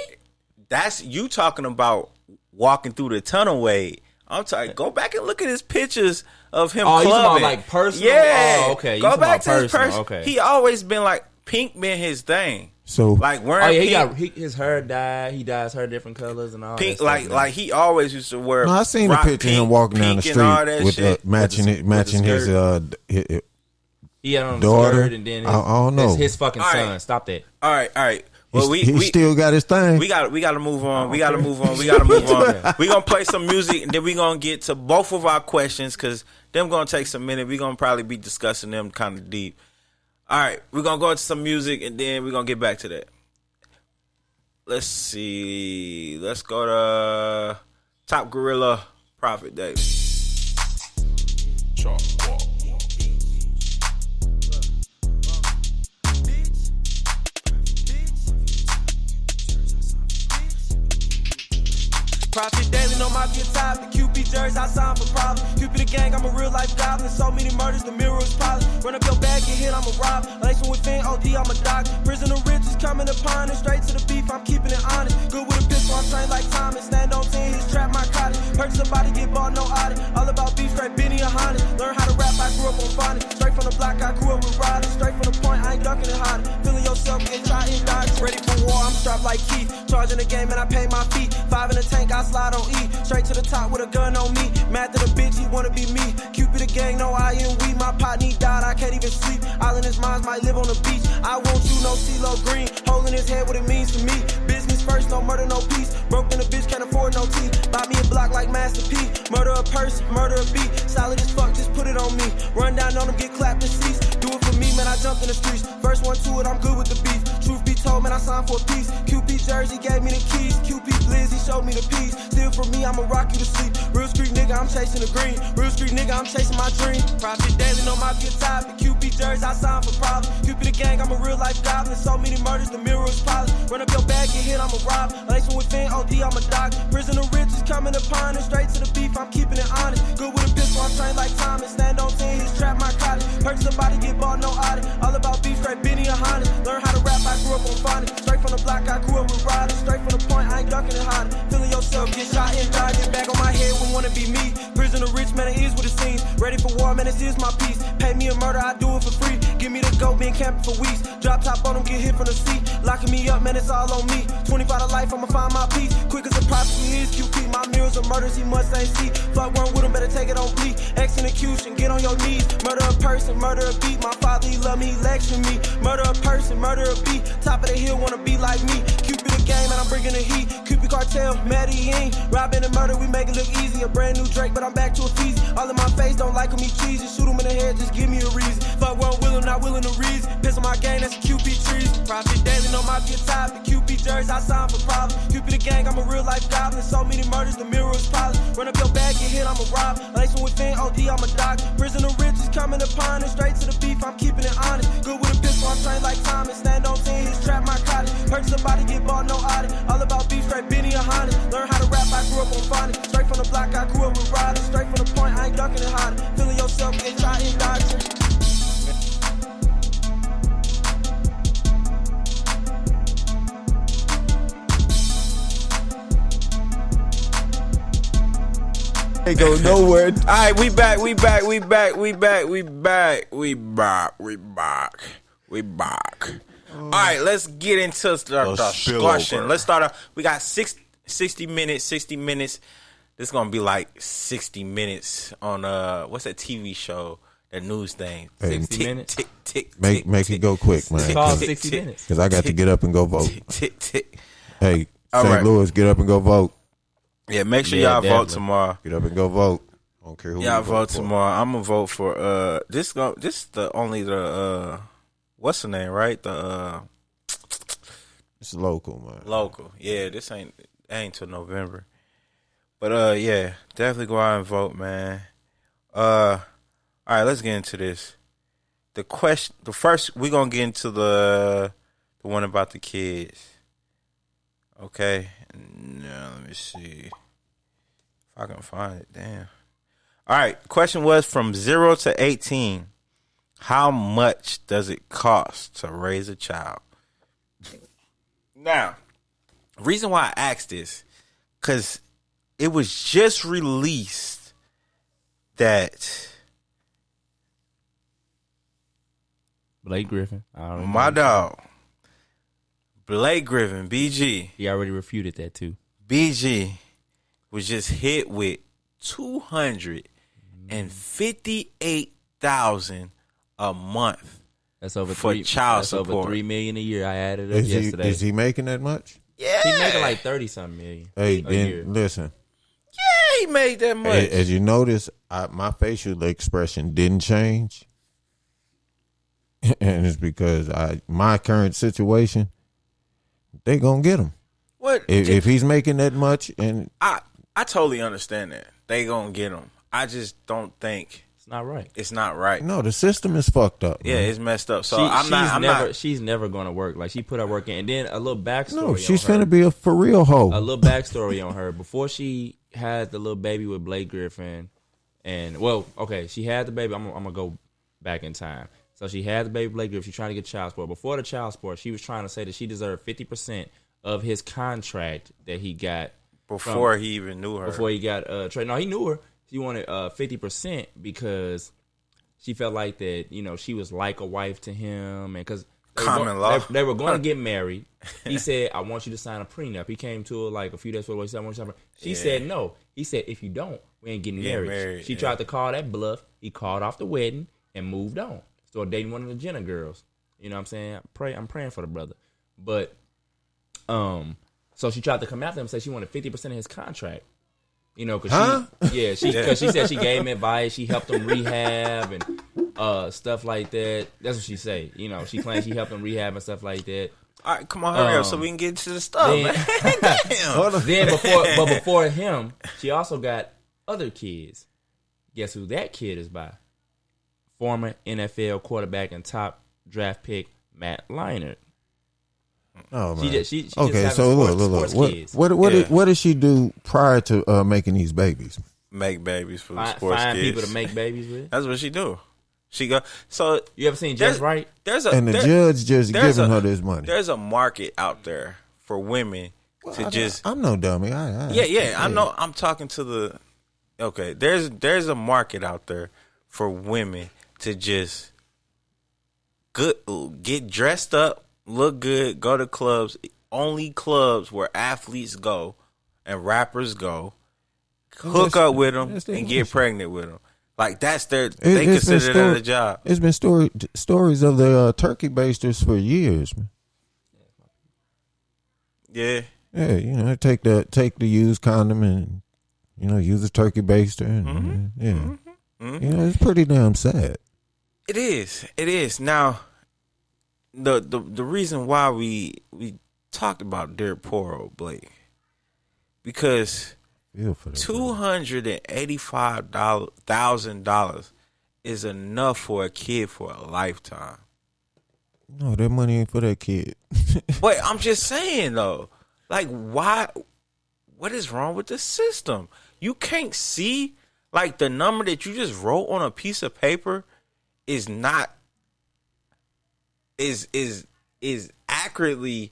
That's you talking about walking through the tunnel, Wade. I'm talking. Go back and look at his pictures of him clubbing. You talking about like personal? Yeah. Oh, okay. Go back to his personal. Okay. He always been like pink been his thing. So like wearing his hair dyed. He dyes hair different colors and all pink. That stuff, like he always used to wear. No, I seen a picture of him walking down the street with matching his he had on daughter. Skirt and then I don't know. His fucking son. Right. Stop that. All right. Well, he still got his thing. We got to move on. We got to move on. We gonna play some music and then we gonna get to both of our questions because them gonna take some minute. We gonna probably be discussing them kind of deep. All right, we're gonna go into some music and then we're gonna get back to that. Let's see. Let's go to Top Gorilla, Prophet Davis. Profit daily, no mafia top. The QP jersey, I signed for problems. QP the gang, I'm a real life goblin. So many murders, the mirror is polished. Run up your bag, get hit, I'm a rob. Lacing with Finn, OD, I'm a doc. Prison of riches coming upon it. Straight to the beef, I'm keeping it honest. Good with a pistol, I'm trained like Thomas. Stand on 10, his trap, my cottage. Purchase somebody, get bought, no audit. All about beef, straight Benny or Honda. Learn how to rap, I grew up on phonics. Straight from the block, I grew up with riders. Straight from the point, I ain't ducking it harder. Feeling yourself, get shot in dodge. Ready for war, I'm strapped like Keith. Charging the game, and I pay my fee. 5 in the tank, I slide on E. Straight to the top with a gun on me. Mad to the bitch, he wanna be me. Cupid the gang, no I and we. My pot need died, I can't even sleep. All in his minds might live on the beach. I want you, no CeeLo Green. Holding his head, what it means to me. Business first, no murder, no peace. Broke in a bitch, can't afford no teeth. Buy me a block like Master P. Murder a person, murder a beat. Solid as fuck, just put it on me. Run down on him, get clapped and cease. Do it for me, man, I jumped in the streets. First one to it, I'm good with the beef. Truth be told, man, I signed for a piece. QP jersey gave me the keys. QP Blizz, he showed me the peace. Still for me, I'ma rock you to sleep. Real street nigga, I'm chasing the green. Real street nigga, I'm chasing my dream. Profit daily, no mafia top. The QP jersey, I signed for problems. QP the gang, I'm a real life goblin. So many murders, the mirror is polished. Run up your bag, get hit, I'm a rob. Lacing with Finn, OD, I'm a doc. Prison of riches coming upon it. Straight to the beef, I'm keeping it honest. Good with a pistol, I'm trained like Thomas. Stand on 10, his trap, my cottage. Purchase somebody, get bought, no audit. All about beef, straight Benny or Honda. Learn how to rap, I grew up on phonics. Straight from the block, I grew up with riders. Straight from the point, I ain't ducking it harder. Feeling yourself, get shot and die. Get back on my head, wouldn't wanna be me. Prison of rich, man, it is what it seems. Ready for war, man, this is my piece. Pay me a murder, I do it for free. Give me the go, been camping for weeks. Drop top on them, get hit from the seat. Locking me up, man, it's all on me. 25 to life, I'ma find my peace. Quick as a prophecy is QP. My mirrors are murders, he must ain't see. Fuck one with him, better take it on bleed. Execution, get on your knees. Murder a person, murder a beat. My father, he love me, he lecture me. Murder a person, murder a beat. Top of the hill, wanna be like me. Cupid game and I'm bringing the heat. Cupid Cartel, Medellin. Robbing and murder, we make it look easy. A brand new Drake, but I'm back to a Feezy. All in my face, don't like him, eat cheesy. Shoot him in the head, just give me a reason. Fuck what will him, not willing to reason. Piss on my game, that's a QP trees. Profit daily, no my get tired. The QP jerseys, I sign for problems. Cupid the gang, I'm a real life goblin. So many murders, the mirror is polished. Run up your bag, get hit, I'm a rob. Lacing with Fin, OD, I'm a doc. Prison of rich is coming upon it. Straight to the beef, I'm keeping it honest. Good with a pistol, I'm trained like Thomas. Stand on 10, his trap my cottage. Purchase a body, get bought, no audit. All about beef, straight Benny or Honda. Learn how to rap, I grew up on phonics. Straight from the block, I grew up with riders. Straight from the point, I ain't ducking it hot. Feeling yourself, ain't try indoctrinate. Ain't go nowhere. All right, we back. All right, let's get into the discussion. Let's start off. We got 60 minutes. This is gonna be like 60 minutes on what's that TV show? That news thing. Hey, 60 minutes. Make it go quick, man. It's called 60 minutes. Because I got to get up and go vote. Hey, All St. right. Louis, get up and go vote. Yeah, make sure y'all vote tomorrow. Get up and go vote. I don't care who Y'all you vote for. tomorrow. I'm gonna vote for this the only what's the name, right? It's local, man. Local. Yeah, this ain't till November. But yeah, definitely go out and vote, man. All right, let's get into this. The first we're gonna get into the one about the kids. Okay. Now let me see if I can find it. Damn. All right. Question was from 0 to 18. How much does it cost to raise a child? Now, reason why I asked this, because it was just released that Blake Griffin. My dog, Blake Griffin, BG. He already refuted that too. BG was just hit with $258,000 a month. That's over for child support. Over $3 million a year. I added up yesterday. Is he making that much? Yeah, he making like 30-something million. Hey, a year. Listen. Yeah, he made that much. As you notice, my facial expression didn't change, and it's because my current situation, they gonna get him. What if he's making that much? And I totally understand that they gonna get him. I just don't think it's not right. It's not right. No, the system is fucked up. Yeah, man. it's messed up. So she's never gonna work. Like, she put her work in, and then a little backstory. No, she's on her. finna be a for real hoe. A little backstory on her before she had the little baby with Blake Griffin, and she had the baby. I'm gonna go back in time. So she had the baby with Blake Griffin. She's trying to get child support. Before the child support, she was trying to say that she deserved 50% of his contract that he got before he even knew her. Before he got traded. No, he knew her. She wanted 50% because she felt like that, she was like a wife to him, and because common law, they were going to get married. He said, "I want you to sign a prenup." He came to her like a few days before. He said, "I want you to sign a prenup." She said no. He said, "If you don't, we ain't getting married." She tried to call that bluff. He called off the wedding and moved on. Started dating one of the Jenner girls. You know what I'm saying? I'm praying for the brother. But so she tried to come after him and say she wanted 50% of his contract. Because she said she gave him advice, she helped him rehab and stuff like that. That's what she said. She claimed she helped him rehab and stuff like that. All right, come on, hurry up so we can get to the stuff, man. Damn. Before him, she also got other kids. Guess who that kid is by? Former NFL quarterback and top draft pick Matt Leinart. Oh man. Okay, so look. What did she do prior to making these babies? Make babies for the sports find kids. People to make babies with. That's what she do. She go. So you ever seen Just Right? The judge just giving her this money. There's a market out there for women I'm no dummy. I know. I'm talking to the. Okay, there's a market out there for women to just get dressed up, look good, go to clubs, only clubs where athletes go and rappers go, hook up with them and get pregnant with them. Like they consider that a job. It's been stories of the turkey basters for years, man. Yeah. Yeah, you know, take the used condom and, you know, use a turkey baster and you know, it's pretty damn sad. It is. Now, the reason why we talked about dirt poor old Blake, because $285,000 is enough for a kid for a lifetime. No, that money ain't for that kid. But I'm just saying though, like, why? What is wrong with the system? You can't see, like, the number that you just wrote on a piece of paper is not is accurately,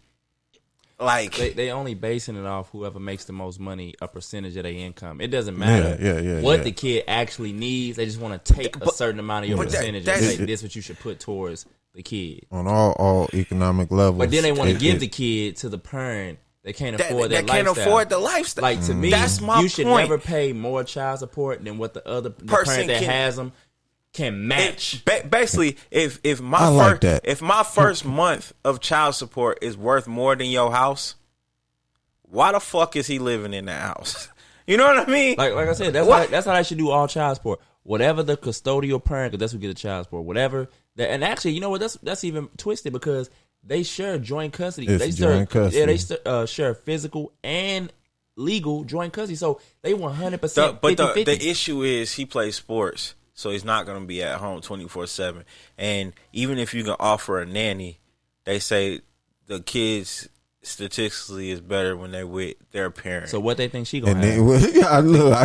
like, they only basing it off whoever makes the most money, a percentage of their income. It doesn't matter what the kid actually needs. They just want to take a certain amount of your percentage and say this is what you should put towards the kid on all economic levels. But then they want to give the kid to the parent. They can't afford that lifestyle. Can't afford the lifestyle. Like, to me, that's my you should point. never pay more child support than what the parent that has them can match. Basically, if my first month of child support is worth more than your house, why the fuck is he living in that house? You know what I mean? Like I said, that's how I should do all child support. Whatever the custodial parent, because that's who get the child support. Whatever that, and actually, you know what? That's even twisted because they share joint custody. Custody. Yeah, they share physical and legal joint custody. So they 100%. But the issue is he plays sports, so he's not going to be at home 24/7. And even if you can offer a nanny, they say the kids statistically is better when they're with their parents. So what they think she gonna have? I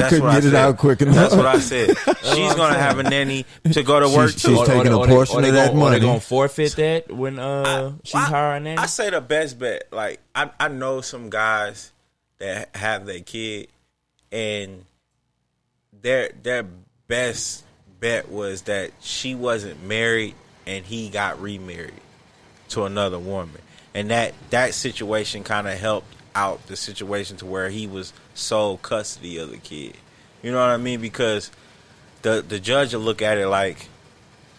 couldn't get it out quick enough. That's what I said. She's gonna have a nanny to go to work too. She's taking a portion of that money. Are they gonna forfeit that when she's hiring a nanny? I say the best bet. Like, I know some guys that have their kid, and their best bet was that she wasn't married and he got remarried to another woman. And that situation kind of helped out the situation to where he was sole custody of the kid. You know what I mean? Because the judge will look at it like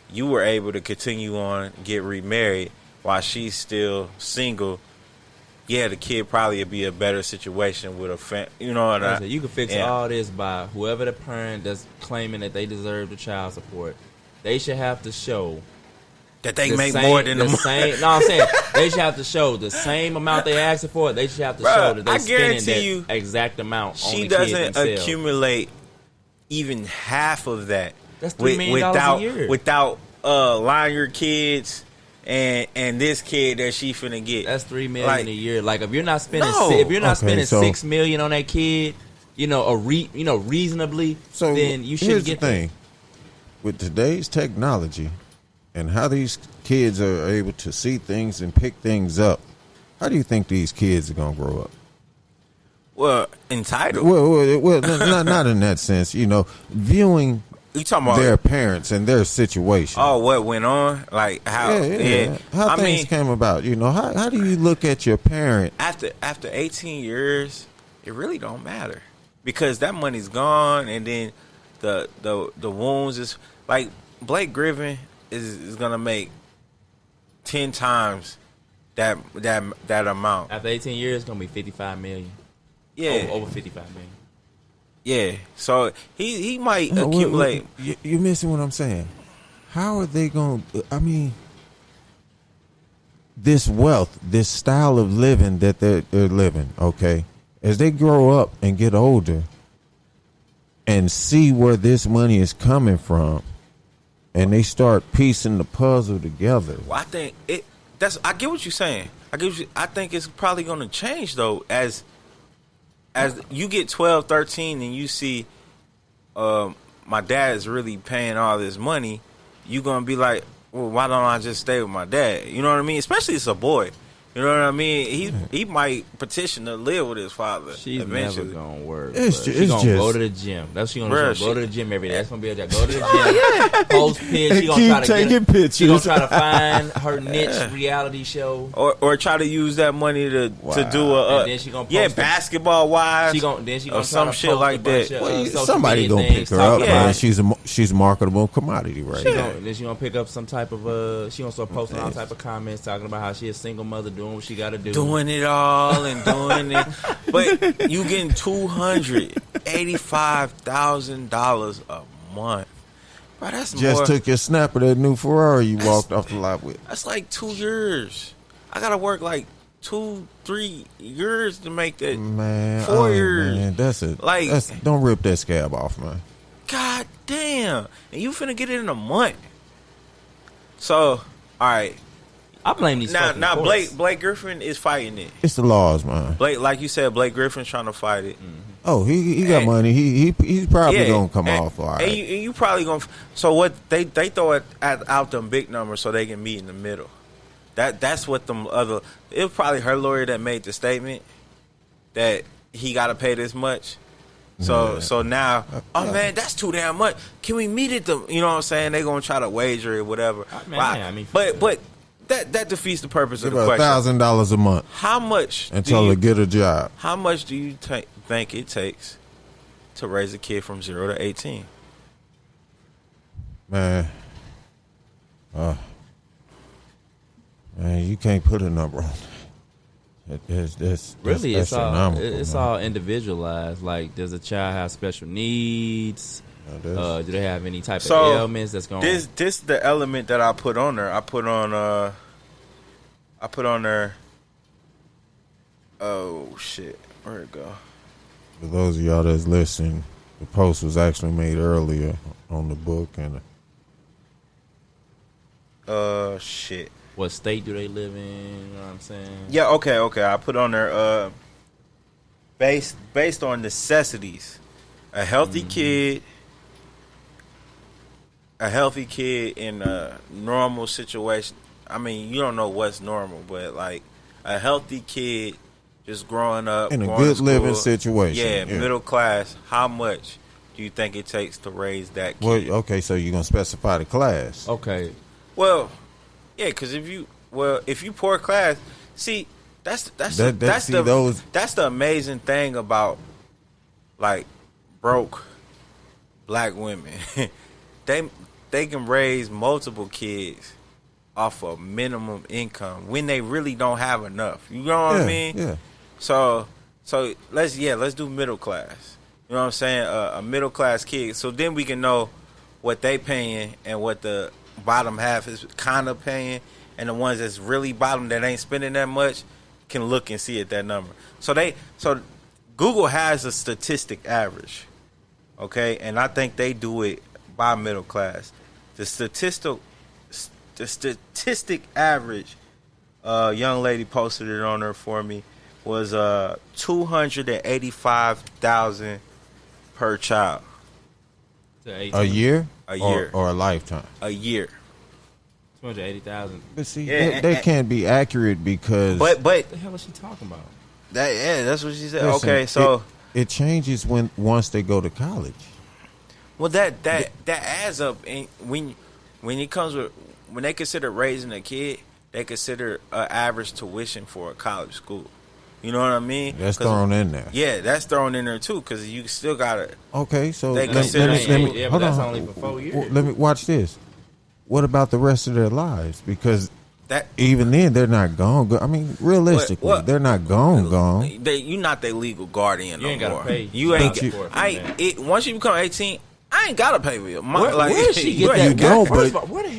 you were able to continue on, get remarried while she's still single. Yeah, the kid probably would be a better situation with a family. You know what I mean? You can fix all this by whoever the parent that's claiming that they deserve the child support. They should have to show that they make more than the same. No, I'm saying they should have to show the same amount they asking for. They should have to show that they're spending that exact amount. She doesn't accumulate even half of that. That's $3 million a year without lying your kids and this kid that she finna get. That's $3 million a year. Like, if you're not spending $6 million on that kid, reasonably, then you shouldn't get the thing. With today's technology and how these kids are able to see things and pick things up, how do you think these kids are gonna grow up? Well, entitled. Well, not in that sense. Viewing you talking about their parents and their situation. Oh, what went on? Like how? Yeah. How things came about. How do you look at your parent after 18 years? It really don't matter because that money's gone, and then the wounds is like Blake Griffin is gonna make 10 times that amount. After 18 years, it's gonna be $55 million. Yeah, over $55 million. Yeah, so he might accumulate. You're missing what I'm saying. How are they going to, this wealth, this style of living that they're living, okay, as they grow up and get older and see where this money is coming from and they start piecing the puzzle together. Well, I think I get what you're saying. I think it's probably going to change though as you get 12, 13 and you see my dad is really paying all this money, you're going to be like, well, why don't I just stay with my dad? You know what I mean? Especially it's a boy. You know what I mean? He might petition to live with his father. She's eventually. never gonna work. She's gonna go to the gym. That's what she's gonna go to the gym every day. That's gonna be a job. Go to the gym. Post pitch. She gonna try to taking pictures. She gonna try to find her niche reality show, or try to use that money to do a then she gonna basketball wives. She gonna or some shit like that. Somebody gonna pick her up, man. She's a marketable commodity right now. Then she gonna pick up some type of she gonna start posting all type of comments talking about how she a single mother doing doing what she got to do, doing it all and doing it. But you getting $285,000 a month. Bro, that's just more. Took your snap of that new Ferrari you walked off the lot with. That's like 2 years. I gotta work like 2-3 years to make that. Man, 4 years. Man, don't rip that scab off, man. God damn. And you finna get it in a month. So, all right. I blame these now Blake Griffin is fighting it. It's the laws, man. Blake, like you said, Blake Griffin's trying to fight it. Mm-hmm. Oh, he got money. He's probably gonna come off all right. And you probably gonna. So what they throw it out them big numbers so they can meet in the middle. That's what them other. It was probably her lawyer that made the statement that he got to pay this much. So now, man, that's too damn much. Can we meet at the? You know what I'm saying? They gonna try to wager it, whatever. But that defeats the purpose of the question. $1,000 a month. How much until they get a job? How much do you think it takes to raise a kid from 0 to 18? Man, you can't put a number on it. It's all individualized. Like, does a child have special needs? Do they have any type of ailments that's going? This the element that I put on there. I put on there. Oh shit, where'd it go? For those of y'all that's listening, the post was actually made earlier on the book and. Shit. What state do they live in? You know what I'm saying? Yeah, okay. I put on there based on necessities. A healthy kid in a normal situation. I mean, you don't know what's normal, but like a healthy kid just growing up in a good living situation. Yeah, middle class. How much do you think it takes to raise that kid? Well, okay, so you're gonna specify the class. Okay. Well, yeah, because if you poor class, see, that's the amazing thing about like broke black women. they can raise multiple kids off of minimum income when they really don't have enough. You know what I mean? Yeah. So let's do middle class. You know what I'm saying? A middle class kid. So then we can know what they paying and what the bottom half is kind of paying, and the ones that's really bottom that ain't spending that much can look and see at that number. So Google has a statistic average, okay, and I think they do it by middle class. The statistic average, young lady posted it on there for me, was $285,000 per child. A year? A year. Or a lifetime? A year. 280,000. But see, they can't be accurate because. But what the hell is she talking about? That's what she said. Listen, okay, so it changes once they go to college. Well, that adds up, and when it comes with when they consider raising a kid, they consider an average tuition for a college school. You know what I mean? That's thrown in there. Yeah, that's thrown in there too, because you still gotta. Okay, so they let me hold on. Only for 4 years. Let me watch this. What about the rest of their lives? Because even then, they're not gone. I mean, realistically, they're not gone. You're not their legal guardian no more. You ain't gotta pay. You ain't. Once you become 18, I ain't gotta pay for it. Where did she get that? You don't, but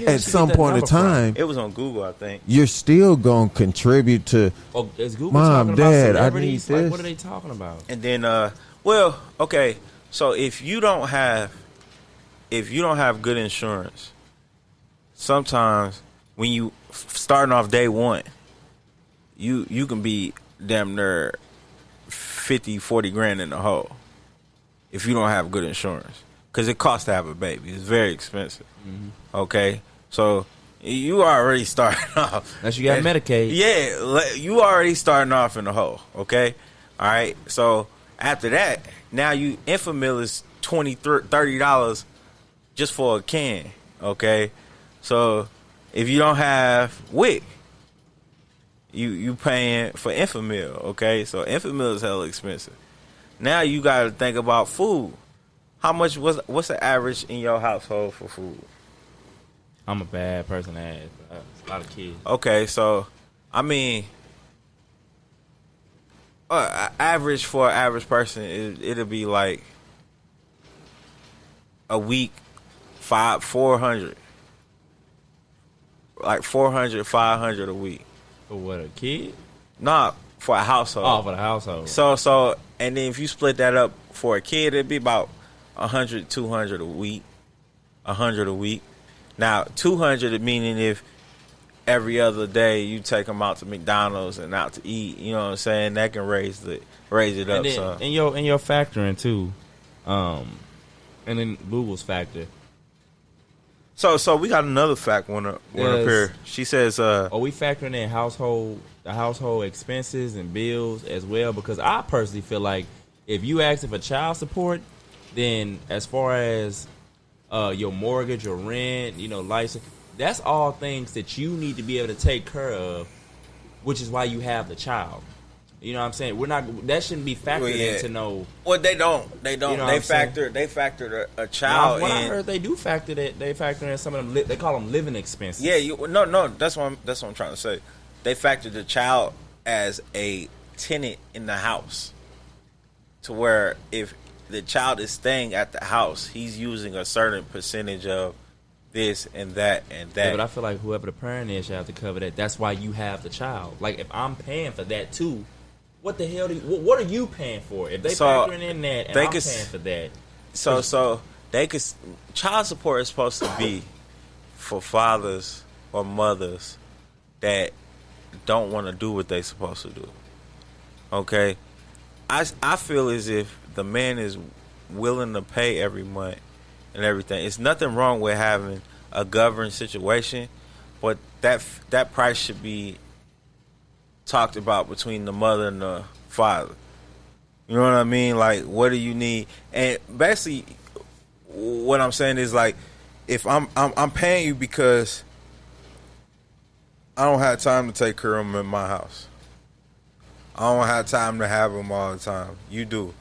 at some point in time, it was on Google, I think. You're still gonna contribute to. Oh, is Google Mom, talking Dad, about I need this. Like, what are they talking about? And then, okay. So if you don't have good insurance, sometimes when you starting off day one, you can be damn near 50, 40 grand in the hole if you don't have good insurance, because it costs to have a baby. It's very expensive. Mm-hmm. Okay, so you already starting off. Unless you got Medicaid. Yeah, you already starting off in the hole. Okay, all right. So after that, now Enfamil is $20, $30 just for a can. Okay, so if you don't have WIC, you paying for Enfamil. Okay, so Enfamil is hella expensive. Now you got to think about food. How much what's the average in your household for food? I'm a bad person to ask. A lot of kids. Okay, so I mean, Average for an average person, it'll be like a week, 400. Like 400, 500 a week. For what, a kid? Nah, for a household. Oh, for the household. So, and then if you split that up for a kid, it'd be about 100, 200 a week. 100 a week. Now, 200 meaning if every other day you take them out to McDonald's and out to eat, you know what I'm saying? That can raise it up. And then, some. and your factoring too, and then Google's factor. So we got another fact one up here. She says, are we factoring in the household expenses and bills as well? Because I personally feel like if you ask for child support, then as far as your mortgage, your rent, license, that's all things that you need to be able to take care of, which is why you have the child. You know what I'm saying? That shouldn't be factored into no. Well, they don't. They factor a child in. I heard they do factor that. They factor in some of them. They call them living expenses. Yeah. No. That's what I'm trying to say. They factor the child as a tenant in the house, to where if the child is staying at the house, he's using a certain percentage of this and that and that. Yeah, but I feel like whoever the parent is should have to cover that. That's why you have the child. Like if I'm paying for that too. What the hell? What are you paying for? If they factoring in that, and I'm paying for that, so they could. Child support is supposed to be for fathers or mothers that don't want to do what they supposed to do. Okay, I feel as if the man is willing to pay every month and everything. It's nothing wrong with having a governed situation, but that price should be talked about between the mother and the father. You know what I mean? Like, what do you need? And basically, what I'm saying is like, if I'm paying you because I don't have time to take care of them in my house. I don't have time to have them all the time. You do.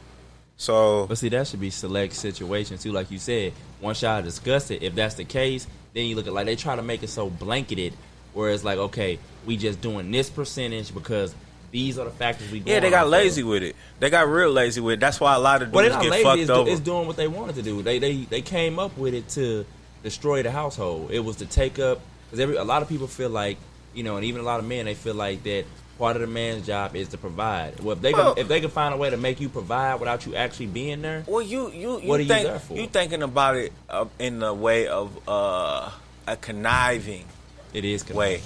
So, but see, that should be select situations too. Like you said, once y'all discuss it, if that's the case, then you look at like they try to make it so blanketed. Where it's like, okay, we just doing this percentage because these are the factors we. Yeah, they got lazy with it. They got real lazy with it. That's why a lot of dudes get fucked over. It's doing what they wanted to do. They came up with it to destroy the household. It was to take up because a lot of people feel like and even a lot of men they feel like that part of the man's job is to provide. Well, if they can find a way to make you provide without you actually being there. Well, what are you there for? You thinking about it in the way of a conniving. It is conniving.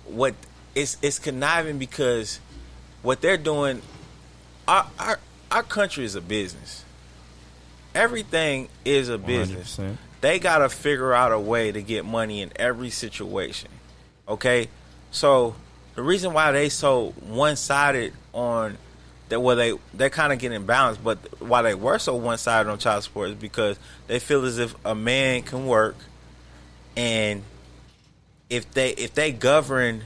What it's conniving because what they're doing, our country is a business. Everything is a business. 100%. They gotta figure out a way to get money in every situation. Okay, so the reason why they so one-sided on that, well, they kind of getting balanced, but why they were so one-sided on child support is because they feel as if a man can work and if they govern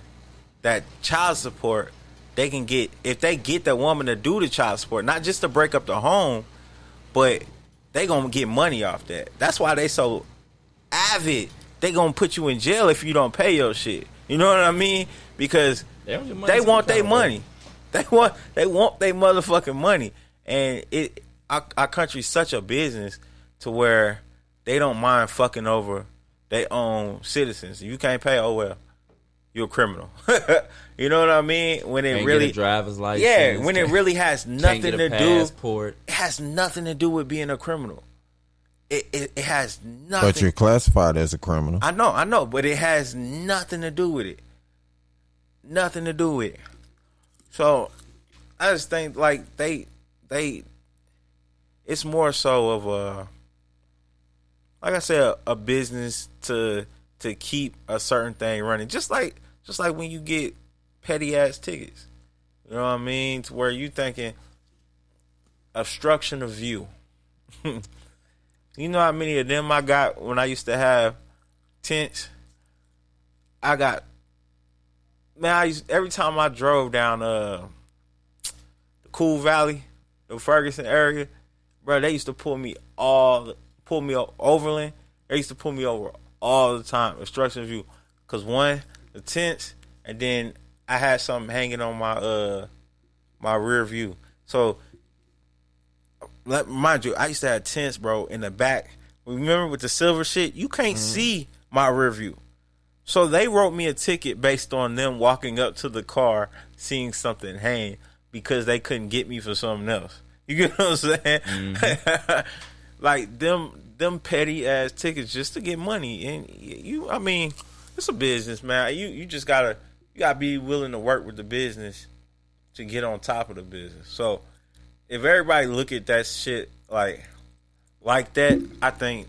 that child support, they can get, if they get the woman to do the child support, not just to break up the home, but they gonna get money off that. That's why they so avid. They gonna put you in jail if you don't pay your shit. You know what I mean? Because they want their money. They want their motherfucking money. And our country's such a business to where they don't mind fucking over their own citizens. You can't pay, oh well, you're a criminal. You know what I mean? When it can't really get a driver's license, yeah, when it really has nothing to passport. It has nothing to do with being a criminal. It has nothing. But you're classified as a criminal. I know, but it has nothing to do with it. Nothing to do with it. So I just think like they it's more so of a, like I said, a business to keep a certain thing running. Just like when you get petty ass tickets. You know what I mean? To where you thinking obstruction of view. You know how many of them I got when I used to have tents? Every time I drove down the Cool Valley, the Ferguson area, bro, they used to pull me overland. They used to pull me over all the time, obstruction of view. Cause one, the tents, and then I had something hanging on my my rear view. So, mind you, I used to have tents, bro, in the back. Remember with the silver shit? You can't see my rear view. So they wrote me a ticket based on them walking up to the car, seeing something hang, because they couldn't get me for something else. You get what I'm saying? Mm-hmm. Like them petty ass tickets just to get money. And I mean, it's a business, man. You just gotta be willing to work with the business to get on top of the business. So if everybody look at that shit like that, I think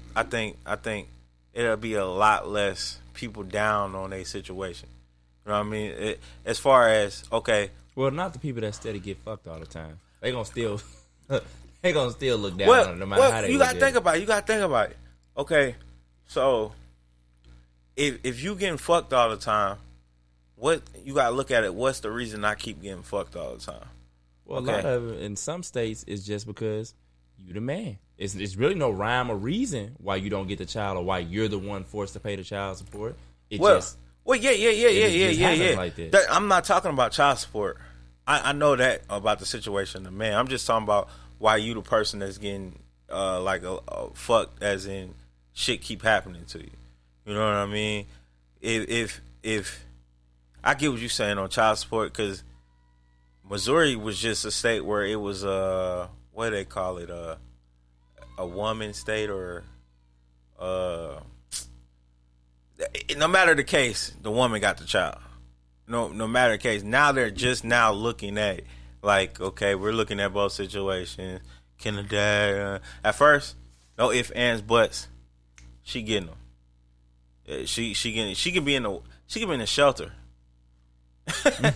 it'll be a lot less people down on a situation. You know what I mean? As far as, okay. Well, not the people that steady get fucked all the time. They gonna still look down on it no matter how they you gotta think about it. Okay, so if you getting fucked all the time, what you gotta look at it, what's the reason I keep getting fucked all the time? Well, okay. A lot of it in some states is just because you the man. It's really no rhyme or reason why you don't get the child or why you're the one forced to pay the child support. Yeah. Like that. I'm not talking about child support. I know that about the situation of the man. I'm just talking about why you the person that's getting fucked, as in shit keep happening to you. You know what I mean? If I get what you're saying on child support, because Missouri was just a state where it was what do they call it, a woman state, or no matter the case, the woman got the child. No matter the case. Now they're just now looking at like, okay, we're looking at both situations. Can the dad? At first, no ifs, ands, buts. She getting them. She can be in the shelter. And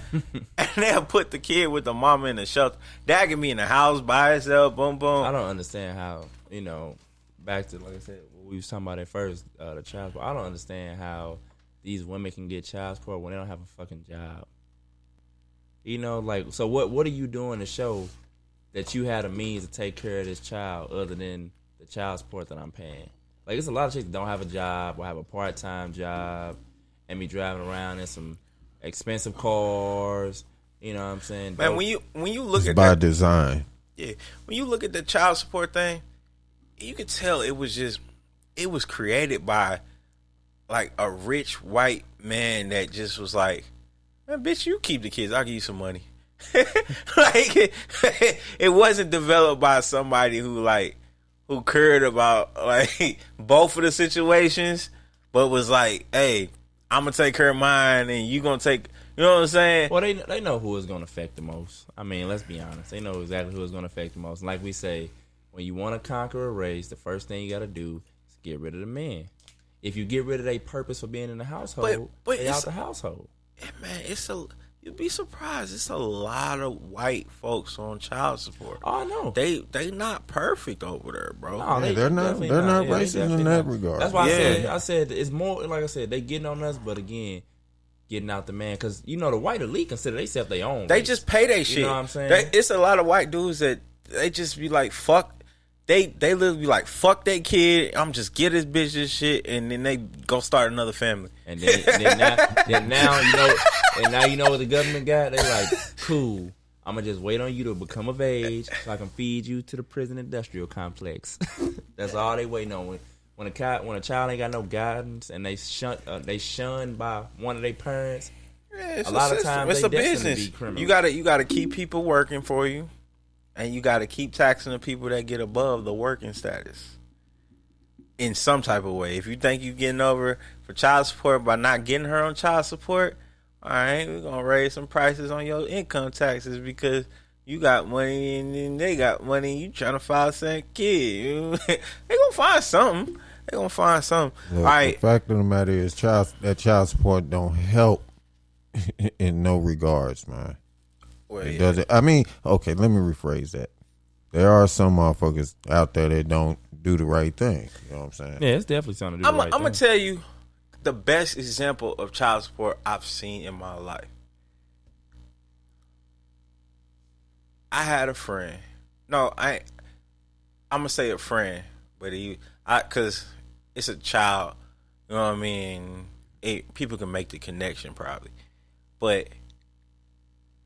they'll put the kid with the mama in the shelter. Dad can be in the house by himself. Boom, boom. I don't understand how, back to, like I said, what we was talking about at first, the child support. I don't understand how these women can get child support when they don't have a fucking job. So what are you doing to show that you had a means to take care of this child other than the child support that I'm paying? Like, it's a lot of chicks that don't have a job or have a part-time job and be driving around in some expensive cars. You know what I'm saying? Man, when you look at by that, design. Yeah, when you look at the child support thing, you could tell it was created by like a rich white man that just was like, man, bitch, you keep the kids, I'll give you some money. Like it wasn't developed by somebody who cared about like both of the situations, but was like, hey, I'm gonna take care of mine and you gonna take, you know what I'm saying? Well, they know who is gonna affect the most. I mean, let's be honest, they know exactly who is gonna affect the most. And like we say, when you want to conquer a race, the first thing you gotta do is get rid of the man. If you get rid of their purpose for being in the household, they out the household. Man, you'd be surprised. It's a lot of white folks on child support. Oh, I know. They not perfect over there, bro. No, they're not racist in that regard. That's why I said it's more, like I said, they getting on us, but again, getting out the man, because the white elite consider themselves their own. They just pay their shit. You know what I'm saying? It's a lot of white dudes that they just be like, fuck. They literally be like, fuck that kid. I'm just get his bitch this shit, and then they go start another family. And now you know what the government got. They like, cool. I'm gonna just wait on you to become of age so I can feed you to the prison industrial complex. That's all they waiting on. When a child ain't got no guidance and they shunned by one of their parents, a lot of times it's they a destined business. to be criminals. You gotta keep people working for you. And you got to keep taxing the people that get above the working status in some type of way. If you think you're getting over for child support by not getting her on child support, all right, we're going to raise some prices on your income taxes because you got money and then they got money and you trying to file a second kid. They going to find something. Look, all right. The fact of the matter is that child support don't help in no regards, man. Well, it doesn't. I mean, okay, let me rephrase that. There are some motherfuckers out there that don't do the right thing. You know what I'm saying? Yeah, it's definitely something to do the right thing. I'm going to tell you the best example of child support I've seen in my life. I had a friend. No, I'm going to say a friend, but because it's a child, you know what I mean? People can make the connection probably. But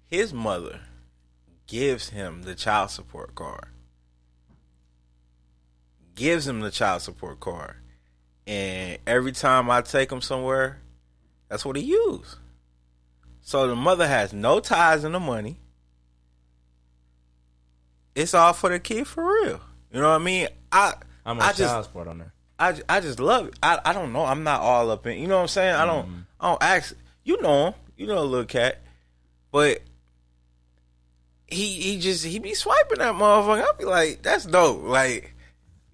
his mother gives him the child support card. Gives him the child support card. And every time I take him somewhere, that's what he used. So the mother has no ties in the money. It's all for the kid for real. You know what I mean? How much child support on there? I just love it. I don't know. I'm not all up in. You know what I'm saying? I don't ask. You know him. You know a little cat. But he be swiping that motherfucker. I'll be like, that's dope. Like,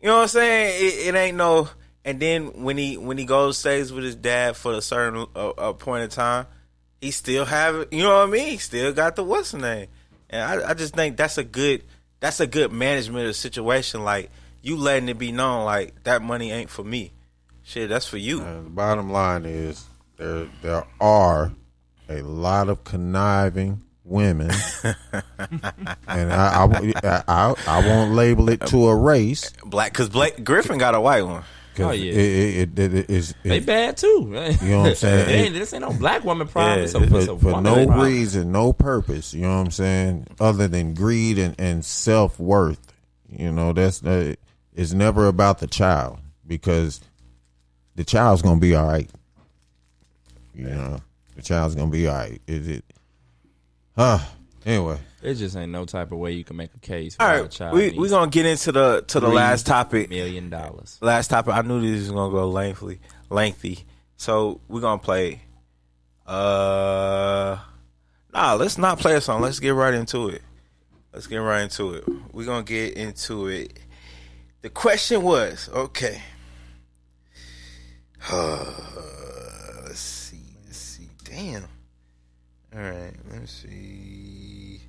you know what I'm saying? It ain't no. And then when he goes stays with his dad for a certain point in time, he still have it. You know what I mean? He still got the what's the name. And I just think that's a good management of the situation. Like, you letting it be known, like, that money ain't for me. Shit, that's for you. The bottom line is there are a lot of conniving women, and I won't label it to a race. Black, because Blake Griffin got a white one. Oh yeah, they bad too. You know what I'm saying? This ain't no black woman problem. For no reason, no purpose. You know what I'm saying? Other than greed and self-worth. You know, it's never about the child, because the child's gonna be all right. You know, the child's gonna be all right. Anyway, it just ain't no type of way you can make a case for all a right, child. we gonna get into the last topic. $3 million. Last topic. I knew this was gonna go lengthy. So we're gonna play. Let's not play a song. Let's get right into it. We're gonna get into it. The question was, okay. Let's see. Damn. All right, let's see.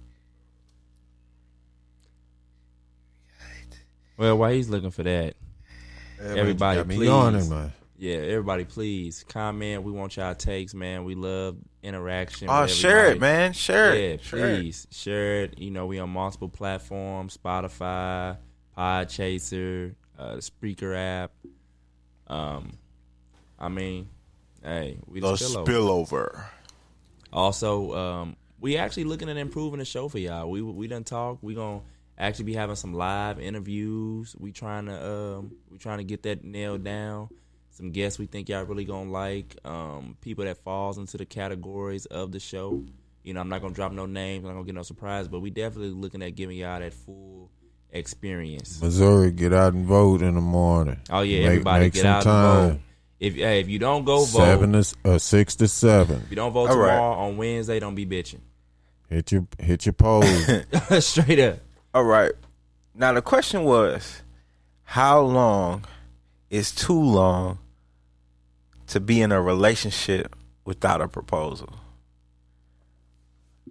Well, while he's looking for that, everybody please. Yawning, man. Yeah, everybody please comment. We want y'all takes, man. We love interaction. Oh, share it, man. Share it. Yeah, please share it. You know, we on multiple platforms: Spotify, Podchaser, the Spreaker app. I mean, hey, we the spillover. Also, we actually looking at improving the show for y'all. We done talked. We gonna actually be having some live interviews. We trying to get that nailed down. Some guests we think y'all really gonna like. People that falls into the categories of the show. You know, I'm not gonna drop no names. I'm not gonna get no surprise, but we definitely looking at giving y'all that full experience. Missouri, get out and vote in the morning. Oh yeah, everybody get out and vote. If you don't go vote, 6 to 7. If you don't vote tomorrow on Wednesday, don't be bitching. Hit your polls. Straight up. All right. Now the question was, how long is too long to be in a relationship without a proposal?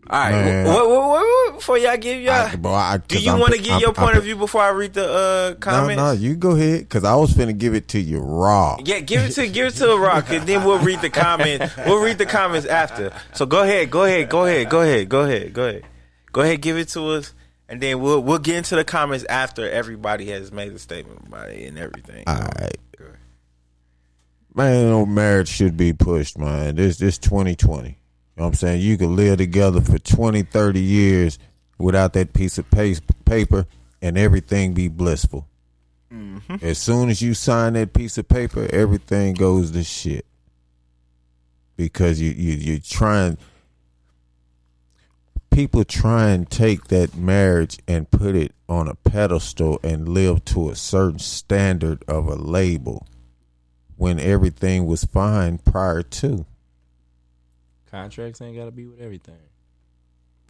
All right. What, before y'all give y'all, do you want to give your point of view before I read the comments? No, you go ahead, because I was finna give it to you raw. Yeah, give it to Rock, and then we'll read the comments. We'll read the comments after. So go ahead. Go ahead. Give it to us, and then we'll get into the comments after everybody has made a statement about it and everything. All right. Man, no marriage should be pushed, man. This 2020. You know what I'm saying? You could live together for 20, 30 years without that piece of paper and everything be blissful. Mm-hmm. As soon as you sign that piece of paper, everything goes to shit. Because you're trying, people try and take that marriage and put it on a pedestal and live to a certain standard of a label when everything was fine prior to. Contracts ain't got to be with everything.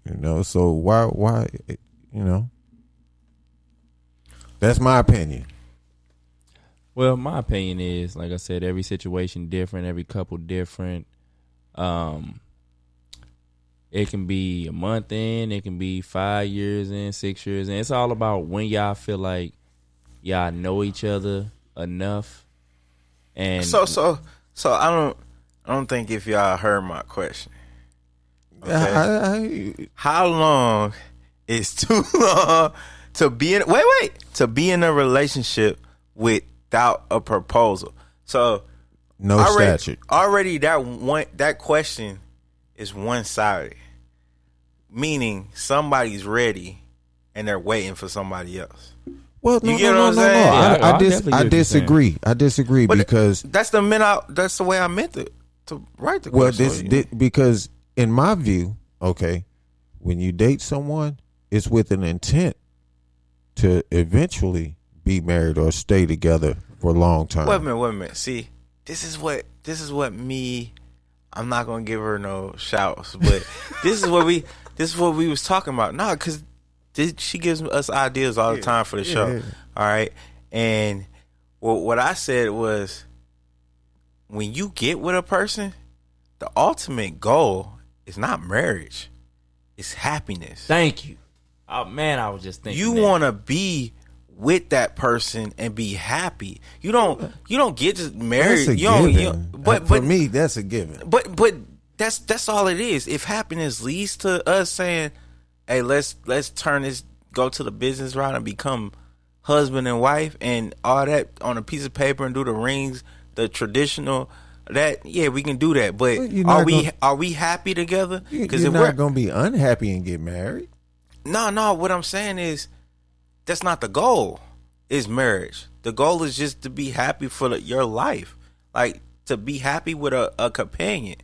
You know, so why, you know? That's my opinion. Well, my opinion is, like I said, every situation different, every couple different. It can be a month in, it can be 5 years in, 6 years in. It's all about when y'all feel like y'all know each other enough. And so I don't think if y'all heard my question. Okay? How long is too long to be in? To be in a relationship without a proposal? So statute. Already that question is one-sided. meaning somebody's ready and they're waiting for somebody else. Well, you get what I'm saying? Yeah, I disagree. I disagree But because that's the way I meant to write the question. Because in my view, okay, when you date someone, it's with an intent to eventually be married or stay together for a long time. Wait a minute. See, this is what me. I'm not gonna give her no shouts, but this is what we was talking about. No, because she gives us ideas all the time for the show. Yeah. All right, and what I said was, when you get with a person, the ultimate goal is not marriage; it's happiness. Thank you. Oh man, I was just thinking. You want to be with that person and be happy. You don't get just married. That's a given. But for me, that's a given. But that's all it is. If happiness leads to us saying, "Hey, let's go to the business route and become husband and wife and all that on a piece of paper and do the rings, the traditional." We can do that. But are we happy together? Because you're not going to be unhappy and get married. No. What I'm saying is, that's not the goal. Is marriage. The goal is just to be happy for your life, like to be happy with a companion.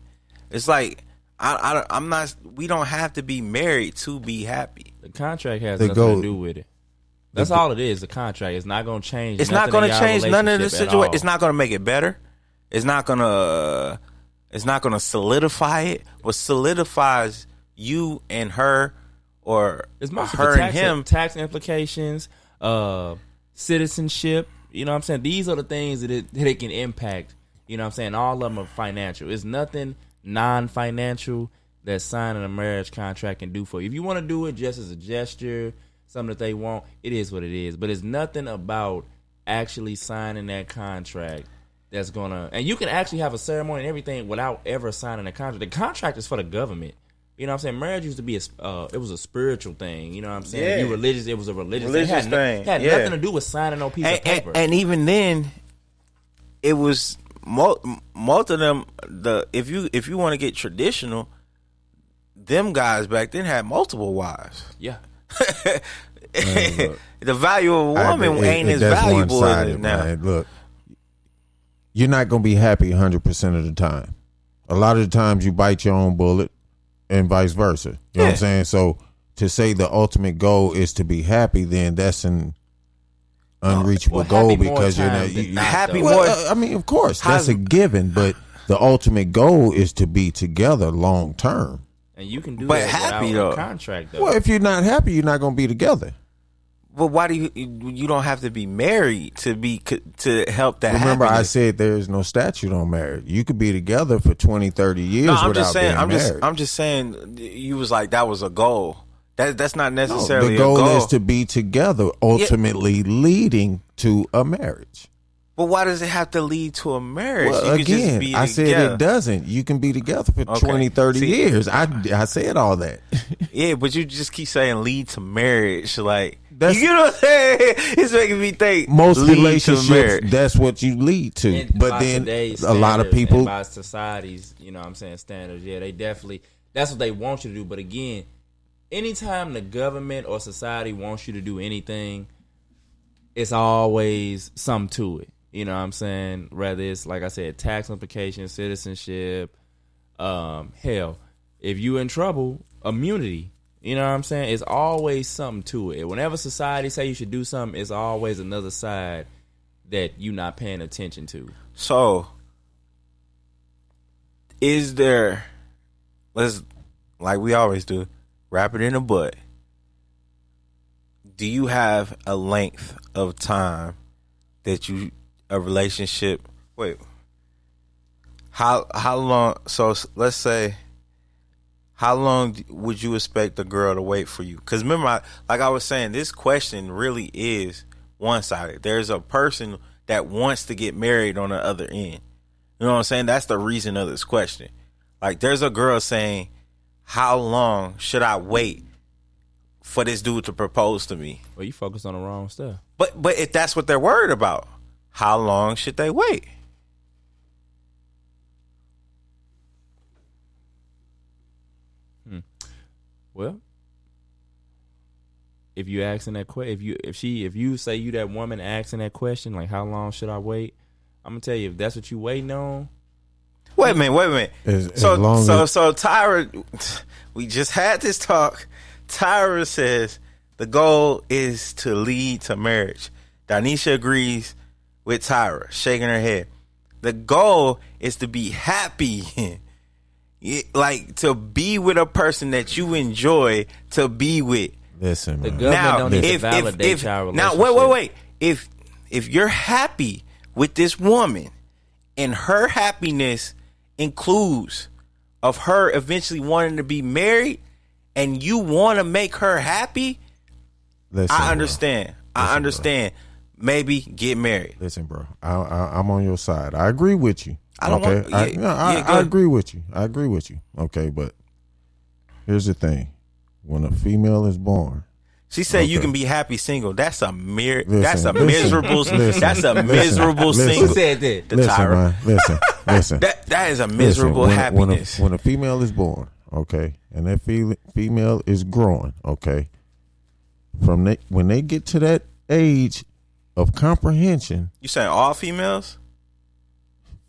It's like I'm not. We don't have to be married to be happy. The contract has nothing to do with it. That's all it is. The contract. It's not going to change. It's not going to change none of the situation. It's not going to make it better. It's not going to solidify it. What solidifies you and her, or it's mostly her and him, tax implications, citizenship. You know what I'm saying? These are the things that it can impact. You know what I'm saying? All of them are financial. It's nothing non-financial that signing a marriage contract can do for you. If you want to do it just as a gesture, something that they want, it is what it is. But it's nothing about actually signing that contract that's going to... And you can actually have a ceremony and everything without ever signing a contract. The contract is for the government. You know what I'm saying? Marriage used to be it was a spiritual thing. You know what I'm saying? If you're religious, it was a religious thing. It had nothing to do with signing no piece of paper. And even then, it was most of them. If you want to get traditional, them guys back then had multiple wives. Yeah. The value of a woman ain't as valuable as it now. Man. Look, you're not going to be happy 100% of the time. A lot of the times you bite your own bullet. And vice versa. You know what I'm saying? So to say the ultimate goal is to be happy, then that's an unreachable goal because you're not happy. I mean, of course, that's a given, but the ultimate goal is to be together long term. And you can do that happy without a contract, though. Well, if you're not happy, you're not going to be together. But why do you don't have to be married to help that? Remember, happiness? I said there is no statute on marriage. You could be together for 20, 30 years without being married. I'm just saying you was like that was a goal. That's not necessarily the goal a goal. Is to be together, ultimately leading to a marriage. But why does it have to lead to a marriage? Well, you again, just be I said it doesn't. You can be together for 20, 30 years. I said all that. Yeah, but you just keep saying lead to marriage. Like, you know what I'm saying? It's making me think most relationships, that's what you lead to. And but then a lot of people... by society's, you know what I'm saying, standards, they definitely... That's what they want you to do. But again, anytime the government or society wants you to do anything, it's always something to it. You know what I'm saying? Whether it's, like I said, tax implications, citizenship, hell, if you in trouble, immunity. You know what I'm saying? It's always something to it. Whenever society say you should do something, it's always another side that you're not paying attention to. So, is there, let's, like we always do, wrap it in a butt. Do you have a length of time that a relationship, how long, so let's say, how long would you expect a girl to wait for you? Because remember, like I was saying, this question really is one-sided. There's a person that wants to get married on the other end. You know what I'm saying? That's the reason of this question. Like, there's a girl saying, how long should I wait for this dude to propose to me? Well, you focus on the wrong stuff. But if that's what they're worried about, how long should they wait? Well, if you asking that question, if you say you that woman asking that question, like how long should I wait? I'm gonna tell you, if that's what you waiting on. Wait a minute. So Tyra, we just had this talk. Tyra says the goal is to lead to marriage. Danisha agrees with Tyra, shaking her head. The goal is to be happy. Like to be with a person that you enjoy to be with. Listen, man. The government don't need to validate our relationship. Now, wait. If you're happy with this woman and her happiness includes of her eventually wanting to be married and you want to make her happy, listen, I understand. I understand. Bro. Maybe get married. Listen, bro. I'm on your side. I agree with you. I don't okay? I agree with you. I agree with you. Okay, but here's the thing. When a female is born, she said you can be happy single. That's a miserable. That's a miserable single. Who said that? Listen. That is a miserable happiness. When a female is born, okay, and that female is growing, okay, when they get to that age of comprehension. You saying all females?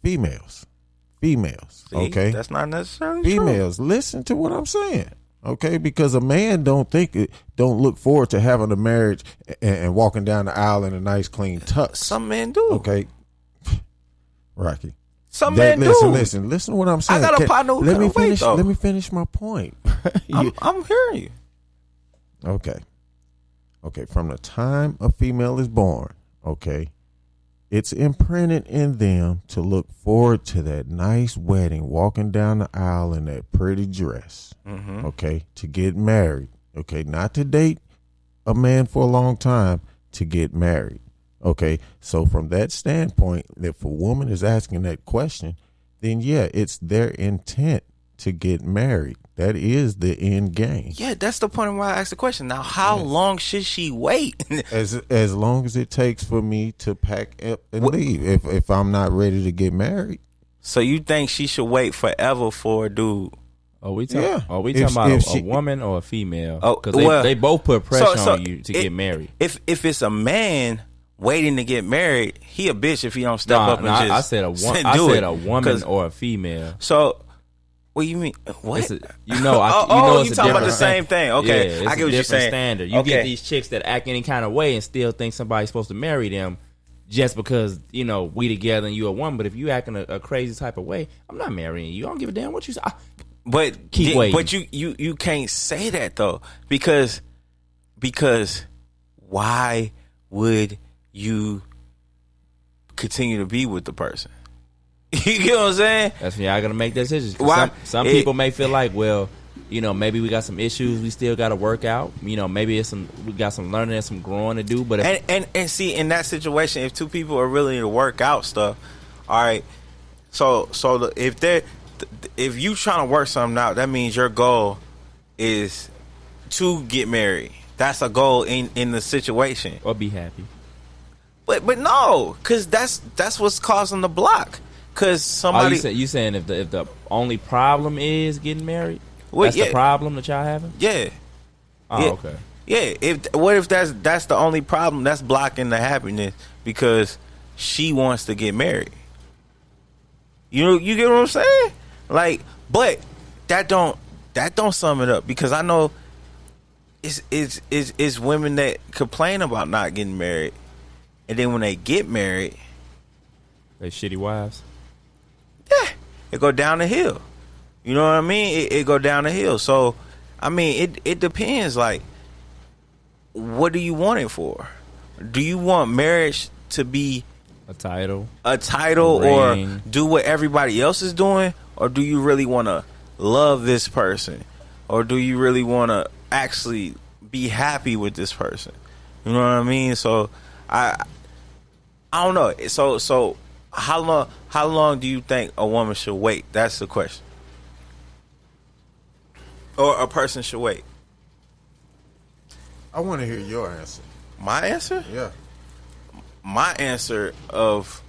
Females. See, okay, that's not necessarily females. True. Listen to what I'm saying. Okay, because a man don't look forward to having a marriage and walking down the aisle in a nice clean tux. Some men do. Okay, Rocky. Some men do. Listen to what I'm saying. I got a partner who let me finish. Let me finish my point. I'm hearing you. Okay. From the time a female is born, okay, it's imprinted in them to look forward to that nice wedding, walking down the aisle in that pretty dress, okay, to get married, okay, not to date a man for a long time, to get married, okay. So from that standpoint, if a woman is asking that question, then yeah, it's their intent to get married. That is the end game. Yeah, that's the point of why I asked the question. Now, how long should she wait? as long as it takes for me to pack up and leave. If I'm not ready to get married. So you think she should wait forever for a dude? Are we talking about a woman or a female? Because they both put pressure on you to get married. If it's a man waiting to get married, he a bitch if he don't step up and just I said a woman or a female. So. What do you mean? What? It's you talking about the same thing? Okay, yeah, I get what you're saying. Standard. You get these chicks that act any kind of way and still think somebody's supposed to marry them just because we together and you a woman. But if you acting a crazy type of way, I'm not marrying you. I don't give a damn what you say. But keep waiting. But you can't say that though because why would you continue to be with the person? You get what I'm saying? That's when y'all gotta make decisions. Why? Some people may feel like, well, maybe we got some issues we still gotta work out. Maybe we got some learning and some growing to do. But and see, in that situation, if two people are willing to work out stuff, all right. So if you trying to work something out, that means your goal is to get married. That's a goal in the situation. Or be happy. But no, because that's what's causing the block. Because somebody, you saying if the only problem is getting married, well, that's the problem that y'all having? Yeah. Oh, yeah. Okay. Yeah. What if that's the only problem that's blocking the happiness because she wants to get married? You get what I'm saying? Like, but that don't sum it up because I know it's women that complain about not getting married, and then when they get married, they shitty wives. Yeah, it go down the hill. You know what I mean? It go down the hill. So, I mean, it depends. Like, what do you want it for? Do you want marriage to be a title, or do what everybody else is doing, or do you really want to love this person, or do you really want to actually be happy with this person? You know what I mean? So, I don't know. So. How long do you think a woman should wait? That's the question. Or a person should wait? I want to hear your answer. My answer? Yeah. My answer of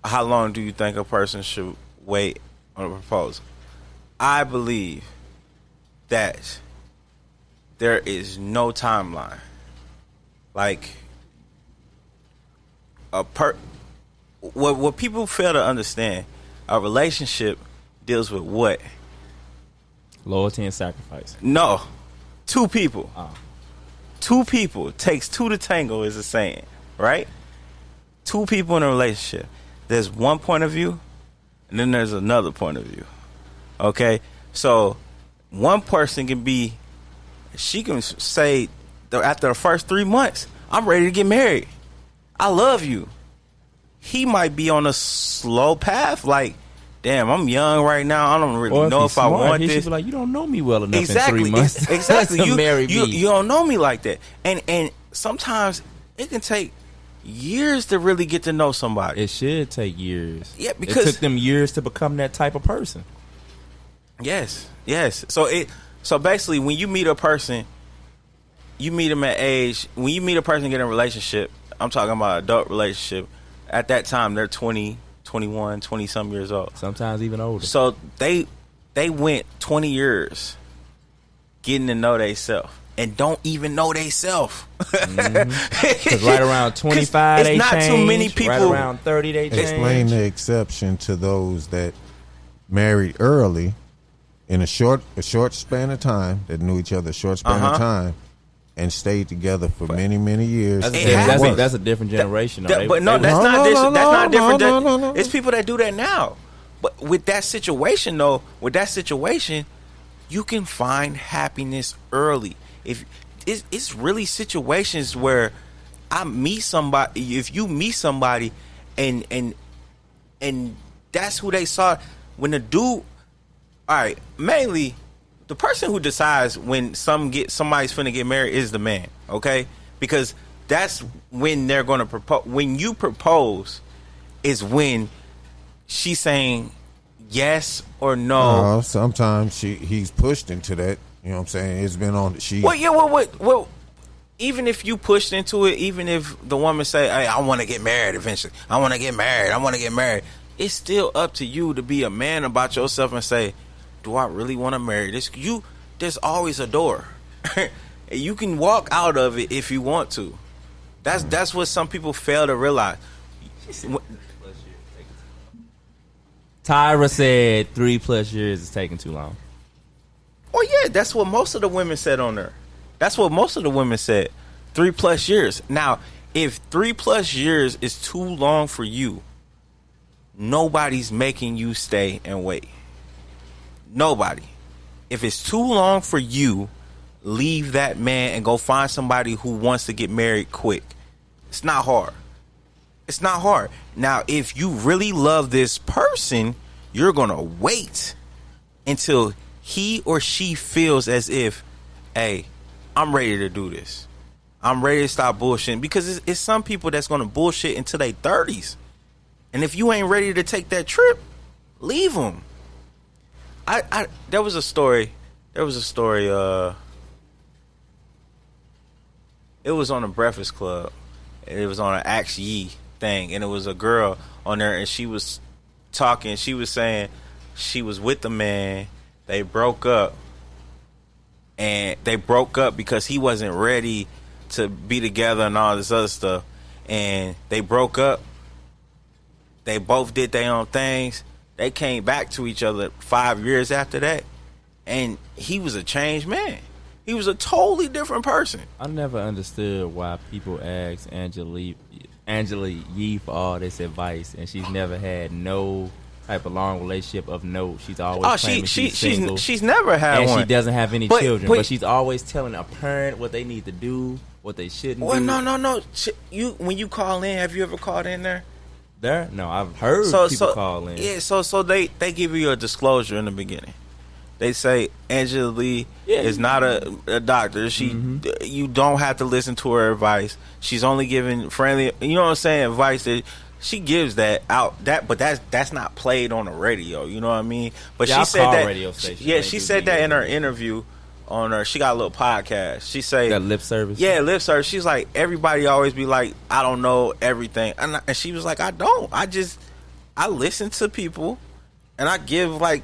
how long do you think a person should wait on a proposal? I believe that there is no timeline. Like what people fail to understand, a relationship deals with what? Loyalty and sacrifice. No. Two people. Oh. Two people. Takes two to tango is a saying, right? Two people in a relationship. There's one point of view, and then there's another point of view. Okay? So, one person can be, she can say, after the first 3 months, I'm ready to get married. I love you. He might be on a slow path, like, damn, I'm young right now. I don't really know if I want he this. Should be like, you don't know me well enough Exactly. in 3 months. Exactly. to marry me. You don't know me like that. And sometimes it can take years to really get to know somebody. It should take years. Yeah, because it took them years to become that type of person. Yes. So basically, when you meet a person, you meet them at age. When you meet a person, get in a relationship. I'm talking about adult relationship. At that time, they're 20, 21, 20-some years old. Sometimes even older. So they went 20 years getting to know theyself and don't even know theyself. Because right around 25, they not change. Too many people. Right around 30, they change. Explain the exception to those that married early in a short span of time, that knew each other a short span of time, and stayed together for many, many years. That's a different generation. But no, that's not different. It's people that do that now. But with that situation, though, you can find happiness early. If it's really situations where I meet somebody, if you meet somebody, and that's who they saw when the dude. All right, mainly. The person who decides when somebody's finna get married is the man, okay? Because that's when they're gonna propose. When you propose, is when she's saying yes or no. Sometimes he's pushed into that. You know what I'm saying? It's been on. Well, even if you pushed into it, even if the woman say, "Hey, I want to get married eventually. I want to get married," it's still up to you to be a man about yourself and say, do I really want to marry this? There's always a door. You can walk out of it if you want to. That's what some people fail to realize. Tyra said 3+ years is taking too long. Oh yeah, that's what most of the women said on there. That's what most of the women said. 3+ years. Now, if 3+ years is too long for you, nobody's making you stay and wait. Nobody. If it's too long for you, leave that man and go find somebody who wants to get married quick. It's not hard. Now, if you really love this person, you're going to wait until he or she feels as if, hey, I'm ready to do this. I'm ready to stop bullshitting. Because it's some people that's going to bullshit until their 30s. And if you ain't ready to take that trip, leave them. There was a story. It was on a Breakfast Club. It was on an Ask Ye thing, and it was a girl on there, and she was talking. She was saying she was with the man. They broke up, because he wasn't ready to be together and all this other stuff. And they broke up. They both did their own things. They came back to each other 5 years after that, and he was a changed man. He was a totally different person. I never understood why people ask Angela Yee for all this advice, and she's never had no type of long relationship of note. She's always claiming she's single. She's never had one. And she doesn't have any children, but she's always telling a parent what they need to do, what they shouldn't do. Well, no. When you call in, have you ever called in there? No, I've heard people call in. Yeah, so they give you a disclosure in the beginning. They say Angela Lee is not a doctor. You don't have to listen to her advice. She's only giving friendly, you know what I'm saying, advice that she gives that out. But that's not played on the radio. You know what I mean? But she said that. Radio station, she said that in her interview. On her, she got a little podcast. She say that lip service. Yeah, lip service. She's like, everybody always be like, I don't know everything, and she was like, I don't. I listen to people, and I give like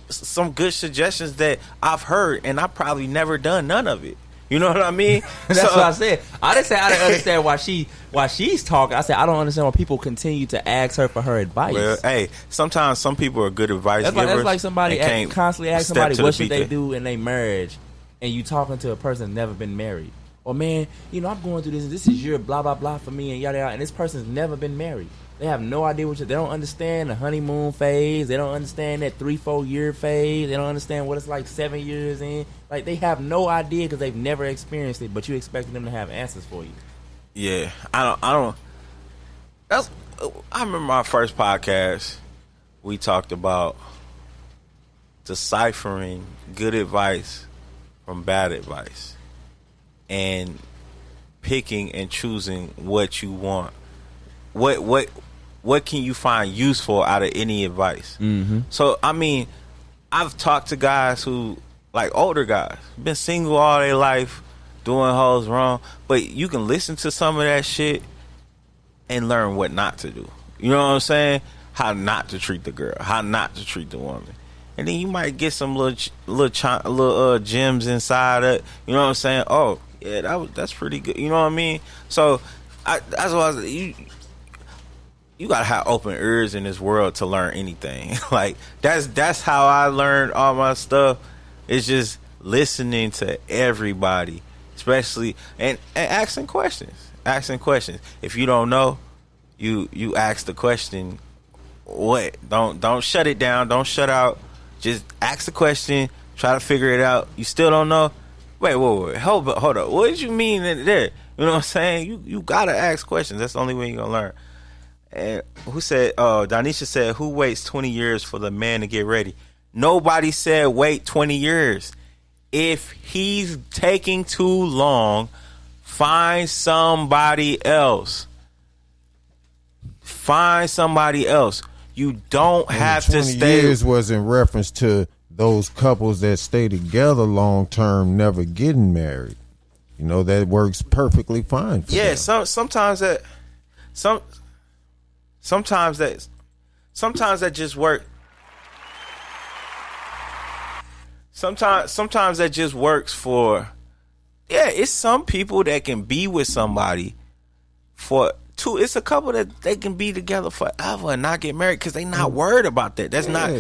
some good suggestions that I've heard, and I probably never done none of it. You know what I mean? That's what I said. I didn't say I didn't understand why she's talking. I said I don't understand why people continue to ask her for her advice. Well, hey, sometimes some people are good advice That's givers. like somebody and can't constantly ask step somebody to what the should beat they do in their marriage, and you talking to a person that's never been married. Or man, you know I'm going through this. This is your blah blah blah for me and yada yada. And this person's never been married. They have no idea they don't understand the honeymoon phase. They don't understand that 3-4 year phase. They don't understand what it's like 7 years in. Like they have no idea because they've never experienced it. But you expect them to have answers for you. Yeah, I don't. I remember my first podcast. We talked about deciphering good advice from bad advice, and picking and choosing what you want. What can you find useful out of any advice? Mm-hmm. So I mean, I've talked to guys who, like older guys, been single all their life, doing hoes wrong, but you can listen to some of that shit and learn what not to do. You know what I'm saying? How not to treat the girl, how not to treat the woman, and then you might get some little gems inside it. You know what I'm saying? Oh yeah, that's pretty good. You know what I mean? So that's why I was, you gotta have open ears in this world to learn anything. Like that's how I learned all my stuff. It's just listening to everybody, especially and asking questions. If you don't know, you ask the question. What? Don't shut it down. Don't shut out. Just ask the question. Try to figure it out. You still don't know? Wait. Hold up. What did you mean in there? You know what I'm saying? You gotta ask questions. That's the only way you're gonna learn. And who said, Donisha said, who waits 20 years for the man to get ready? Nobody said wait 20 years. If he's taking too long, find somebody else. You don't have to stay. 20 years was in reference to those couples that stay together long term, never getting married. You know, that works perfectly fine for them. Sometimes that just work. Sometimes that just works for. Yeah, it's some people that can be with somebody for two. It's a couple that they can be together forever and not get married because they not worried about that. That's not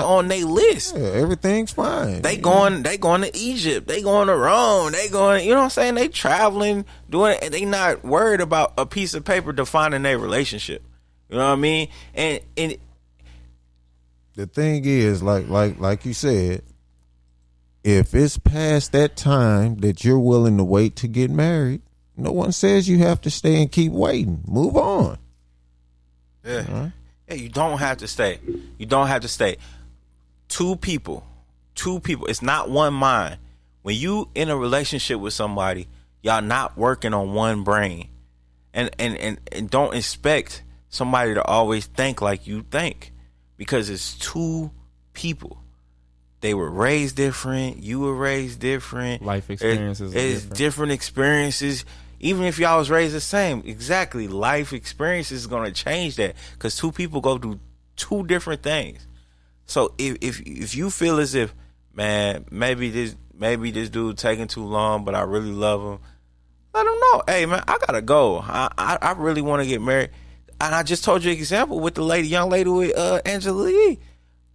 on their list. Yeah, everything's fine. They going to Egypt. They going to Rome. They going. You know what I'm saying? They traveling, doing it, and they not worried about a piece of paper defining their relationship. You know what I mean? And the thing is, like you said, if it's past that time that you're willing to wait to get married, no one says you have to stay and keep waiting. Move on. Yeah. Yeah, you don't have to stay. Two people. It's not one mind. When you in a relationship with somebody, y'all not working on one brain. And don't expect somebody to always think like you think, because it's two people. They were raised different. You were raised different. Life experiences it's different experiences. Even if y'all was raised the same, exactly. Life experiences is going to change that because two people go through two different things. So if you feel as if, man, maybe this dude taking too long, but I really love him, let him know. Hey, man, I gotta go. I really want to get married. And I just told you an example with the young lady with Angela Lee.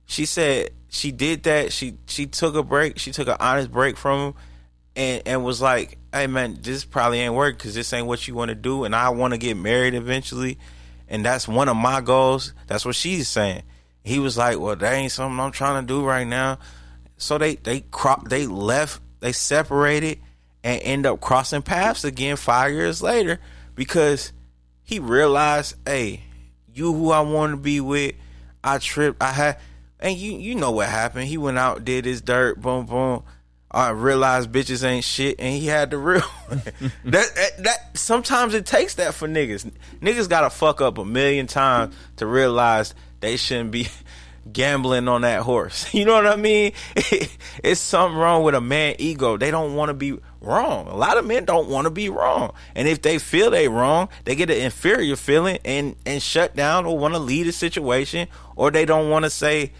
She said she did that. She took a break. She took an honest break from him, and was like, "Hey man, this probably ain't work because this ain't what you want to do, and I want to get married eventually, and that's one of my goals." That's what she's saying. He was like, "Well, that ain't something I'm trying to do right now." So they left. They separated and end up crossing paths again 5 years later because he realized, hey, you who I want to be with, I tripped. I had, and you know what happened. He went out, did his dirt, boom, boom. I realized bitches ain't shit, and he had the real. that sometimes it takes that for niggas. Niggas gotta fuck up 1,000,000 times to realize they shouldn't be gambling on that horse. You know what I mean? It's something wrong with a man ego. They don't want to be wrong. A lot of men don't want to be wrong, and if they feel they wrong, they get an inferior feeling and shut down or want to leave the situation, or they don't want to say,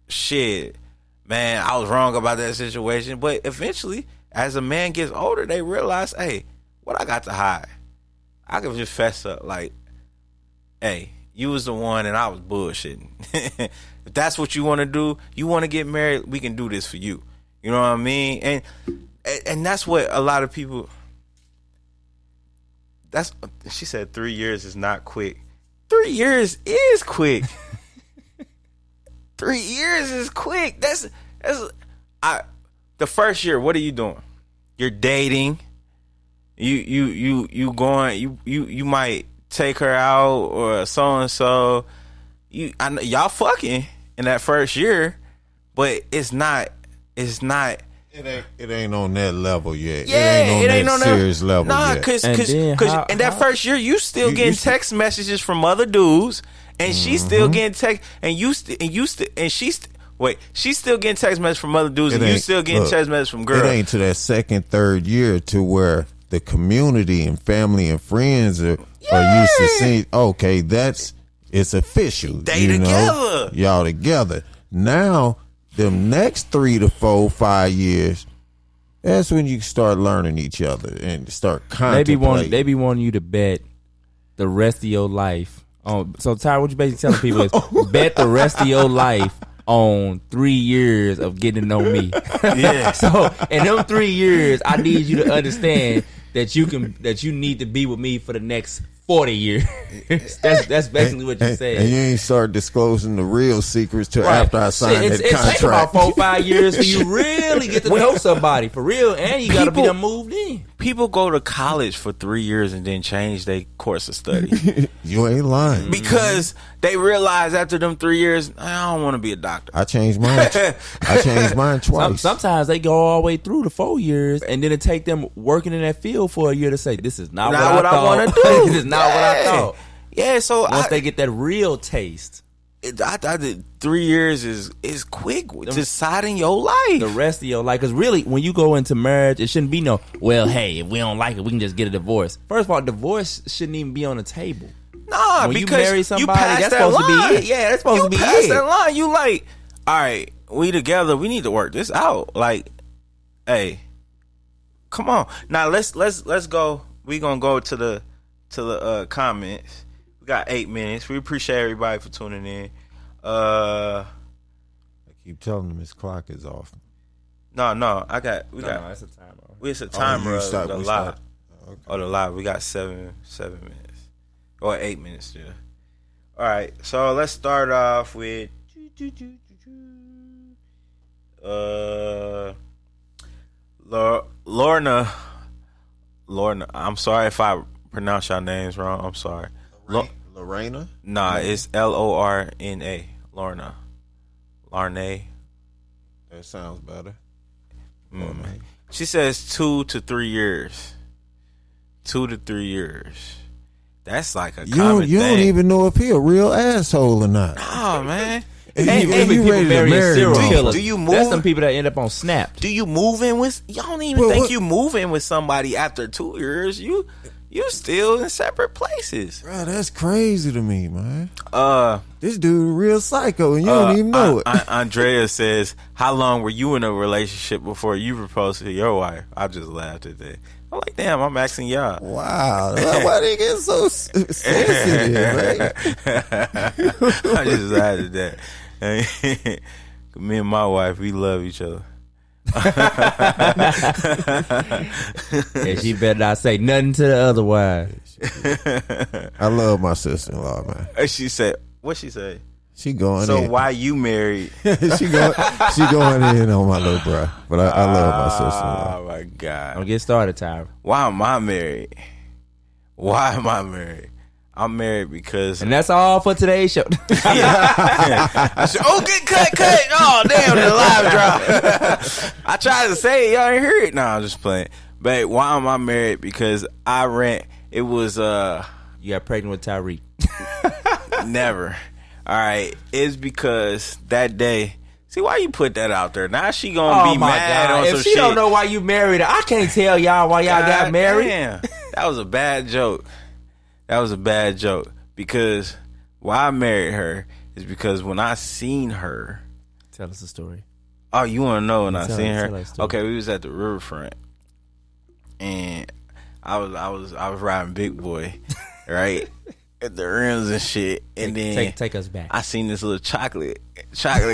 shit, man, I was wrong about that situation. But eventually as a man gets older, they realize, hey, what I got to hide? I can just fess up like, hey, you was the one and I was bullshitting. If that's what you want to do, you want to get married, we can do this for you. You know what I mean? And that's what a lot of people, she said 3 years is not quick. 3 years is quick. 3 years is quick. The first year, what are you doing? You're dating. You going. You might take her out or so and so. Y'all fucking in that first year, but it's not. It ain't on that level yet. Yeah, it ain't on that serious level nah, yet. Cause in that first year, you still getting text messages from other dudes, and she's still getting text, she's still getting text messages from other dudes, and you still getting text messages from girls. It ain't to that second, third year to where the community and family and friends are used to seeing. Okay, it's official. They together. Y'all together now. Them next 3 to 4, 5 years, that's when you start learning each other and start contemplating. They be wanting you to bet the rest of your life on. So Tyra, what you basically telling people is bet the rest of your life on 3 years of getting to know me. Yeah. So in them 3 years, I need you to understand that you need to be with me for the next 40 years. That's basically what you said. And you ain't start disclosing the real secrets till after I sign that contract. It take about 4 or 5 years for you really get to know somebody for real, and you got to be done moved in. People go to college for 3 years and then change their course of study. You ain't lying. Because they realize after them 3 years, I don't want to be a doctor. I changed mine. I changed mine twice. Sometimes they go all the way through the 4 years, and then it take them working in that field for a year to say, this is not what I want to do. This is not what I thought. Yeah, so once they get that real taste. I did 3 years is quick. Deciding your life. The rest of your life. Because really, when you go into marriage, it shouldn't be no, well, hey, if we don't like it, we can just get a divorce. First of all, divorce shouldn't even be on the table. Nah, when because you marry somebody, that's supposed line. To be it. Yeah, that's supposed to be it. You pass it. that line. You like, all right, we together. We need to work this out. Like, hey, come on. Now let's go. We gonna go to the comments. We got 8 minutes. We appreciate everybody for tuning in. I keep telling them his clock is off. No, No, it's a timer. It's a timer of the live. Okay. Oh, the live. We got 7 minutes. Or 8 minutes still. All right, so let's start off with Lorna. I'm sorry if I pronounce your names wrong. I'm sorry. Lorena? Nah, it's Lorna. Lorna. Larnay. That sounds better. She says 2 to 3 years. 2 to 3 years. That's like a common thing. You don't even know if he a real asshole or not. Oh, man. And people ready to marry serial killers. Do you move? That's some people that end up on Snap. Do you move in with? Y'all don't even think you move in with somebody after 2 years. You still in separate places. Bro, that's crazy to me, man. This dude a real psycho, and you don't even know it. Andrea says, "How long were you in a relationship before you proposed to your wife?" I just laughed at that. I'm like, damn, I'm asking y'all. Wow, why they get so sensitive, man? I just laughed at that. Me and my wife, we love each other. And she better not say nothing to the other wife. I love my sister-in-law, man. She said, what she say? She going so in. So why you married? she going in on my little bro. But I love my sister-in-law. Oh my God. Don't get started, Tyra. Why am I married? I'm married because... And that's all for today's show. I said, oh, good cut. Oh, damn, the live drop. I tried to say it. Y'all ain't hear it. No, I'm just playing. But why am I married? Because I rent... It was... You got pregnant with Tyreek. Never. All right. It's because that day... See, why you put that out there? Now she gonna be mad God. on some shit. If she shit. don't know why you married her, I can't tell y'all why y'all got married. Damn. That was a bad joke. Because why I married her is because when I seen her... Tell us the story. Oh, you want to know when I Tell seen us, her? tell us, tell Okay, we was at the riverfront, and I was riding Big Boy, right? At the rims and shit, and then take us back. I seen this little chocolate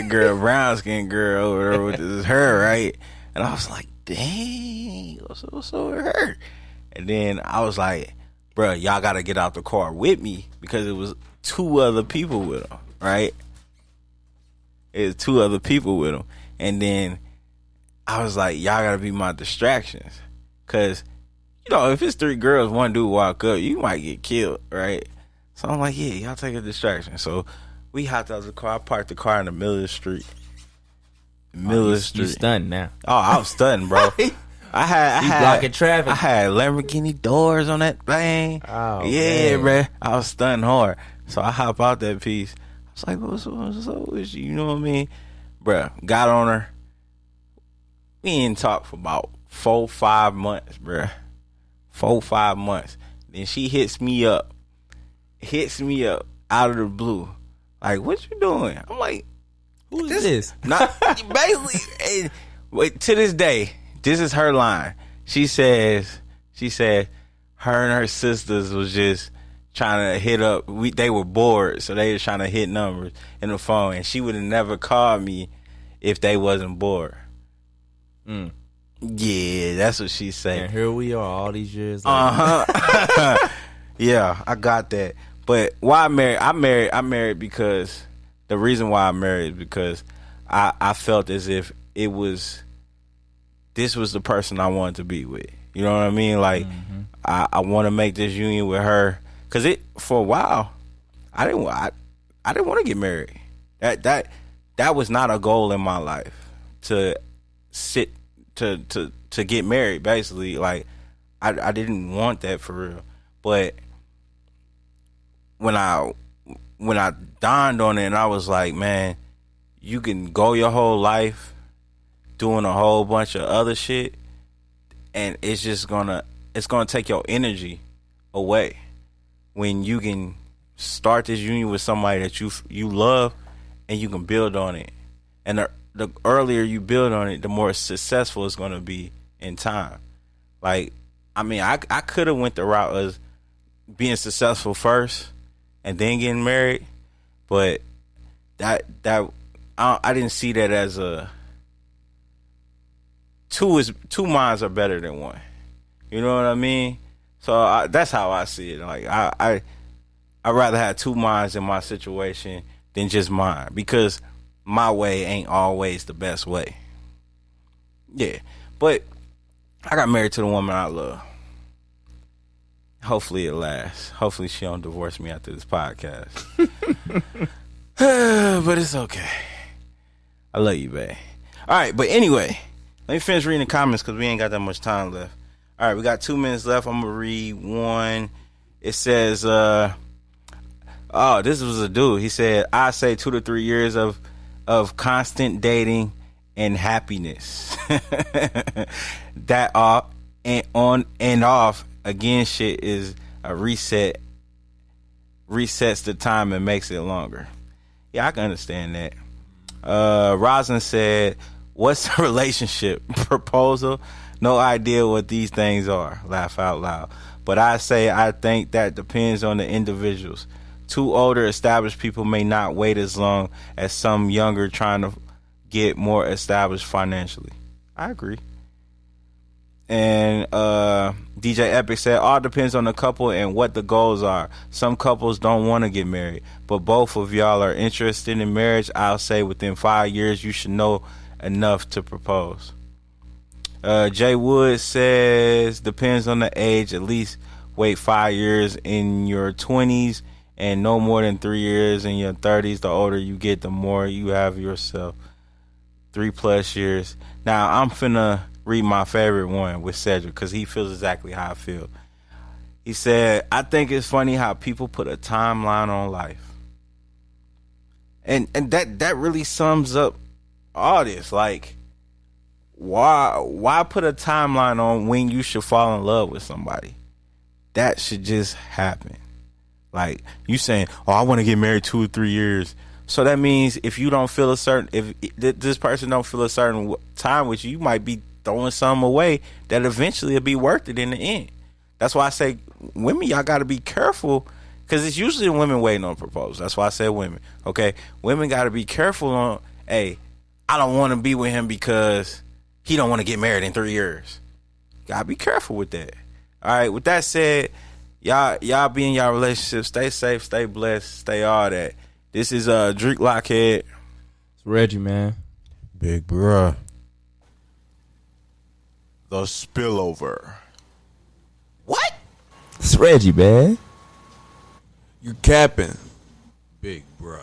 girl, brown skin girl over there with this hair, right? And I was like, dang, what's up with her? And then I was like, bruh, y'all gotta get out the car with me, because it was 2 other people with them, right? It was 2 other people with them. And then I was like, y'all gotta be my distractions, because if it's 3 girls, 1 dude walk up, you might get killed, right? So I'm like, yeah, y'all take a distraction. So we hopped out of the car. I parked the car in the middle of the street. You stunned now. Oh, I was stunned, bro. I had blocking traffic. I had Lamborghini doors on that thing. Oh, yeah, man. bro. I was stunned hard. So I hop out that piece. I was like, what's up with you? You know what I mean? Bruh, got on her. We didn't talk for about 4-5 months, bruh. 4-5 months. Then she hits me up out of the blue. Like, what you doing? I'm like, who is this? Not basically. Wait, to this day, this is her line. She said her and her sisters was just trying to hit up. They were bored, so they was trying to hit numbers in the phone, and she would have never called me if they wasn't bored. Yeah, that's what she said. And here we are, all these years later. Yeah, I got that. But why I married because the reason why I married is because I felt as if this was the person I wanted to be with. You know what I mean? Like, I want to make this union with her, because for a while I didn't want to get married. That was not a goal in my life to get married. Basically, like I didn't want that for real. But when I dawned on it, and I was like, man, you can go your whole life doing a whole bunch of other shit, and it's gonna take your energy away when you can start this union with somebody that you love, and you can build on it. And the earlier you build on it, the more successful it's gonna be in time. Like, I mean, I could have went the route of being successful first and then getting married, but that I didn't see that as a two minds are better than one. You know what I mean? So that's how I see it. Like, I'd rather have 2 minds in my situation than just mine, because my way ain't always the best way. Yeah, but I got married to the woman I love. Hopefully it lasts. Hopefully she don't divorce me after this podcast. But it's okay. I love you, babe. All right, but anyway, let me finish reading the comments, because we ain't got that much time left. All right, we got 2 minutes left. I'm going to read one. It says, this was a dude. He said, I say 2 to 3 years of constant dating and happiness. That off and on and off again shit is a reset. Resets the time and makes it longer. Yeah, I can understand that. Rosin said, what's a relationship? Proposal? No idea what these things are. Laugh out loud. But I think that depends on the individuals. 2 older established people may not wait as long as some younger trying to get more established financially. I agree. And DJ Epic said, all depends on the couple and what the goals are. Some couples don't want to get married, but both of y'all are interested in marriage. I'll say within 5 years you should know enough to propose. Jay Wood says, depends on the age. At least wait 5 years in your 20s and no more than 3 years in your 30s. The older you get, the more you have yourself. 3+ years. Now I'm finna read my favorite one with Cedric, because he feels exactly how I feel. He said, I think it's funny how people put a timeline on life. And that really sums up all this. Like, why put a timeline on when you should fall in love with somebody? That should just happen. Like, you saying, I want to get married 2 or 3 years So that means if you don't feel if this person don't feel a certain time with you, you might be throwing something away that eventually will be worth it in the end. That's why I say women, y'all got to be careful, because it's usually women waiting on proposals. That's why I said women. Okay, women got to be careful on, hey, I don't want to be with him because he don't want to get married in 3 years. Gotta be careful with that. All right. With that said, y'all be in y'all relationship. Stay safe. Stay blessed. Stay all that. This is Drake Lockhead. It's Reggie, man. Big bruh. The Spillover. What? It's Reggie, man. You capping. Big bruh.